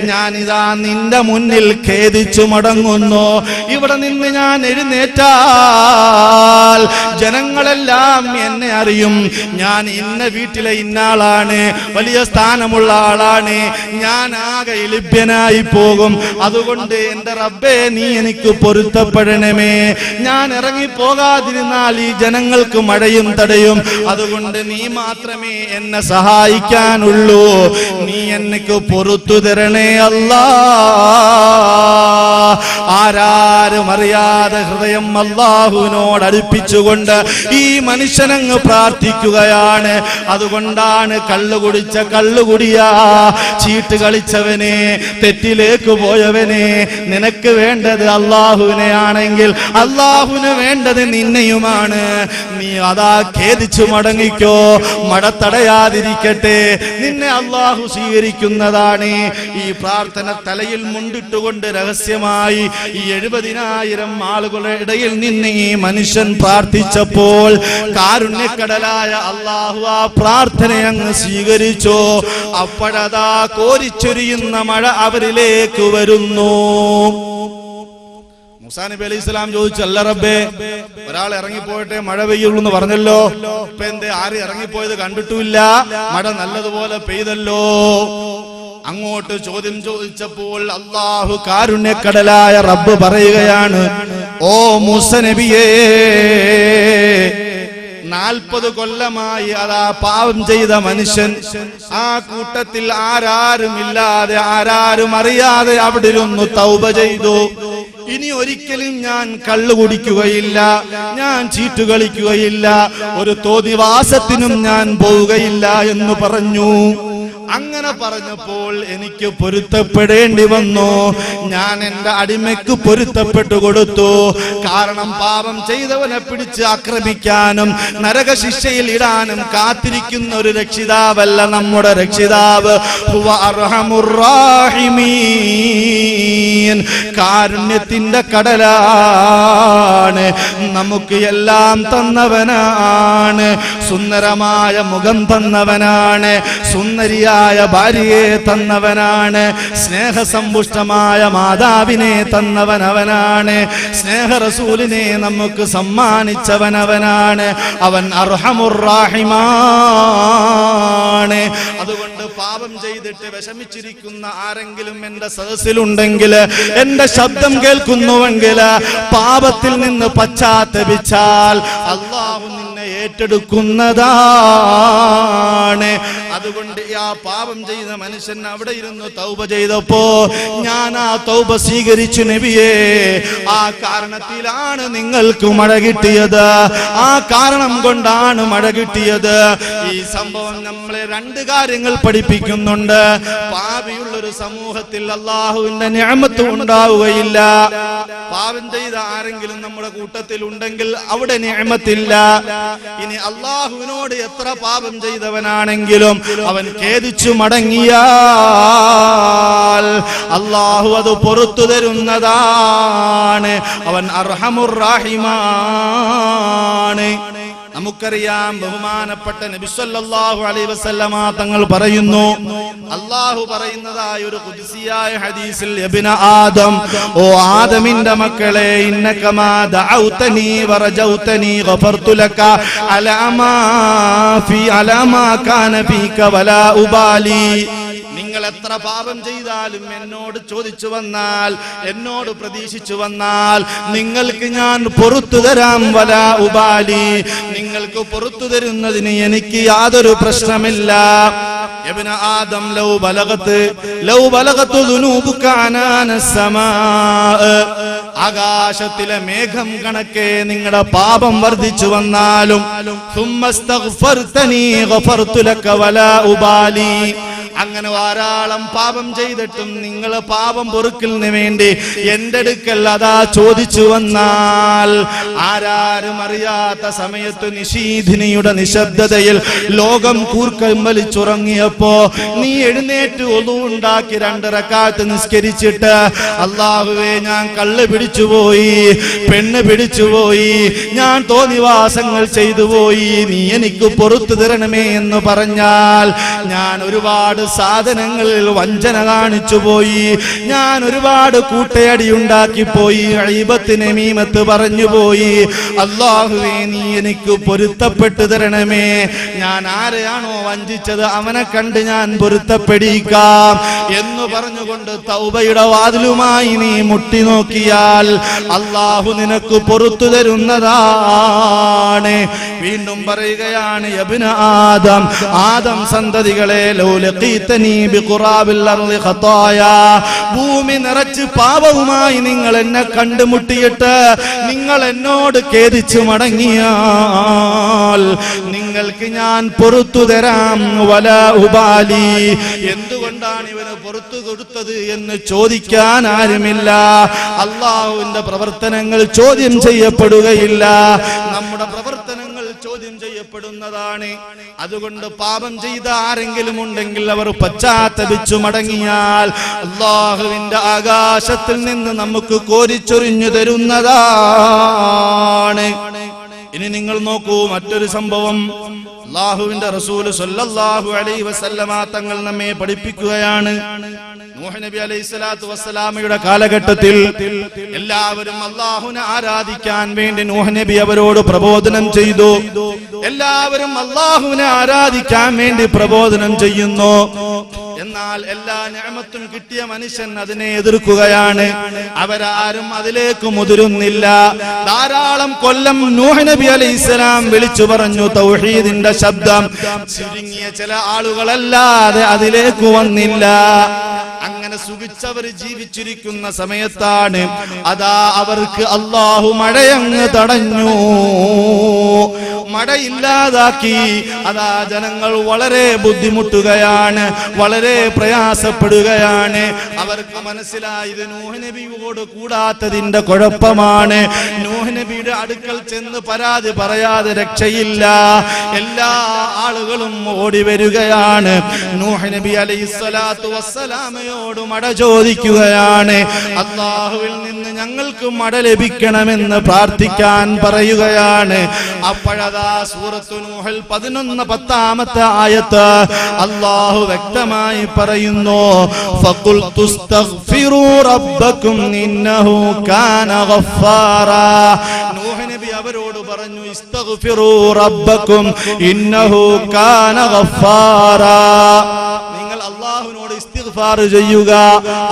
ഞാനിതാ നിന്റെ മുന്നിൽ ഖേദിച്ചു മടങ്ങുന്നു. ഇവിടെ നിന്ന് ഞാൻ എഴുന്നേറ്റാൽ ജനങ്ങളെല്ലാം എന്നെ അറിയും. ഞാൻ ഇന്ന വീട്ടിലെ ഇന്നാളാണ്, വലിയ സ്ഥാനമുള്ള ആളാണ്, ഞാൻ ആകെ ലഭ്യനായി പോകും. അതുകൊണ്ട് എന്റെ റബ്ബേ, നീ എനിക്ക് പൊരുത്തപ്പെടണമേ. ഞാൻ ഇറങ്ങിപ്പോകാതിരുന്നാൽ ഈ ജനങ്ങൾക്ക് മഴയും തടയും. അതുകൊണ്ട് നീ മാത്രമേ എന്നെ സഹായിക്കാനുള്ളൂ. നീ എനിക്ക് പൊറുത്തു തരണേ അല്ലാ. ആരാരും അറിയാതെ ഹൃദയം അല്ലാഹുവിനോട് അടുപ്പിച്ചുകൊണ്ട് ഈ മനുഷ്യനങ്ങ് പ്രാർത്ഥിക്കുകയാണ്. അതുകൊണ്ടാണ് കള്ളുകുടിച്ച കള്ളുകുടിയാ, ചീട്ട് കളിച്ചവനെ, തെറ്റിലേക്ക് പോയവനെ, നിനക്ക് വേണ്ടത് അല്ലാഹുവിനെ ആണെങ്കിൽ അല്ലാഹുവിന് വേണ്ടത് നിന്നെയുമാണ്. നീ അതാ ഖേദിച്ചു മടങ്ങിക്കോ, മഴ തടയാതിരിക്കട്ടെ, നിന്നെ അല്ലാഹു സ്വീകരിക്കുന്നതാണ്. ഈ പ്രാർത്ഥന തലയിൽ മുണ്ടിട്ടുകൊണ്ട് രഹസ്യമായി ഈ 70,000 ആളുകളുടെ ഇടയിൽ നിന്ന് ഈ മനുഷ്യൻ പ്രാർത്ഥിച്ചപ്പോൾ കാരുണ്യക്കടലായ അല്ലാഹു ആ പ്രാർത്ഥന അങ്ങ് സ്വീകരിച്ചു. അപ്പോഴതാ കോരിച്ചൊരിയുന്ന മഴ അവരിലേക്ക് വരുന്നു. മൂസാ നബി അലൈഹി സ്വലാം ചോദിച്ചു, അല്ല റബ്ബേ, ഒരാൾ ഇറങ്ങിപ്പോയിട്ടെ മഴ പെയ്യുള്ളൂ എന്ന് പറഞ്ഞല്ലോ, ഇപ്പൊ എന്തേ ആരും ഇറങ്ങിപ്പോയത് കണ്ടിട്ടുമില്ല, മഴ നല്ലതുപോലെ പെയ്തല്ലോ. അങ്ങോട്ട് ചോദ്യം ചോദിച്ചപ്പോൾ അല്ലാഹു കാരുണ്യക്കടലായ റബ്ബ് പറയുകയാണ്, ഓ മൂസാ നബിയേ, 40 കൊല്ലമായി അതാ പാപം ചെയ്ത മനുഷ്യൻ ആ കൂട്ടത്തിൽ ആരാരുമില്ലാതെ, ആരാരും അറിയാതെ അവിടെ ഇരുന്ന് തൗബ ചെയ്തു. ഇനി ഒരിക്കലും ഞാൻ കള്ളു കുടിക്കുകയില്ല, ഞാൻ ചീട്ട് കളിക്കുകയില്ല, ഒരു തോന്നിവാസത്തിനും ഞാൻ പോവുകയില്ല എന്ന് പറഞ്ഞു. അങ്ങനെ പറഞ്ഞപ്പോൾ എനിക്ക് പൊരുത്തപ്പെടേണ്ടി വന്നു. ഞാൻ എന്റെ അടിമയ്ക്ക് പൊരുത്തപ്പെട്ടു കൊടുത്തു. കാരണം പാപം ചെയ്തവനെ പിടിച്ച് ആക്രമിക്കാനും നരകശിക്ഷയിൽ ഇടാനും കാത്തിരിക്കുന്ന ഒരു രക്ഷിതാവല്ല നമ്മുടെ രക്ഷിതാവ്. ഹുവ അർഹമുർ റാഹിമീൻ, കാരുണ്യത്തിന്റെ കടലാണ്, നമുക്ക് എല്ലാം തന്നവനാണ്, സുന്ദരമായ മുഖം തന്നവനാണ്, സുന്ദരിയായ ഭാര്യയെ തന്നവനാണ്, സ്നേഹസമ്പുഷ്ടമായ മാതാവിനെ തന്നവനവനാണ്, സ്നേഹ റസൂലിനെ നമുക്ക് സമ്മാനിച്ചവനവനാണ്. അവൻ അർഹമുർ റാഹിമാണ്. അതുകൊണ്ട് പാപം ചെയ്തിട്ട് വിഷമിച്ചിരിക്കുന്ന ആരെങ്കിലും എന്റെ സദസ്സിലുണ്ടെങ്കിൽ, എന്റെ ശബ്ദം കേൾക്കുന്നുവെങ്കിൽ, പാപത്തിൽ നിന്ന് പശ്ചാത്തപിച്ചാൽ അല്ലാഹു നിന്നെ ഏറ്റെടുക്കുന്നതാണ്. അതുകൊണ്ട് ആ പാപം ചെയ്ത മനുഷ്യൻ അവിടെ ഇരുന്ന് തൗബ ചെയ്തപ്പോ ഞാൻ ആ തൗബ സ്വീകരിച്ചു നബിയേ. ആ കാരണത്തിലാണ് നിങ്ങൾക്ക് മഴ കിട്ടിയത്, ആ കാരണം കൊണ്ടാണ് മഴ കിട്ടിയത്. ഈ സംഭവം നമ്മളെ 2 കാര്യങ്ങൾ പഠിപ്പിക്കുന്നുണ്ട്. പാപിയുള്ളൊരു സമൂഹത്തിൽ അല്ലാഹുവിന്റെ നിഅമത്ത് ഉണ്ടാവുകയില്ല. പാപം ചെയ്ത ആരെങ്കിലും നമ്മുടെ കൂട്ടത്തിൽ ഉണ്ടെങ്കിൽ അവിടെ നിഅമത്തില്ല. ഇനി അല്ലാഹുവിനോട് എത്ര പാപം ചെയ്തവനാണെങ്കിലും അവൻ ഖേദിച്ചു മടങ്ങിയാൽ അല്ലാഹു അത് പുറത്തു തരുന്നതാണ്. അവൻ അർഹമുർ റാഹിമാണ്. നമുക്കറിയാം, ബഹുമാനപ്പെട്ട നബി സല്ലല്ലാഹു അലൈഹി വസല്ലമ തങ്ങൾ പറയുന്നു, അല്ലാഹു പറയുന്നതായ ഒരു ഖുദ്സിയായ ഹദീസിൽ, ഇബ്ന ആദം, ഓ ആദമിന്റെ മക്കളെ, ഇന്നകമാ ദഅൗതനി വറജൗതനി ഗഫർതു ലക അലാ മാ കാന ഫീക വലാ ഉബാലി. നിങ്ങൾ നിങ്ങൾ എത്ര പാപം ചെയ്താലും എന്നോട് ചോദിച്ചു വന്നാൽ, എന്നോട് പ്രതീക്ഷിച്ചു വന്നാൽ നിങ്ങൾക്ക് ഞാൻ പുറത്തു തരാം. വലാ ഉബാലി, നിങ്ങൾക്ക് പുറത്തു തരുന്നതിന് എനിക്ക് യാതൊരു പ്രശ്നമില്ല. യബ്ന ആദം ലൗ ബലഗതു ദുനൂബുക അനാനസ് സമാ, ആകാശത്തിലെ മേഘം കണക്കെ നിങ്ങളുടെ പാപം വർദ്ധിച്ചു വന്നാലും സുമ്മസ്തഗ്ഫർതനി ഗഫർതു ലക വലാ ഉബാലി, അങ്ങനെ ധാരാളം പാപം ചെയ്തിട്ടും നിങ്ങൾ പാപം പൊറുക്കലിന് വേണ്ടി എന്റെ അടുക്കൽ അതാ ചോദിച്ചു വന്നാൽ, ആരാരും അറിയാത്ത സമയത്ത് നിശീധിനിയുടെ നിശബ്ദതയിൽ ലോകം കൂർക്കം വലിച്ചുറങ്ങിയപ്പോ നീ എഴുന്നേറ്റ് ഒളു ഉണ്ടാക്കി 2 റക്അത്ത് നിസ്കരിച്ചിട്ട്, അല്ലാഹുവേ ഞാൻ കള്ള് പിടിച്ചുപോയി, പെണ്ണ് പിടിച്ചുപോയി, ഞാൻ തോന്നിവാസങ്ങൾ ചെയ്തു പോയി, നീ എനിക്ക് പുറത്തു തരണമേ എന്ന് പറഞ്ഞാൽ, ഞാൻ ഒരുപാട് സാധനങ്ങളിൽ വഞ്ചന കാണിച്ചു പോയി, ഞാൻ ഒരുപാട് കൂട്ടയടി ഉണ്ടാക്കിപ്പോയി, ഗീബത്ത് നമീമത്ത് പറഞ്ഞു പോയി, അല്ലാഹുവേ നീ എനിക്ക് പൊരുത്തപ്പെട്ടു തരണമേ, ഞാൻ ആരെയാണോ വഞ്ചിച്ചത് അവനെ കണ്ട് ഞാൻ പൊരുത്തപ്പെടിക്കാം എന്ന് പറഞ്ഞുകൊണ്ട് തൗബയുടെ വാതിലുമായി നീ മുട്ടി നോക്കിയാൽ അല്ലാഹു നിനക്ക് പൊറുത്തു തരുന്നതാണ്. വീണ്ടും പറയുകയാണ്, യബ്ന ആദം, ആദം സന്തതികളെ, ലൗ ലഖീതനി ബിഖുറാബിൽ അർളി ഖതായാ, ഭൂമി നിറച്ച് പാപവുമായി നിങ്ങൾ എന്നെ കണ്ടുമുട്ടിയിട്ട് നിങ്ങൾ എന്നോട് ഖേദിച്ചു മടങ്ങിയാൽ നിങ്ങൾക്ക് ഞാൻ പുറത്തു തരാം. വലാ ഉബാലി, എന്തുകൊണ്ടാണ് ഇവന് പുറത്തു കൊടുത്തത് എന്ന് ചോദിക്കാൻ ആരുമില്ല. അല്ലാഹുവിന്റെ പ്രവർത്തനങ്ങൾ ചോദ്യം ചെയ്യപ്പെടുകയില്ല, നമ്മുടെ പ്രവർത്തനങ്ങൾ ചോദ്യം ചെയ്യപ്പെടുന്നതാണ്. അതുകൊണ്ട് പാപം ചെയ്ത ആരെങ്കിലും ഉണ്ടെങ്കിൽ അവർ പശ്ചാത്തപിച്ചു മടങ്ങിയാൽ അല്ലാഹുവിന്റെ ആകാശത്തിൽ നിന്ന് നമുക്ക് കോരിച്ചൊരിഞ്ഞു തരുന്നതാണ്. ഇനി നിങ്ങൾ നോക്കൂ, മറ്റൊരു സംഭവം അല്ലാഹുവിന്റെ റസൂൽ സ്വല്ലല്ലാഹു അലൈഹി വസല്ലമ തങ്ങൾ നമ്മെ പഠിപ്പിക്കുകയാണ്. നൂഹ് നബി അലൈഹിസ്സലാത്തു വസ്സലാമയുടെ കാലഘട്ടത്തിൽ എല്ലാവരും അല്ലാഹുവിനെ ആരാധിക്കാൻ വേണ്ടി നൂഹ് നബി അവരോട് പ്രബോധനം ചെയ്തു. എല്ലാവരും അല്ലാഹുവിനെ ആരാധിക്കാൻ വേണ്ടി പ്രബോധനം ചെയ്യുന്നു. എന്നാൽ എല്ലാ നിഅമത്തും കിട്ടിയ മനുഷ്യൻ അതിനെ എതിർക്കുകയാണ്. അവരാരും അതിലേക്ക് മുതിരുന്നില്ല. ധാരാളം കൊല്ലം നൂഹ് നബി അലൈഹിസ്സലാം വിളിച്ചു പറഞ്ഞു തൗഹീദിന്റെ ശബ്ദം. ചുരുങ്ങിയ ചില ആളുകളല്ലാതെ അതിലേക്ക് വന്നില്ല. അങ്ങനെ സുഖിച്ചവർ ജീവിച്ചിരിക്കുന്ന സമയത്താണ് അതാ അവർക്ക് അല്ലാഹു മഴയങ്ങ് തടഞ്ഞു, മഴയില്ലാതാക്കി. അതാ ജനങ്ങൾ വളരെ ബുദ്ധിമുട്ടുകയാണ്, വളരെ പ്രയാസപ്പെടുകയാണ്. അവർക്ക് മനസ്സിലായി ഇത് നൂഹ് നബിയോട് കൂടാത്തതിന്റെ കുഴപ്പമാണ്. നൂഹ് നബിയുടെ അടുക്കൽ ചെന്ന് പരാതി പറയാതെ രക്ഷയില്ല. എല്ലാ ആളുകളും ഓടി വരികയാണ്. നൂഹ് നബി അലൈഹിസ്സലാത്തു വസ്സലാമയോട് മഴ ചോദിക്കുകയാണ്. അല്ലാഹുവിൽ നിന്ന് ഞങ്ങൾക്ക് മഴ ലഭിക്കണമെന്ന് പ്രാർത്ഥിക്കാൻ പറയുകയാണ്. അപ്പോഴതാ സൂറത്തു നൂഹിൽ 11-10 ആയത്ത് അല്ലാഹു വ്യക്തമായി പറയുന്നു, ഫഖുൽതുസ്തഗ്ഫിറൂ റബ്ബക്കും ഇന്നഹു കാന ഗഫാറാ. നൂഹ് നബി അവരോട് പറഞ്ഞു, ഇസ്തഗ്ഫിറൂ റബ്ബക്കും ഇന്നഹു കാന ഗഫാറാ. നിങ്ങൾ അല്ലാഹുവിനോട് ഇസ്തിഗ്ഫാർ ചെയ്യുക,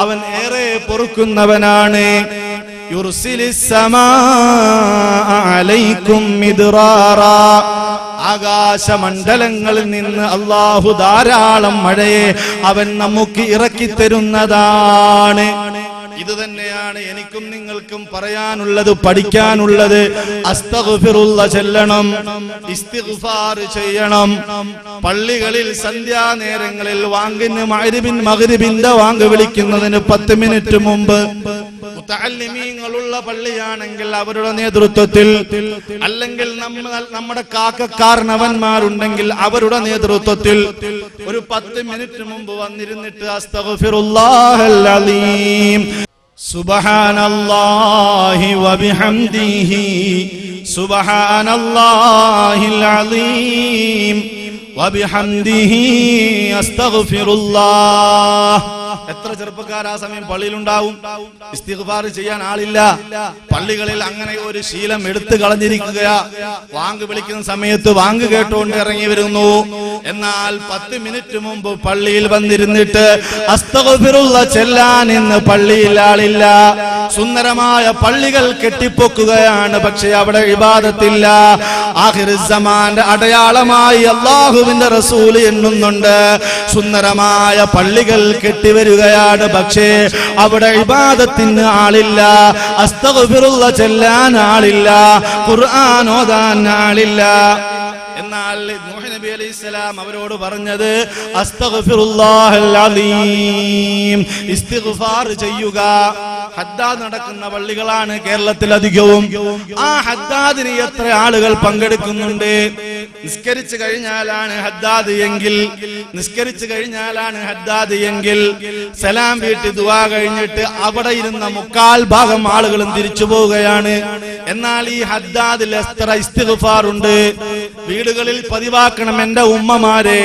അവൻ ഏറെ പൊറുക്കുന്നവനാണ്. യുർസിലിസ് സമാഅ അലൈക്കും മിദ്റാറാ. ആകാശമണ്ഡലങ്ങളിൽ നിന്ന് അല്ലാഹു ധാരാളം മഴയെ അവൻ നമുക്ക് ഇറക്കി തരുന്നതാണ്. ഇത് തന്നെയാണ് എനിക്കും നിങ്ങൾക്കും പറയാനുള്ളത്, പഠിക്കാനുള്ളത്. അസ്തഗ്ഫിറുള്ള ചൊല്ലണം, ഇസ്തിഗ്ഫാർ ചെയ്യണം. പള്ളികളിൽ സന്ധ്യാനേരങ്ങളിൽ വാങ്ങിന് മഗ്രിബിന്റെ വാങ്ക് വിളിക്കുന്നതിന് 10 മിനിറ്റ് മുമ്പ് മുതഅല്ലിമീങ്ങളുള്ള പള്ളിയാണെങ്കിൽ അവരുടെ നേതൃത്വത്തിൽ, അല്ലെങ്കിൽ നമ്മുടെ കാരണവന്മാരുണ്ടെങ്കിൽ അവരുടെ നേതൃത്വത്തിൽ ഒരു 10 മിനിറ്റ് മുമ്പ് വന്നിരുന്നിട്ട് അസ്തഗ്ഫിറുല്ലാഹൽ അലീം, സുബ്ഹാനല്ലാഹി വബിഹംദിഹി, സുബ്ഹാനല്ലാഹിൽ അലീം വബിഹംദിഹി അസ്തഗ്ഫിറുല്ലാഹ്. എത്ര ചെറുപ്പക്കാർ ആ സമയം പള്ളിയിലുണ്ടാവും? ഇസ്തിഗ്ഫാർ ചെയ്യാൻ ആളില്ല. പള്ളികളിൽ അങ്ങനെ ഒരു ശീലം എടുത്തു കളഞ്ഞിരിക്കുകയാ. വാങ്ക് വിളിക്കുന്ന സമയത്ത് വാങ്ക് കേട്ടുകൊണ്ട് ഇറങ്ങി വരുന്നു. എന്നാൽ 10 മിനിറ്റ് മുമ്പ് പള്ളിയിൽ വന്നിരുന്നിട്ട് അസ്തഗ്ഫിറുള്ള ചെല്ലാൻ ഇന്ന് പള്ളിയിൽ ആളില്ല. സുന്ദരമായ പള്ളികൾ കെട്ടിപ്പൊക്കുകയാണ്, പക്ഷെ അവിടെ ഇബാദത്തില്ല. ആഖിറുസ്സമാന്റെ അടയാളമായി അല്ലാഹുവിന്റെ റസൂൽ എണ്ണുന്നുണ്ട്. സുന്ദരമായ പള്ളികൾ കെട്ടിവരികയാണ്, പക്ഷേ അവിടെ ഇബാദത്തിന് ആളില്ല. അസ്തഗ്ഫിറുള്ള ചെല്ലാൻ ആളില്ല, ഖുർആൻ ഓതാൻ ആളില്ല. എന്നാൽ നൂഹ് നബി അലൈഹിസ്സലാം അവരോട് പറഞ്ഞത് അസ്തഗ്ഫിറുല്ലാഹൽ അലീം, ഇസ്തിഗ്ഫാർ ചെയ്യുക. ഹദ്ദാദ് നടക്കുന്ന പള്ളികളാണ് കേരളത്തിൽ അധികവും. ആ ഹദ്ദാദിന് എത്ര ആളുകൾ പങ്കെടുക്കുന്നുണ്ട്? നിസ്കരിച്ചു കഴിഞ്ഞാലാണ് ഹദ്ദാദ് എങ്കിൽ സലാം വീട്ടി ദുആ കഴിഞ്ഞിട്ട് അവിടെ ഇരുന്ന 3/4 ആളുകളും തിരിച്ചു പോവുകയാണ്. എന്നാൽ ഈ ഹദ്ദാദിൽ എത്ര ഇസ്തിഗ്ഫാർ ഉണ്ട്? വീടുകളിൽ പതിവാക്കണം എന്റെ ഉമ്മമാരെ.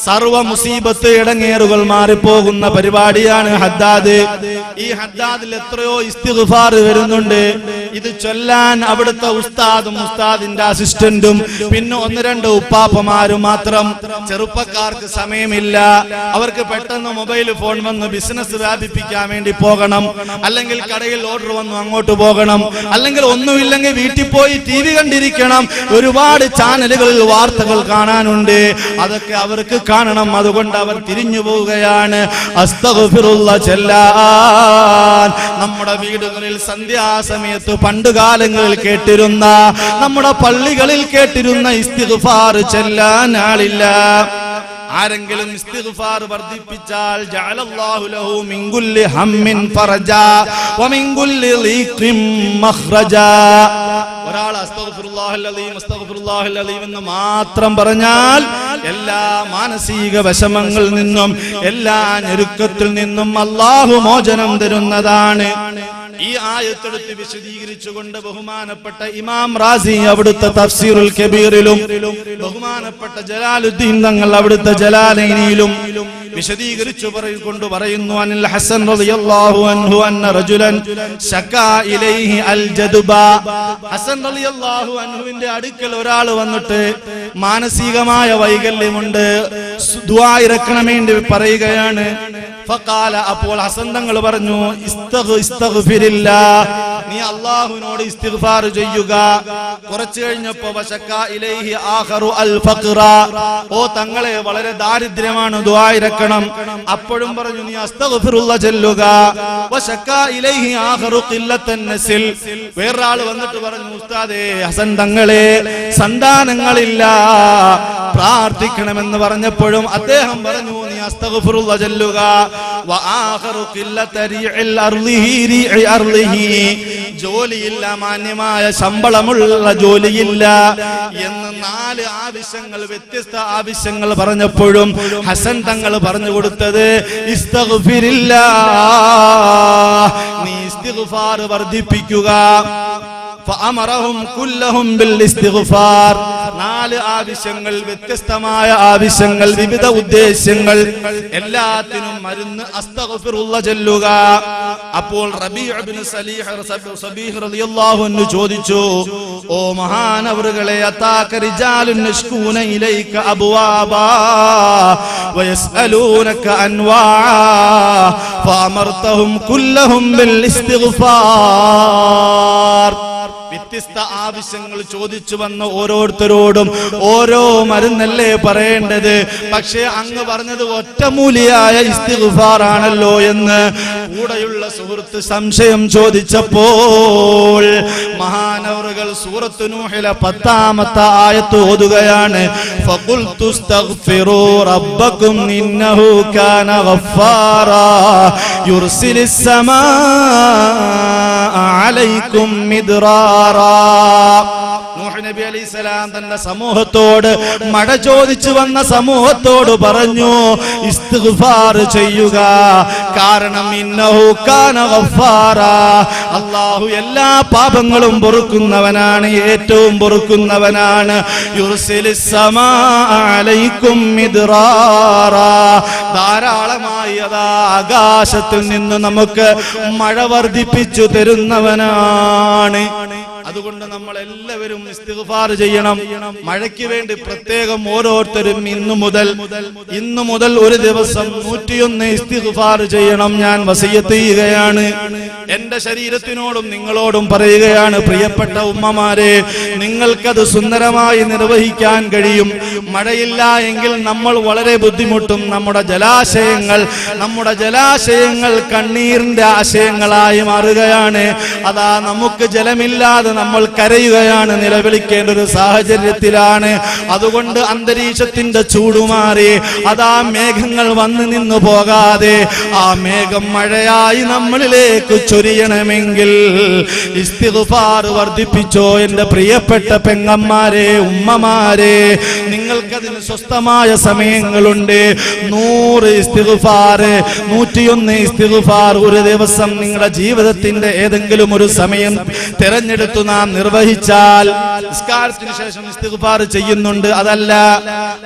സർവ മുസീബത്ത് ഇടങ്ങേറുകൾ മാറിപ്പോകുന്ന പരിപാടിയാണ് ഹദ്ദാദ്. ഈ ഹദ്ദാദിൽ എത്രയോ ഇസ്തിഗ്ഫാർ വരുന്നുണ്ട്. ഇത് ചൊല്ലാൻ അവിടുത്തെ ഉസ്താദും ഉസ്താദിന്റെ അസിസ്റ്റന്റും പിന്നെ 1-2 ഉപ്പാപ്പമാരും മാത്രം. ചെറുപ്പക്കാർക്ക് സമയമില്ല. അവർക്ക് പെട്ടെന്ന് മൊബൈൽ ഫോൺ വന്ന് ബിസിനസ് വ്യാപിപ്പിക്കാൻ വേണ്ടി പോകണം, അല്ലെങ്കിൽ കടയിൽ ഓർഡർ വന്നു അങ്ങോട്ട് പോകണം, അല്ലെങ്കിൽ ഒന്നുമില്ലെങ്കിൽ വീട്ടിൽ പോയി TV കണ്ടിരിക്കണം. ഒരുപാട് ചാനലുകളിൽ വാർത്തകൾ കാണാനുണ്ട്, അതൊക്കെ അവർക്ക് കാണണം. അതുകൊണ്ട് അവർ തിരിഞ്ഞു പോവുകയാണ്. അസ്തഗ്ഫിറുള്ള ചെല്ലാൻ നമ്മുടെ വീടുകളിൽ സന്ധ്യാസമയത്ത് പണ്ടുകാലങ്ങളിൽ കേട്ടിരുന്ന, നമ്മുടെ പള്ളികളിൽ കേട്ടിരുന്ന ഇസ്തിഗ്ഫാർ ചെല്ലാൻ ആളില്ല. ആരെങ്കിലും ഇസ്തിഗ്ഫാർ വർദ്ധിപ്പിച്ചാൽ ജഅലല്ലാഹു ലഹു മിൻ കുല്ലി ഹമ്മിൻ ഫറജാ വമിൻ കുല്ലി ളീഖിൻ മഖ്റജാ. ഒരാൾ അസ്തഗ്ഫിറുല്ലാഹൽ അലീം എന്ന് മാത്രം പറഞ്ഞാൽ എല്ലാ മാനസിക വിഷമങ്ങളിൽ നിന്നും എല്ലാ ഞെരുക്കത്തിൽ നിന്നും അല്ലാഹു മോചനം തരുന്നതാണ്. ഈ ആയത്തെടുത്ത് വിശദീകരിച്ചുകൊണ്ട് ബഹുമാനപ്പെട്ട ഇമാം റാസി അവിടുത്തെ തഫ്സീറുൽ കബീറിലും ബഹുമാനപ്പെട്ട ജലാലുദ്ദീൻ തങ്ങൾ അവിടുത്തെ ജലാലൈനിയിലും വിശദീകരിച്ചു പറയുന്നു അനിൽ ഹസൻ റളിയല്ലാഹു അൻഹു അന്ന റജുലൻ ശകാ ഇലൈഹി അൽ ജദുബ. ഹസൻ റളിയല്ലാഹു അൻഹുവിന്റെ അടുക്കൽ ഒരാൾ വന്നിട്ട് മാനസികമായ വൈകല്യമുണ്ട്, ദുആ ഇറക്കണം വേണ്ടി പറയുകയാണ്. ഫഖാല, അപ്പോൾ ഹസൻ തങ്ങൾ പറഞ്ഞു ഇസ്തഗ്ഫിരില്ലാഹ്, നീ അല്ലാഹുവിനോട് ഇസ്തിഗ്ഫാർ ചെയ്യുക. കുറച്ചു കഴിഞ്ഞപ്പോ വശക്കാ ഇലൈഹി ആഖറു അൽ ഫഖറ, ഓ തങ്ങളെ വളരെ ദാരിദ്ര്യമാണ്, ദുആ ഇറക്കണം. അപ്പോഴും പറഞ്ഞു നീ അസ്തഗ്ഫിറുല്ലാഹ് ചൊല്ലുക. വശക്കാ ഇലൈഹി ആഖറു ഖില്ലത്തൻ നസ്ൽ, വേറൊരാൾ വന്നിട്ട് പറഞ്ഞു ഉസ്താദേ ഹസൻ തങ്ങളെ സന്താനങ്ങളില്ല, പ്രാർത്ഥിക്കണമെന്ന് പറഞ്ഞപ്പോഴും അദ്ദേഹം പറഞ്ഞു നീ അസ്തഗ്ഫിറുല്ലാഹ് ചൊല്ലുക. വആഖറു ഖില്ലതരിഇൽ അർളിഹി, ജോലിയില്ല, മാന്യമായ ശമ്പളമുള്ള ജോലിയില്ല എന്ന് 4 ആവശ്യങ്ങൾ, വ്യത്യസ്ത ആവശ്യങ്ങൾ പറഞ്ഞപ്പോഴും ഹസൻ തങ്ങൾ പറഞ്ഞു കൊടുത്തത് ഇസ്തഗ്ഫിരില്ലാഹ്, നീ ഇസ്തിഗ്ഫാർ വർദ്ധിപ്പിക്കുക. ഫഅമറഹും കുല്ലഹും ബിൽ ഇസ്തിഗ്ഫാർ, 4 ആവശ്യങ്ങൾ, വ്യത്യസ്തമായ ആവശ്യങ്ങൾ, വിവിധ ഉദ്ദേശ്യങ്ങൾ, എല്ലാത്തിനും മരുന്ന് അസ്തഗ്ഫിറുല്ലാഹ് ചൊല്ലുക. അപ്പോൾ റബീഉ ഇബ്നു സബീഹ് റളിയല്ലാഹു അൻഹു ചോദിച്ചു, ഓ മഹാനവറുകളെ, അതാക റിജാലുൻ യശ്കൂന ഇലൈക അബ്വാബാ വയസ്അലൂനക അൻവാ ഫഅമർതഹും കുല്ലഹും ബിൽ ഇസ്തിഗ്ഫാർ. വ്യത്യസ്ത ആവശ്യങ്ങൾ ചോദിച്ചു വന്ന ഓരോരുത്തരോടും ഓരോ മരുന്നല്ലേ പറയേണ്ടത്, പക്ഷേ അങ്ങ് പറഞ്ഞത് ഒറ്റമൂലിയായ ഇസ്തിഗ്ഫാർ ആണല്ലോ എന്ന് കൂടെയുള്ള സുഹൃത്ത് സംശയം ചോദിച്ചപ്പോൾ മഹാനവറുകൾ സൂറത്ത് നൂഹിലെ 10-ാമത്തെ ആയത്ത് ഓതുകയാണ്. ഫഖുൽതു ഇസ്തഗ്ഫിറൂ റബ്ബക്കും ഇന്നഹു കാന ഗഫാറാ യുർസിലിസ് സമാഅ അലൈക്കും മിദ്റാറാ. നൂഹ് നബി അലൈഹിസ്സലാം തന്റെ സമൂഹത്തോട് മഴ ചോദിച്ചു വന്ന സമൂഹത്തോട് പറഞ്ഞു, ഇസ്തിഗ്ഫാർ ചെയ്യുക, കാരണം ഇന്നഹു കാന ഗഫാറാ, അല്ലാഹു എല്ലാ പാപങ്ങളും പൊറുക്കുന്നവനാണ്, ഏറ്റവും പൊറുക്കുന്നവനാണ്. യുർസിലിസ് സമാ അലൈക്കും മിദ്റാറാ, ധാരാളമായി അതാ ആകാശത്തിൽ നിന്ന് നമുക്ക് മഴ വർദ്ധിപ്പിച്ചു തരുന്നവനാണ്. അതുകൊണ്ട് നമ്മൾ എല്ലാവരും ഇസ്തിഗ്ഫാർ ചെയ്യണം. മഴയ്ക്ക് വേണ്ടി പ്രത്യേകം ഓരോരുത്തരും ഇന്നു മുതൽ ഒരു ദിവസം 101 ഇസ്തിഗ്ഫാർ ചെയ്യണം. ഞാൻ വസിയത്ത് ചെയ്യുകയാണ്. എന്റെ ശരീരത്തിനോടും നിങ്ങളോടും പറയുകയാണ്, പ്രിയപ്പെട്ട ഉമ്മമാരെ, നിങ്ങൾക്കത് സുന്ദരമായി നിർവഹിക്കാൻ കഴിയും. മഴയില്ല എങ്കിൽ നമ്മൾ വളരെ ബുദ്ധിമുട്ടും. നമ്മുടെ ജലാശയങ്ങൾ കണ്ണീരിന്റെ ആശയങ്ങളായി മാറുകയാണ്. അതാ നമുക്ക് ജലമില്ലാതെ നമ്മൾ കരയുകയാണ്, നിലവിളിക്കേണ്ട ഒരു സാഹചര്യത്തിലാണ്. അതുകൊണ്ട് അന്തരീക്ഷത്തിന്റെ ചൂടുമാറി അതാ മേഘങ്ങൾ വന്നു നിന്നു പോകാതെ ആ മേഘം മഴയായി നമ്മളിലേക്ക് ചൊരിയണമെങ്കിൽ ഇസ്തിഗ്ഫാർ വർദ്ധിപ്പിച്ചോ എന്റെ പ്രിയപ്പെട്ട പെങ്ങന്മാരെ, ഉമ്മമാരെ. നിങ്ങൾക്കതിന് സ്വസ്ഥമായ സമയങ്ങളുണ്ട്. 100 ഇസ്തിഗ്ഫാർ, 101 ഇസ്തിഗ്ഫാർ ഒരു ദിവസം നിങ്ങളുടെ ജീവിതത്തിന്റെ ഏതെങ്കിലും ഒരു സമയം തിരഞ്ഞെടുത്തു നാം നിർവഹിച്ചാൽ, നിസ്കാരത്തിന് ശേഷം ഇസ്തിഗ്ഫാർ ചെയ്യുന്നുണ്ട്,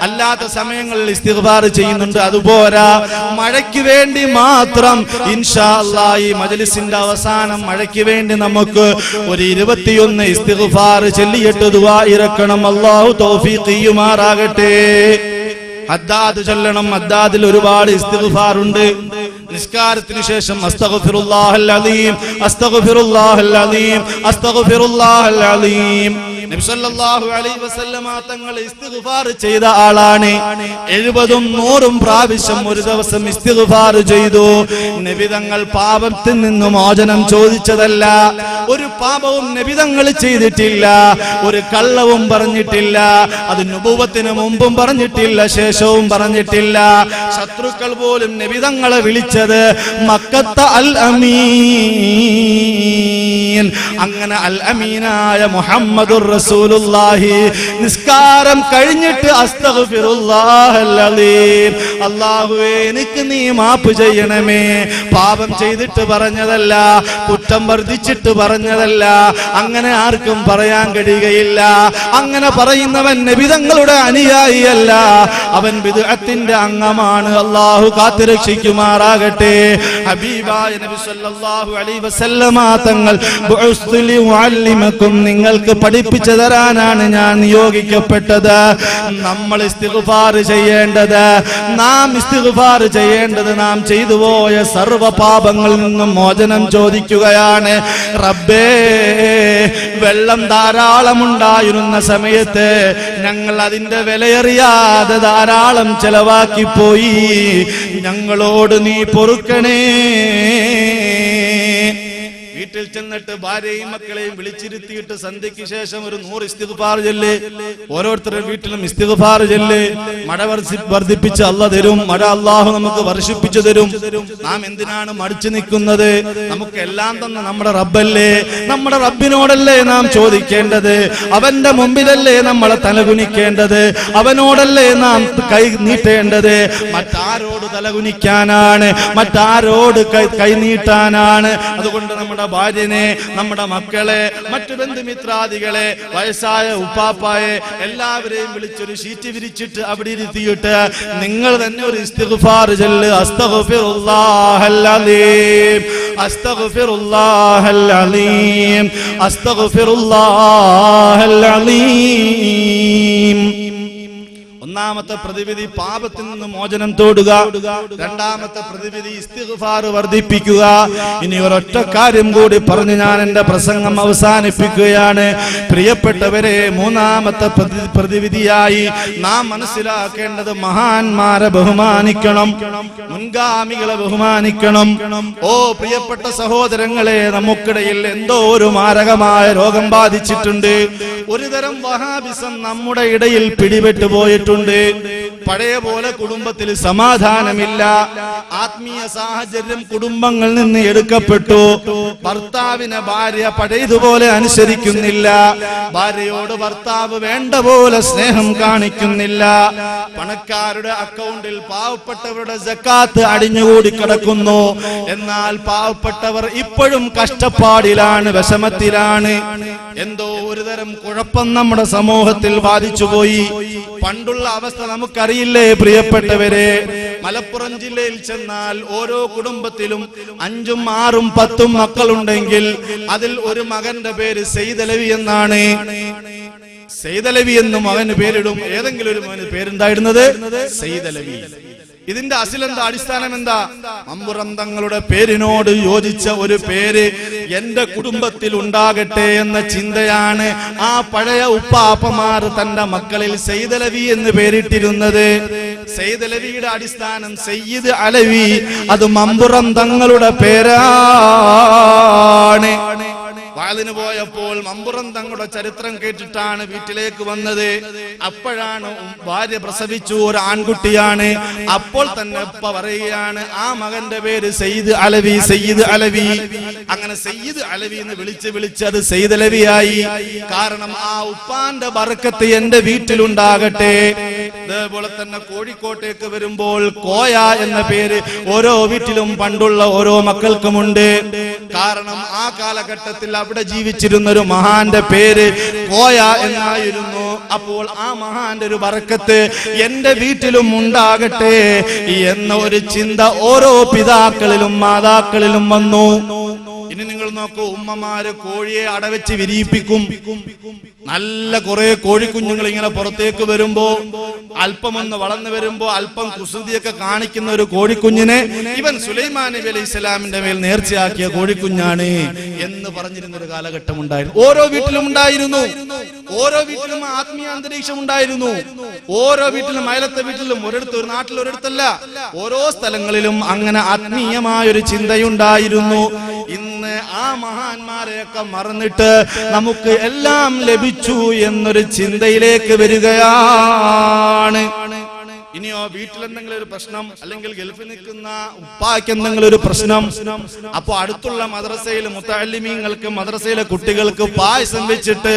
അല്ലാത്ത സമയങ്ങളിൽ ഇസ്തിഗ്ഫാർ ചെയ്യുന്നുണ്ട്, അതുപോരാ. മഴയ്ക്ക് വേണ്ടി മാത്രം ഇൻഷാ അല്ലാഹ് ഈ മജ്ലിസിന്റെ അവസാനം മഴയ്ക്ക് വേണ്ടി നമുക്ക് ഒരു 21 ഇസ്തിഗ്ഫാർ ചൊല്ലിയിട്ട് ദുആ ഇറക്കണം. അല്ലാഹു തൗഫീഖ് ചെയ്യുമാറാകട്ടെ. ഹദ്ദാദ് ചൊല്ലണം. ഹദ്ദാദിൽ ഒരുപാട് ഇസ്തിഗ്ഫാർ ഉണ്ട്. നിസ്കാരത്തിന് ശേഷം അസ്തഗ്ഫിറുല്ലാഹൽ അലീം, അസ്തഗ്ഫിറുല്ലാഹൽ അലീം, അസ്തഗ്ഫിറുല്ലാഹൽ അലീം. നബി സല്ലല്ലാഹു അലൈഹി വസല്ലമ തങ്ങൾ ഇസ്തിഗ്ഫാർ ചെയ്ത ആളാണ്. 70ഉം 100ഉം പ്രാവശ്യം ഒരു ദിവസം ഇസ്തിഗ്ഫാർ ചെയ്തു. നബി തങ്ങൾ പാപത്തിൽ നിന്ന് മോചനം ചോദിച്ചതല്ല. ഒരു പാപവും നബി തങ്ങൾ ചെയ്തിട്ടില്ല. ഒരു കള്ളവും പറഞ്ഞിട്ടില്ല. അത് നുബുവത്തിന് മുമ്പും പറഞ്ഞിട്ടില്ല, ശേഷവും പറഞ്ഞിട്ടില്ല. ശത്രുക്കൾ പോലും നബി തങ്ങളെ വിളിച്ചത് മക്കത്തെ അൽ അമീൻ. അങ്ങനെ അൽ അമീനായ മുഹമ്മദുർ റസൂലുള്ളാഹി നിസ്കാരം കഴിഞ്ഞിട്ട് അസ്തഗ്ഫിറുല്ലാഹൽ അലീം, അല്ലാഹുവേ എനിക്ക് നീ മാപ്പ് ചെയ്യണമേ. പാപം ചെയ്തിട്ട് പറഞ്ഞതല്ല, കുറ്റം വർദ്ധിച്ചിട്ട് പറഞ്ഞതല്ല. അങ്ങനെ ആർക്കും പറയാൻ കഴിയുകയില്ല. അങ്ങനെ പറയുന്നവൻ നബി തങ്ങളുടെ അനുയായിയല്ല, അവൻ ബിദ്അത്തിന്റെ അംഗമാണ്. അല്ലാഹു കാത്തുരക്ഷിക്കുമാറാകട്ടെ. ഹബീബായ നബി സല്ലല്ലാഹു അലൈഹി വസല്ലമ തങ്ങൾ ബുഅസ്തു ലിഉഅല്ലിമകും, നിങ്ങൾക്ക് പഠിപ്പിച്ചു തരാനാണ് ഞാൻ നിയോഗിക്കപ്പെട്ടത്. നമ്മൾ ഇസ്തിഗ്ഫാർ ചെയ്യേണ്ടത് നാം ചെയ്തു പോയ സർവ്വ പാപങ്ങളിൽ നിന്നും മോചനം ചോദിക്കുകയാണ്. റബ്ബേ, വെള്ളം ധാരാളം ഉണ്ടായിരുന്ന സമയത്ത് ഞങ്ങൾ അതിന്റെ വിലയറിയാതെ ധാരാളം ചെലവാക്കി പോയി. ഞങ്ങളോട് നീ പൊറുക്കണേ. വീട്ടിൽ ചെന്നിട്ട് ഭാര്യയും മക്കളെയും വിളിച്ചിരുത്തിയിട്ട് സന്ധ്യയ്ക്ക് ശേഷം ഒരു 100 ഇസ്തിഗ്ഫാർ ചൊല്ല്. ഓരോരുത്തരുടെ വീട്ടിലും ഇസ്തിഗ്ഫാർ ചൊല്ല്. മഴ വർദ്ധിപ്പിച്ച് അല്ലാഹ് തരും. മഴ അല്ലാഹു നമുക്ക് വർഷിപ്പിച്ചു തരും. നാം എന്തിനാണ് മടിച്ചു നിൽക്കുന്നത്? നമുക്ക് എല്ലാം തന്ന നമ്മുടെ റബ്ബല്ലേ. നമ്മുടെ റബ്ബിനോടല്ലേ നാം ചോദിക്കേണ്ടത്? അവന്റെ മുമ്പിലല്ലേ നമ്മളെ തലകുനിക്കേണ്ടത്? അവനോടല്ലേ നാം കൈ നീട്ടേണ്ടത്? മറ്റാരോട് തലകുനിക്കാനാണ്? മറ്റാരോട് കൈ നീട്ടാനാണ്? അതുകൊണ്ട് നമ്മുടെ ഭാര്യനെ, നമ്മുടെ മക്കളെ, മറ്റു ബന്ധുമിത്രാദികളെ, വയസ്സായ ഉപ്പാപ്പായെ എല്ലാവരെയും വിളിച്ചൊരു ഷീറ്റ് വിരിച്ചിട്ട് അവിടെ ഇരുത്തിയിട്ട് നിങ്ങൾ തന്നെ ഒരു ഇസ്തിഗ്ഫാർ ചൊല്ല്. അസ്തഗ്ഫിറുല്ലാഹൽ അലീം, അസ്തഗ്ഫിറുല്ലാഹൽ അലീം, അസ്തഗ്ഫിറുല്ലാഹൽ അലീം. ഒന്നാമത്തെ പ്രതിവിധി പാപത്തിൽ നിന്ന് മോചനം തേടുക. രണ്ടാമത്തെ പ്രതിവിധി ഇസ്തിഗ്ഫാർ വർദ്ധിപ്പിക്കുക. ഇനി ഒരൊറ്റ കാര്യം കൂടി പറഞ്ഞ് ഞാൻ എന്റെ പ്രസംഗം അവസാനിപ്പിക്കുകയാണ്. പ്രിയപ്പെട്ടവരെ, മൂന്നാമത്തെ പ്രതിവിധിയായി നാം മനസ്സിലാക്കേണ്ടത് മഹാന്മാരെ ബഹുമാനിക്കണം, മുൻഗാമികളെ ബഹുമാനിക്കണം. ഓ പ്രിയപ്പെട്ട സഹോദരങ്ങളെ, നമുക്കിടയിൽ എന്തോ ഒരു മാരകമായ രോഗം ബാധിച്ചിട്ടുണ്ട്. ഒരുതരം വഹാബിസം നമ്മുടെ ഇടയിൽ പിടിപെട്ടു പോയിട്ടുണ്ട്. പഴയ പോലെ കുടുംബത്തിൽ സമാധാനമില്ല. ആത്മീയ സാഹചര്യം കുടുംബങ്ങളിൽ നിന്ന് എടുക്കപ്പെട്ടു. ഭർത്താവിനെ ഭാര്യ പഴയതുപോലെ അനുസരിക്കുന്നില്ല. ഭാര്യയോട് ഭർത്താവ് വേണ്ട പോലെ സ്നേഹം കാണിക്കുന്നില്ല. പണക്കാരുടെ അക്കൗണ്ടിൽ പാവപ്പെട്ടവരുടെ സക്കാത്ത് അടിഞ്ഞുകൂടി കിടക്കുന്നു. എന്നാൽ പാവപ്പെട്ടവർ ഇപ്പോഴും കഷ്ടപ്പാടിലാണ്, വിഷമത്തിലാണ്. എന്തോ ഒരുതരം കുഴപ്പം നമ്മുടെ സമൂഹത്തിൽ ബാധിച്ചുപോയി. പണ്ടുള്ള അവസ്ഥ നമുക്കറിയില്ലേ പ്രിയപ്പെട്ടവരെ? മലപ്പുറം ജില്ലയിൽ ചെന്നാൽ ഓരോ കുടുംബത്തിലും 5ഉം 6ഉം 10ഉം മക്കളുണ്ടെങ്കിൽ അതിൽ ഒരു മകന്റെ പേര് സെയ്ദലവി എന്നാണ്. സെയ്ദലവി എന്ന് മകന് പേരിടും. ഏതെങ്കിലും ഒരു മകന് പേരുണ്ടായിരുന്നത് സെയ്ദലവി. ഇതിന്റെ അസിലെന്താ, അടിസ്ഥാനം എന്താ? മമ്പുറം തങ്ങളുടെ പേരിനോട് യോജിച്ച ഒരു പേര് എന്റെ കുടുംബത്തിൽ ഉണ്ടാകട്ടെ എന്ന ചിന്തയാണ് ആ പഴയ ഉപ്പാപ്പമാർ തന്റെ മക്കളിൽ സെയ്ദലവി എന്ന് പേരിട്ടിരുന്നത്. സെയ്ദലവിയുടെ അടിസ്ഥാനം സയ്യിദ് അലവി, അത് മമ്പുറം തങ്ങളുടെ പേരാണ്. വാളിന് പോയപ്പോൾ മമ്പുറം തങ്ങളുടെ ചരിത്രം കേട്ടിട്ടാണ് വീട്ടിലേക്ക് വന്നത്. അപ്പോഴാണ് ഭാര്യ പ്രസവിച്ചു, ഒരു ആൺകുട്ടിയാണ്. അപ്പോൾ തന്നെ ഉപ്പ പറയുകയാണ് ആ മകന്റെ പേര് സയ്യിദ് അലവി, സയ്യിദ് അലവി. അങ്ങനെ സയ്യിദ് അലവി എന്ന് വിളിച്ച് അത് സയ്യിദ് അലവിയായി. കാരണം ആ ഉപ്പാന്റെ ബർക്കത്ത് എന്റെ വീട്ടിലുണ്ടാകട്ടെ. അതേപോലെ തന്നെ കോഴിക്കോട്ടേക്ക് വരുമ്പോൾ കോയ എന്ന പേര് ഓരോ വീട്ടിലും പണ്ടുള്ള ഓരോ മക്കൾക്കുമുണ്ട്. കാരണം ആ കാലഘട്ടത്തിൽ അവിടെ ജീവിച്ചിരുന്ന ഒരു മഹാന്റെ പേര് കോയ എന്നായിരുന്നു. അപ്പോൾ ആ മഹാന്റെ ഒരു ബർക്കത്ത് എന്റെ വീട്ടിലും ഉണ്ടാകട്ടെ എന്ന ഒരു ചിന്ത ഓരോ പിതാക്കളിലും മാതാക്കളിലും വന്നു. ഇനി നിങ്ങൾ നോക്കൂ, ഉമ്മമാര് കോഴിയെ അടവെച്ച് വിരിയിപ്പിക്കും. നല്ല കുറെ കോഴിക്കുഞ്ഞുങ്ങൾ ഇങ്ങനെ പുറത്തേക്ക് വരുമ്പോ, അല്പമൊന്ന് വളർന്നു വരുമ്പോ അല്പം കുസൃതിയൊക്കെ കാണിക്കുന്ന ഒരു കോഴിക്കുഞ്ഞിനെ ഇവൻ സുലൈമാൻ നബി അലൈഹി സ്വലാമിന്റെ മേൽ നേർച്ചയാക്കിയ കോഴിക്കുഞ്ഞാണ് എന്ന് പറഞ്ഞിരുന്ന ഒരു കാലഘട്ടം ഉണ്ടായിരുന്നു. ഓരോ വീട്ടിലും ഉണ്ടായിരുന്നു. ഓരോ വീട്ടിലും ആത്മീയ അന്തരീക്ഷം ഉണ്ടായിരുന്നു. ഓരോ വീട്ടിലും, അയലത്തെ വീട്ടിലും, ഒരിടത്ത്, ഒരു നാട്ടിൽ ഒരിടത്തല്ല, ഓരോ സ്ഥലങ്ങളിലും അങ്ങനെ ആത്മീയമായൊരു ചിന്തയുണ്ടായിരുന്നു. ഇന്ന് ആ മഹാന്മാരെയൊക്കെ മറന്നിട്ട് നമുക്ക് എല്ലാം ലഭിച്ചു എന്നൊരു ചിന്തയിലേക്ക് വരികയാണ്. ഇനിയോ വീട്ടിലെന്തെങ്കിലും ഒരു പ്രശ്നം, അല്ലെങ്കിൽ ഗൾഫിൽ നിൽക്കുന്ന ഉപ്പാക്ക് എന്തെങ്കിലും ഒരു പ്രശ്നം, അപ്പൊ അടുത്തുള്ള മദ്രസയിൽ മുത്തഅല്ലിമീങ്ങൾക്ക്, മദ്രസയിലെ കുട്ടികൾക്ക് പായസം വെച്ചിട്ട്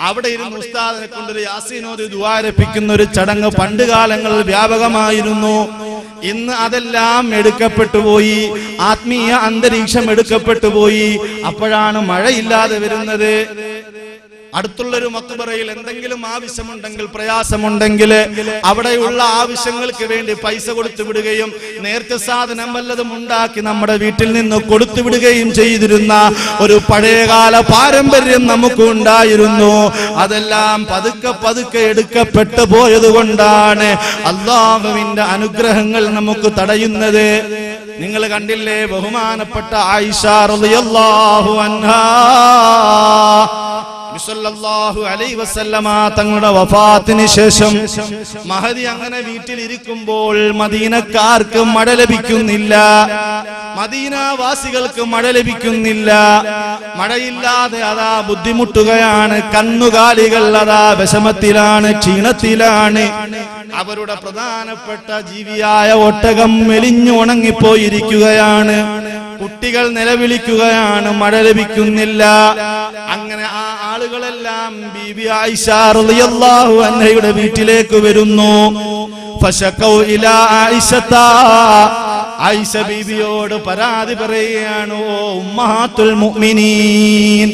അവിടെ ഇരുന്ന് ഉസ്താദിനെ കൊണ്ടൊരു യാസീനോദി ദുആരപ്പിക്കുന്ന ഒരു ചടങ്ങ് പണ്ട് കാലങ്ങളിൽ വ്യാപകമായിരുന്നു. ഇന്ന് അതെല്ലാം എടുക്കപ്പെട്ടു പോയി. ആത്മീയ അന്തരീക്ഷം എടുക്കപ്പെട്ടു പോയി. അപ്പോഴാണ് മഴയില്ലാതെ വരുന്നത്. അടുത്തുള്ളൊരു മക്ബറയിൽ എന്തെങ്കിലും ആവശ്യമുണ്ടെങ്കിൽ, പ്രയാസമുണ്ടെങ്കിൽ അവിടെയുള്ള ആവശ്യങ്ങൾക്ക് വേണ്ടി പൈസ കൊടുത്തു വിടുകയും നേർച്ച സാധനം വല്ലതും ഉണ്ടാക്കി നമ്മുടെ വീട്ടിൽ നിന്ന് കൊടുത്തു വിടുകയും ചെയ്തിരുന്ന ഒരു പഴയകാല പാരമ്പര്യം നമുക്ക് ഉണ്ടായിരുന്നു. അതെല്ലാം പതുക്കെ പതുക്കെ എടുക്കപ്പെട്ടു പോയത് കൊണ്ടാണ് അല്ലാഹുവിന്റെ അനുഗ്രഹങ്ങൾ നമുക്ക് തടയുന്നത്. നിങ്ങൾ കണ്ടില്ലേ, ബഹുമാനപ്പെട്ട ആയിഷ റളിയല്ലാഹു അൻഹാ സല്ലല്ലാഹു അലൈഹി വസല്ലമ തങ്ങളുടെ വഫാത്തിന് ശേഷം മഹദി അങ്ങനെ വീട്ടിലിരിക്കുമ്പോൾ മദീനക്കാർക്ക് മഴ ലഭിക്കുന്നില്ല, മദീനാവാസികൾക്ക് മഴ ലഭിക്കുന്നില്ല. മഴയില്ലാതെ അതാ ബുദ്ധിമുട്ടുകയാണ്. കന്നുകാലികൾ അതാ വിഷമത്തിലാണ്, ക്ഷീണത്തിലാണ്. അവരുടെ പ്രധാനപ്പെട്ട ജീവിയായ ഒട്ടകം മെലിഞ്ഞു ഉണങ്ങിപ്പോയിരിക്കുകയാണ്. കുട്ടികൾ നിലവിളിക്കുകയാണ്, മഴ ലഭിക്കുന്നില്ല. അങ്ങനെ ആ ആളുകളെല്ലാം ബീബി ആയിഷ റളിയല്ലാഹു അൻഹയുടെ വീട്ടിലേക്ക് വരുന്നു. ഫശകൗ ഇലാ ആയിഷത, ആയിഷ ബീബിയോട് പരാതി പറയുകയാണ്, ഓ ഉമ്മഹാത്തുൽ മുഅ്മിനീൻ,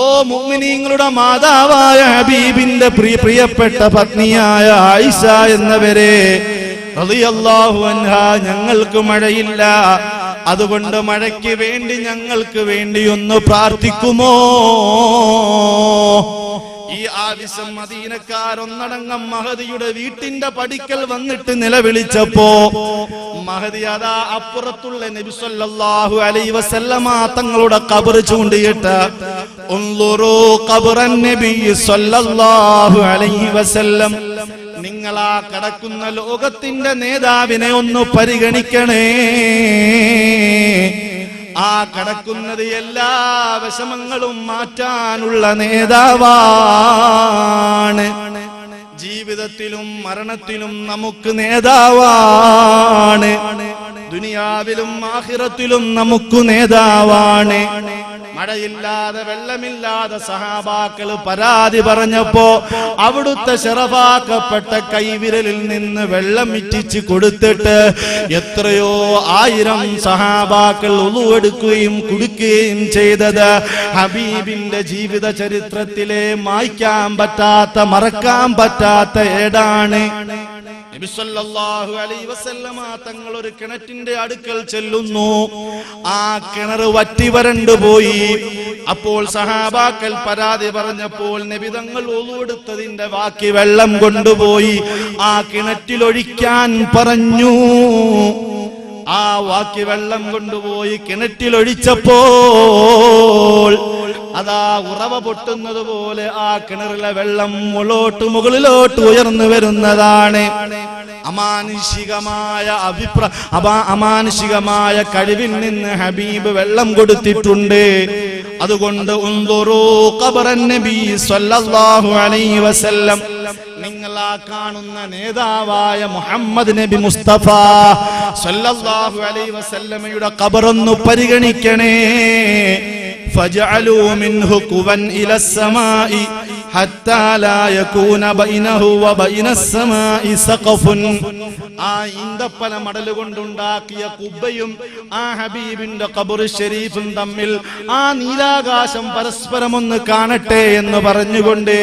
ഓ മുഅ്മിനീങ്ങളുടെ മാതാവായ ഹബീബിന്റെ പ്രിയപ്പെട്ട പത്നിയായ ആയിഷ എന്നവരെ റളിയല്ലാഹു അൻഹ, ഞങ്ങൾക്ക് മഴയില്ല. അതുകൊണ്ട് മഴയ്ക്ക് വേണ്ടി ഞങ്ങൾക്ക് വേണ്ടി ഒന്ന് പ്രാർത്ഥിക്കുമോ? ഈ ആവശ്യം മദീനക്കാരൊന്നടങ്കം മഹദിയുടെ വീട്ടിന്റെ പടിക്കൽ വന്നിട്ട് നിലവിളിച്ചപ്പോ മഹദി അതാ അപ്പുറത്തുള്ള നബി സല്ലല്ലാഹു അലൈഹി വസല്ലമ തങ്ങളുടെ ഖബർ ചൂണ്ടിയിട്ട്, ഉൻളുറൂ ഖബറൻ നബി സല്ലല്ലാഹു അലൈഹി വസല്ലം, നിങ്ങളാ കിടക്കുന്ന ലോകത്തിന്റെ നേതാവിനെ ഒന്ന് പരിഗണിക്കണേ. ആ കിടക്കുന്നത് എല്ലാ വിഷമങ്ങളും മാറ്റാനുള്ള നേതാവാണ്. ജീവിതത്തിലും മരണത്തിലും നമുക്ക് നേതാവാണ്. ദുനിയാവിലും ആഖിറത്തിലും നമുക്ക് നേതാവാണ്. മഴയില്ലാതെ വെള്ളമില്ലാതെ സഹാബാക്കൾ പരാതി പറഞ്ഞപ്പോ അവിടുത്തെ ശറഫാക്കപ്പെട്ട കൈവിരലിൽ നിന്ന് വെള്ളം ഇറ്റിച്ച് കൊടുത്തിട്ട് എത്രയോ ആയിരം സഹാബാക്കൾ ഉളുവെടുക്കുകയും കുടിക്കുകയും ചെയ്തത് ഹബീബിന്റെ ജീവിത ചരിത്രത്തിലെ മായ്ക്കാൻ പറ്റാത്ത മറക്കാൻ പറ്റാത്ത ഏടാണ്. നബി സല്ലല്ലാഹു അലൈഹി വസല്ലമ തങ്ങൾ ഒരു കിണറ്റിന്റെ അടുക്കൽ ചെല്ലുന്നു. ആ കിണർ വറ്റി വരണ്ടു പോയി. അപ്പോൾ സഹാബാക്കൾ പരാതി പറഞ്ഞപ്പോൾ നബി തങ്ങൾ ഒളുവെടുത്തതിന്റെ ബാക്കി വെള്ളം കൊണ്ടുപോയി ആ കിണറ്റിലൊഴിക്കാൻ പറഞ്ഞു. ആ ബാക്കി വെള്ളം കൊണ്ടുപോയി കിണറ്റിലൊഴിച്ചപ്പോൾ അതാ ഉറവ പൊട്ടുന്നത് പോലെ ആ കിണറിലെ വെള്ളം മുകളിലോട്ട് ഉയർന്നു വരുന്നതാണ്. അമാനുഷികമായ കഴിവിൽ നിന്ന് ഹബീബ് വെള്ളം കൊടുത്തിട്ടുണ്ട്. അതുകൊണ്ട് ഉൻദുറൂ ഖബറൻ നബി സ്വല്ലല്ലാഹു അലൈഹി വസല്ലം, നിങ്ങൾ ആ കാണുന്ന നേതാവായ മുഹമ്മദ് നബി മുസ്തഫ സ്വല്ലല്ലാഹു അലൈഹി വസല്ലമയുടെ ഖബറൊന്ന് പരിഗണിക്കണേ. ഫജഅലൂ മിൻഹു കുവൻ ഇലസ്സമാഇ ഹത്താ ലാ യകൂന ബൈനഹു വബൈനസ് സമാഇ സഖഫുൻ. ആ ഈന്തപ്പന മടൽ കൊണ്ടുണ്ടാക്കിയ കുബ്ബയും ആ ഹബീബിന്റെ ഖബർ ഷരീഫും തമ്മിൽ ആ നീലാകാശം പരസ്പരം ഒന്ന് കാണട്ടെ എന്ന് പറഞ്ഞുകൊണ്ട്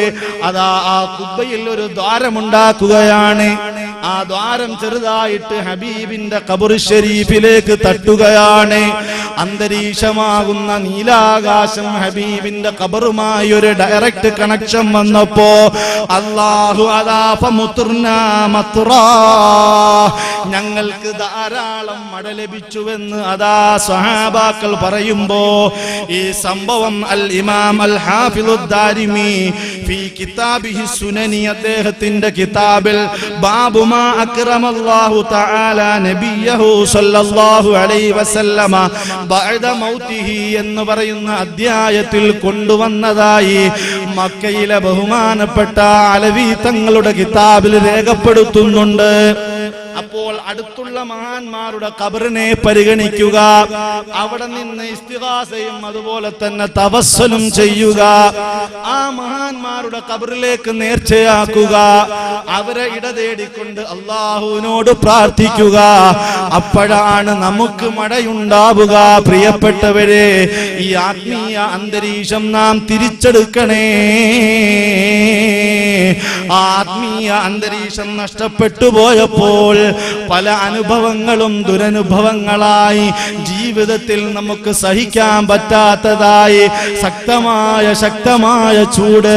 അതാ ആ കുബ്ബയിൽ ഒരു ദ്വാരമുണ്ടാക്കുകയാണ്. ആ ദ്വാരം ചെറുതായിട്ട് ഹബീബിന്റെ ഖബർ ഷരീഫിലേക്ക് തട്ടുകയാണ്. അന്തരീക്ഷമാകുന്ന നീലാകാശം ഹബീബിന്റെ ഖബറുമായി ഒരു ഡയറക്റ്റ് കണക്ഷൻ വന്നപ്പോ അല്ലാഹു അദാ ഫമുത്ർനാ മത്റാ, ഞങ്ങൾക്ക് ധാരാളം മഴ ലഭിച്ചുവെന്ന് അതാ സ്വഹാബാക്കൾ പറയുമ്പോ ഈ സംഭവം അൽ ഇമാം അൽ ഹാഫിദുദ് ദാരിമി ഫീ കിതാബിഹി സുനനി, അദ്ദേഹത്തിന്റെ കിതാബിൽ ബാബു മാ അക്രമല്ലാഹു തആല നബിയഹു സ്വല്ലല്ലാഹു അലൈഹി വസല്ലമ ബഅദ മൗതിഹി എന്ന് പറയുന്ന അധ്യായത്തിൽ കൊണ്ടുവന്നതായി മക്കയിലെ ബഹുമാനപ്പെട്ട അലവി തങ്ങളുടെ കിതാബിൽ രേഖപ്പെടുത്തുന്നുണ്ട്. അപ്പോൾ അടുത്തുള്ള മഹാന്മാരുടെ ഖബറിനെ പരിഗണിക്കുക, അവിടെ നിന്ന് ഇസ്തിഗാസയും അതുപോലെ തന്നെ തവസ്സുലും ചെയ്യുക, ആ മഹാന്മാരുടെ ഖബറിലേക്ക് നേർച്ചയാക്കുക, അവരെ ഇടതേടിക്കൊണ്ട് അല്ലാഹുവിനോട് പ്രാർത്ഥിക്കുക. അപ്പോഴാണ് നമുക്ക് മഴയുണ്ടാവുക. പ്രിയപ്പെട്ടവരെ, ഈ ആത്മീയ അന്തരീക്ഷം നാം തിരിച്ചെടുക്കണേ. ആത്മീയ അന്തരീക്ഷം നഷ്ടപ്പെട്ടു പോയപ്പോൾ പല അനുഭവങ്ങളും ദുരനുഭവങ്ങളായി ജീവിതത്തിൽ നമുക്ക് സഹിക്കാൻ പറ്റാത്തതായി ശക്തമായ ചൂട്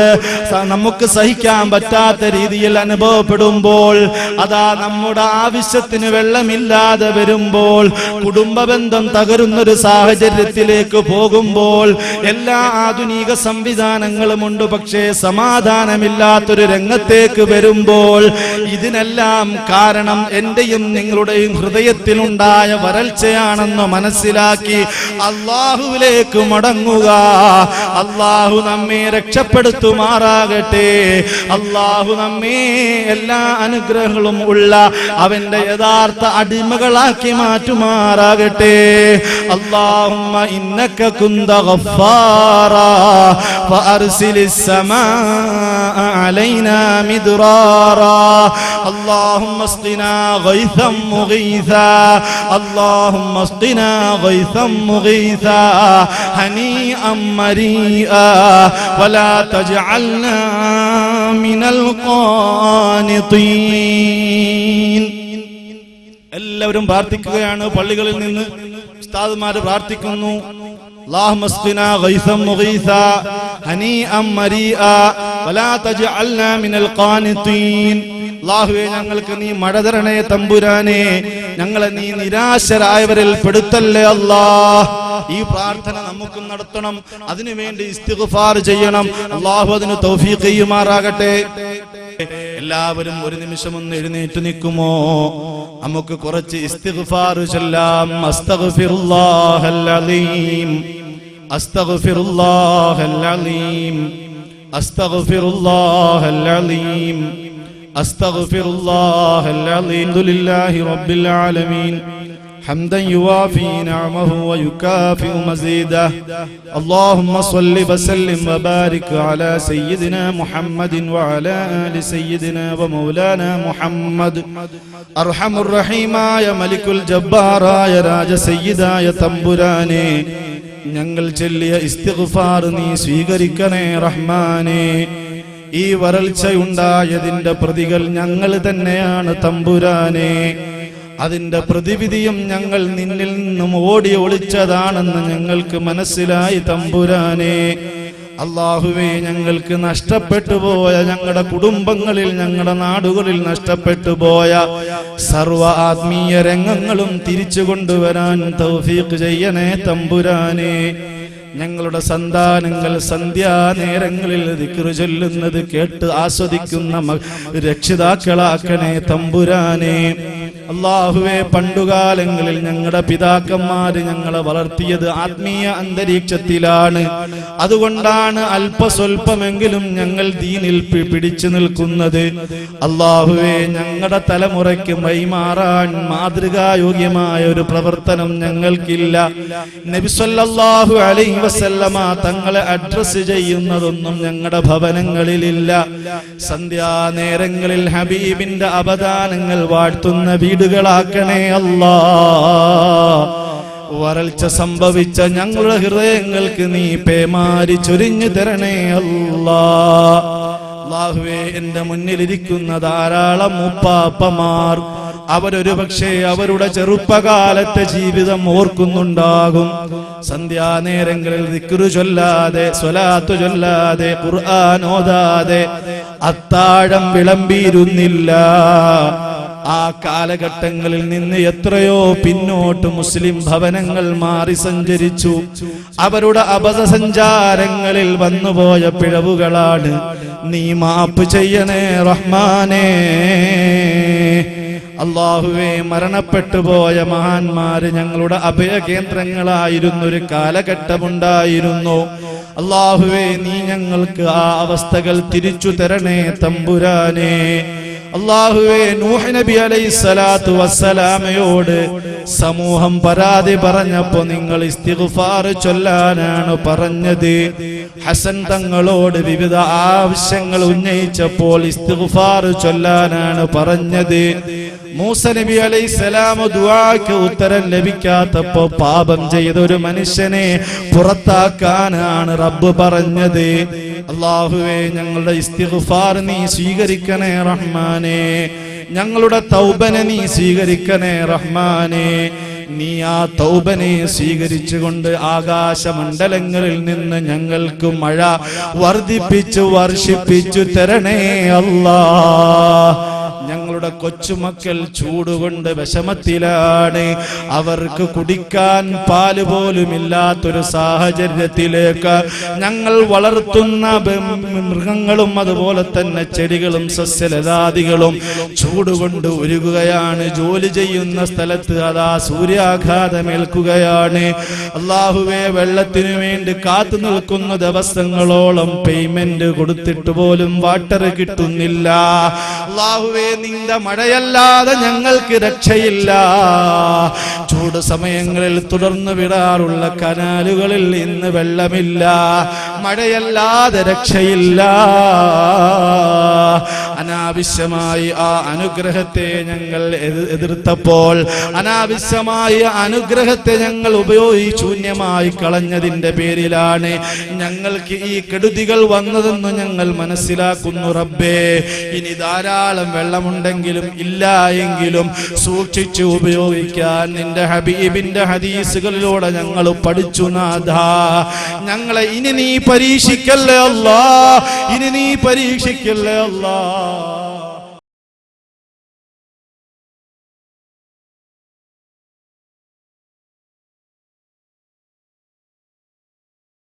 നമുക്ക് സഹിക്കാൻ പറ്റാത്ത രീതിയിൽ അനുഭവപ്പെടുമ്പോൾ, അതാ നമ്മുടെ ആവശ്യത്തിന് വെള്ളമില്ലാതെ വരുമ്പോൾ, കുടുംബ ബന്ധം തകരുന്നൊരു സാഹചര്യത്തിലേക്ക് പോകുമ്പോൾ, എല്ലാ ആധുനിക സംവിധാനങ്ങളുമുണ്ട്, പക്ഷേ സമാധാനമില്ലാത്തൊരു രംഗത്തേക്ക് വരുമ്പോൾ, ഇതിനെല്ലാം കാരണം എന്റെയും നിങ്ങളുടെയും ഹൃദയത്തിലുണ്ടായ വരൾച്ചയാണെന്ന് മനസ്സിലാക്കി അല്ലാഹുവിലേക്ക് മടങ്ങുക. അല്ലാഹു നമ്മെ രക്ഷപ്പെടുത്തുമാറാകട്ടെ. അല്ലാഹു നമ്മെ എല്ലാ അനുഗ്രഹങ്ങളും ഉള്ള അവന്റെ യഥാർത്ഥ അടിമകളാക്കി മാറ്റുമാറാകട്ടെ. അല്ലാഹുമ്മ ഇന്നക കുന്ത ഗഫാറാ ഫഅർസിലിസ് സമാഅ അലൈനാ മിദ്റാറാ. اللهم اسقنا غيثا مغيثا، اللهم اسقنا غيثا مغيثا هنيئا مريئا ولا تجعلنا من القانطين. എല്ലാവരും പ്രാർത്ഥിക്കുകയാണ്. പള്ളികളിൽ നിന്ന് ഉസ്താദുമാർ പ്രാർത്ഥിക്കുന്നു. اللهم اسقنا غيثا مغيثا هنيئا مريئا ولا تجعلنا من القانطين. അല്ലാഹുവേ, ഞങ്ങൾക്ക് നീ മഴ തരണേ തമ്പുരാനെ, ഞങ്ങളെ നീ നിരാശരായവരിൽ പെടുത്തല്ലേ അല്ലാഹ്. ഈ പ്രാർത്ഥന നമുക്കും നടത്തണം. അതിനുവേണ്ടി ഇസ്തിഗ്ഫാർ ചെയ്യണം. അല്ലാഹു അതിന് തൗഫീഖ് ചെയ്യുമാറാകട്ടെ. എല്ലാവരും ഒരു നിമിഷം ഒന്ന് എഴുന്നേറ്റ് നിൽക്കുമോ? നമുക്ക് കുറച്ച് ഇസ്തിഗ്ഫാർ ചൊല്ലാം. അസ്തഗ്ഫിറുല്ലാഹൽ അലീം, അസ്തഗ്ഫിറുല്ലാഹൽ അലീം, അസ്തഗ്ഫിറുല്ലാഹൽ അലീം, അസ്തഗ്ഫിറുല്ലാഹൽ അലീം ലില്ലാഹി റബ്ബിൽ ആലമീൻ حمدا يوافي نعمه ويكافئ مزيده اللهم صل وسلم وبارك على سيدنا محمد وعلى آل سيدنا ومولانا محمد أرحم الرحيم يا ملك الجبار يا راج سيدا يا തമ്പുരാനേ ഞങ്ങൾ ചൊല്ലിയ ഇസ്തിഗ്ഫാർ നീ സ്വീകരിക്കണേ റഹ്മാനേ ഈ വരൾച്ചയുണ്ടായതിന്റെ പ്രതികൾ ഞങ്ങൾ തന്നെയാണ് തമ്പുരാനേ അതിന്റെ പ്രതിവിധിയും ഞങ്ങൾ നിന്നിൽ നിന്നും ഓടി ഒളിച്ചതാണെന്ന് ഞങ്ങൾക്ക് മനസ്സിലായി തമ്പുരാനേ അല്ലാഹുവേ ഞങ്ങൾക്ക് നഷ്ടപ്പെട്ടു പോയ ഞങ്ങളുടെ കുടുംബങ്ങളിൽ ഞങ്ങളുടെ നാടുകളിൽ നഷ്ടപ്പെട്ടു പോയ സർവ്വ ആത്മീയ രംഗങ്ങളും തിരിച്ചു കൊണ്ടുവരാൻ തൗഫീഖ് ചെയ്യണേ തമ്പുരാനേ ഞങ്ങളുടെ സന്താനങ്ങൾ സന്ധ്യാനേരങ്ങളിൽ ദിക്റ് ചൊല്ലുന്നത് കേട്ട് ആസ്വദിക്കുന്ന രക്ഷിതാക്കളാക്കണേ തമ്പുരാനേ അല്ലാഹുവേ പണ്ടുകാലങ്ങളിൽ ഞങ്ങളുടെ പിതാക്കന്മാര് ഞങ്ങളെ വളർത്തിയത് ആത്മീയ അന്തരീക്ഷത്തിലാണ് അതുകൊണ്ടാണ് അല്പസ്വല്പമെങ്കിലും ഞങ്ങൾ ദീനിൽ പിടിച്ചു നിൽക്കുന്നത് അല്ലാഹുവേ ഞങ്ങളുടെ തലമുറയ്ക്ക് കൈമാറാൻ മാതൃകായോഗ്യമായ ഒരു പ്രവർത്തനം ഞങ്ങൾക്കില്ല നബി സല്ലല്ലാഹു അലൈഹി വസല്ലമ തങ്ങളെ അഡ്രസ് ചെയ്യുന്നതൊന്നും ഞങ്ങളുടെ ഭവനങ്ങളിലില്ല സന്ധ്യാനേരങ്ങളിൽ ഹബീബിന്റെ അവദാനങ്ങൾ വാഴ്ത്തുന്ന വീടുകളാക്കണേ അല്ലാ വരൾച്ച സംഭവിച്ച ഞങ്ങളുടെ ഹൃദയങ്ങൾക്ക് നീ പേമാരി ചൊരിഞ്ഞു തരണേ അല്ലാ അല്ലാഹുവേ എന്റെ മുന്നിലിരിക്കുന്ന ധാരാളം ഉപ്പാപ്പമാർ അവരൊരു പക്ഷേ അവരുടെ ചെറുപ്പകാലത്തെ ജീവിതം ഓർക്കുന്നുണ്ടാകും സന്ധ്യാനേരങ്ങളിൽ ദിക്റ് ചൊല്ലാതെ സ്വലാത്ത് ചൊല്ലാതെ ഖുർആൻ ഓതാതെ അത്താഴം വിളമ്പിയിരുന്നില്ല ആ കാലഘട്ടങ്ങളിൽ നിന്ന് എത്രയോ പിന്നോട്ട് മുസ്ലിം ഭവനങ്ങൾ മാറി സഞ്ചരിച്ചു അവരുടെ അബദ്ധസഞ്ചാരങ്ങളിൽ വന്നുപോയ പിഴവുകളാണ് നീ മാപ്പ് ചെയ്യണേ റഹ്മാനേ അല്ലാഹുവേ മരണപ്പെട്ടു പോയ മഹാന്മാര് ഞങ്ങളുടെ അഭയകേന്ദ്രങ്ങളായിരുന്ന ഒരു കാലഘട്ടമുണ്ടായിരുന്നു അല്ലാഹുവേ നീ ഞങ്ങൾക്ക് ആ അവസ്ഥകൾ തിരിച്ചു തരണേ തമ്പുരാനേ അല്ലാഹുവേ നൂഹ് നബി അലൈഹിസ്സലാത്തു വസ്സലാമയോട് സമൂഹം പരാതി പറഞ്ഞപ്പോ നിങ്ങൾ ഇസ്തിഗ്ഫാർ ചൊല്ലാനാണ് പറഞ്ഞത് ഹസൻ തങ്ങളോട് വിവിധ ആവശ്യങ്ങൾ ഉന്നയിച്ചപ്പോൾ ഇസ്തിഗ്ഫാർ ചൊല്ലാനാണ് പറഞ്ഞത് മൂസ നബി അലൈഹിസ്സലാം ദുആക്ക് ഉത്തരം ലഭിക്കാത്തപ്പോ പാപം ചെയ്ത ഒരു മനുഷ്യനെ പുറത്താക്കാനാണ് റബ്ബ് പറഞ്ഞത് അല്ലാഹുവേ ഞങ്ങളുടെ ഇസ്തിഗ്ഫാർ നീ സ്വീകരിക്കണേ റഹ്മാനേ ഞങ്ങളുടെ തൗബനെ നീ സ്വീകരിക്കണേ റഹ്മാനേ നീ ആ തൗബനെ സ്വീകരിച്ചുകൊണ്ട് ആകാശമണ്ഡലങ്ങളിൽ നിന്ന് ഞങ്ങൾക്ക് മഴ വർദ്ധിപ്പിച്ചു വർഷിപ്പിച്ചു തരണേ അല്ലാഹ് ഞങ്ങളുടെ കൊച്ചുമക്കൾ ചൂടുകൊണ്ട് വിഷമത്തിലാണ് അവർക്ക് കുടിക്കാൻ പാല് പോലുമില്ലാത്തൊരു സാഹചര്യത്തിലേക്ക് ഞങ്ങൾ വളർത്തുന്ന മൃഗങ്ങളും അതുപോലെ തന്നെ ചെടികളും സസ്യലതാദികളും ചൂടുകൊണ്ട് ഉരുകുകയാണ് ജോലി ചെയ്യുന്ന സ്ഥലത്ത് അതാ സൂര്യാഘാതമേൽക്കുകയാണ് അല്ലാഹുവേ വെള്ളത്തിനു വേണ്ടി കാത്തു നിൽക്കുന്ന ദിവസങ്ങളോളം പേയ്മെന്റ് കൊടുത്തിട്ട് പോലും വാട്ടർ കിട്ടുന്നില്ല അല്ലാഹുവേ നിന്റെ മഴയല്ലാതെ ഞങ്ങൾക്ക് രക്ഷയില്ല ചൂട് സമയങ്ങളിൽ തുടർന്ന് വിടാറുള്ള കനാലുകളിൽ ഇന്ന് വെള്ളമില്ല മഴയല്ലാതെ രക്ഷയില്ല അനാവശ്യമായി ആ അനുഗ്രഹത്തെ ഞങ്ങൾ എതിർത്തപ്പോൾ അനാവശ്യമായ അനുഗ്രഹത്തെ ഞങ്ങൾ ഉപയോഗിച്ച് ശൂന്യമായി കളഞ്ഞതിന്റെ പേരിലാണ് ഞങ്ങൾക്ക് ഈ കെടുതികൾ വന്നതെന്ന് ഞങ്ങൾ മനസ്സിലാക്കുന്നു റബ്ബേ ഇനി ധാരാളം വെള്ളമുണ്ടെങ്കിലും ഇല്ല എങ്കിലും സൂക്ഷിച്ചു ഉപയോഗിക്കാൻ നിന്റെ ഹബീബിന്റെ ഹദീസുകളിലൂടെ ഞങ്ങൾ പഠിച്ചു നാഥാ ഞങ്ങളെ ഇനി നീ പരീക്ഷിക്കല്ലേ അല്ലാ ഇനി നീ പരീക്ഷിക്കല്ലേ അല്ലാ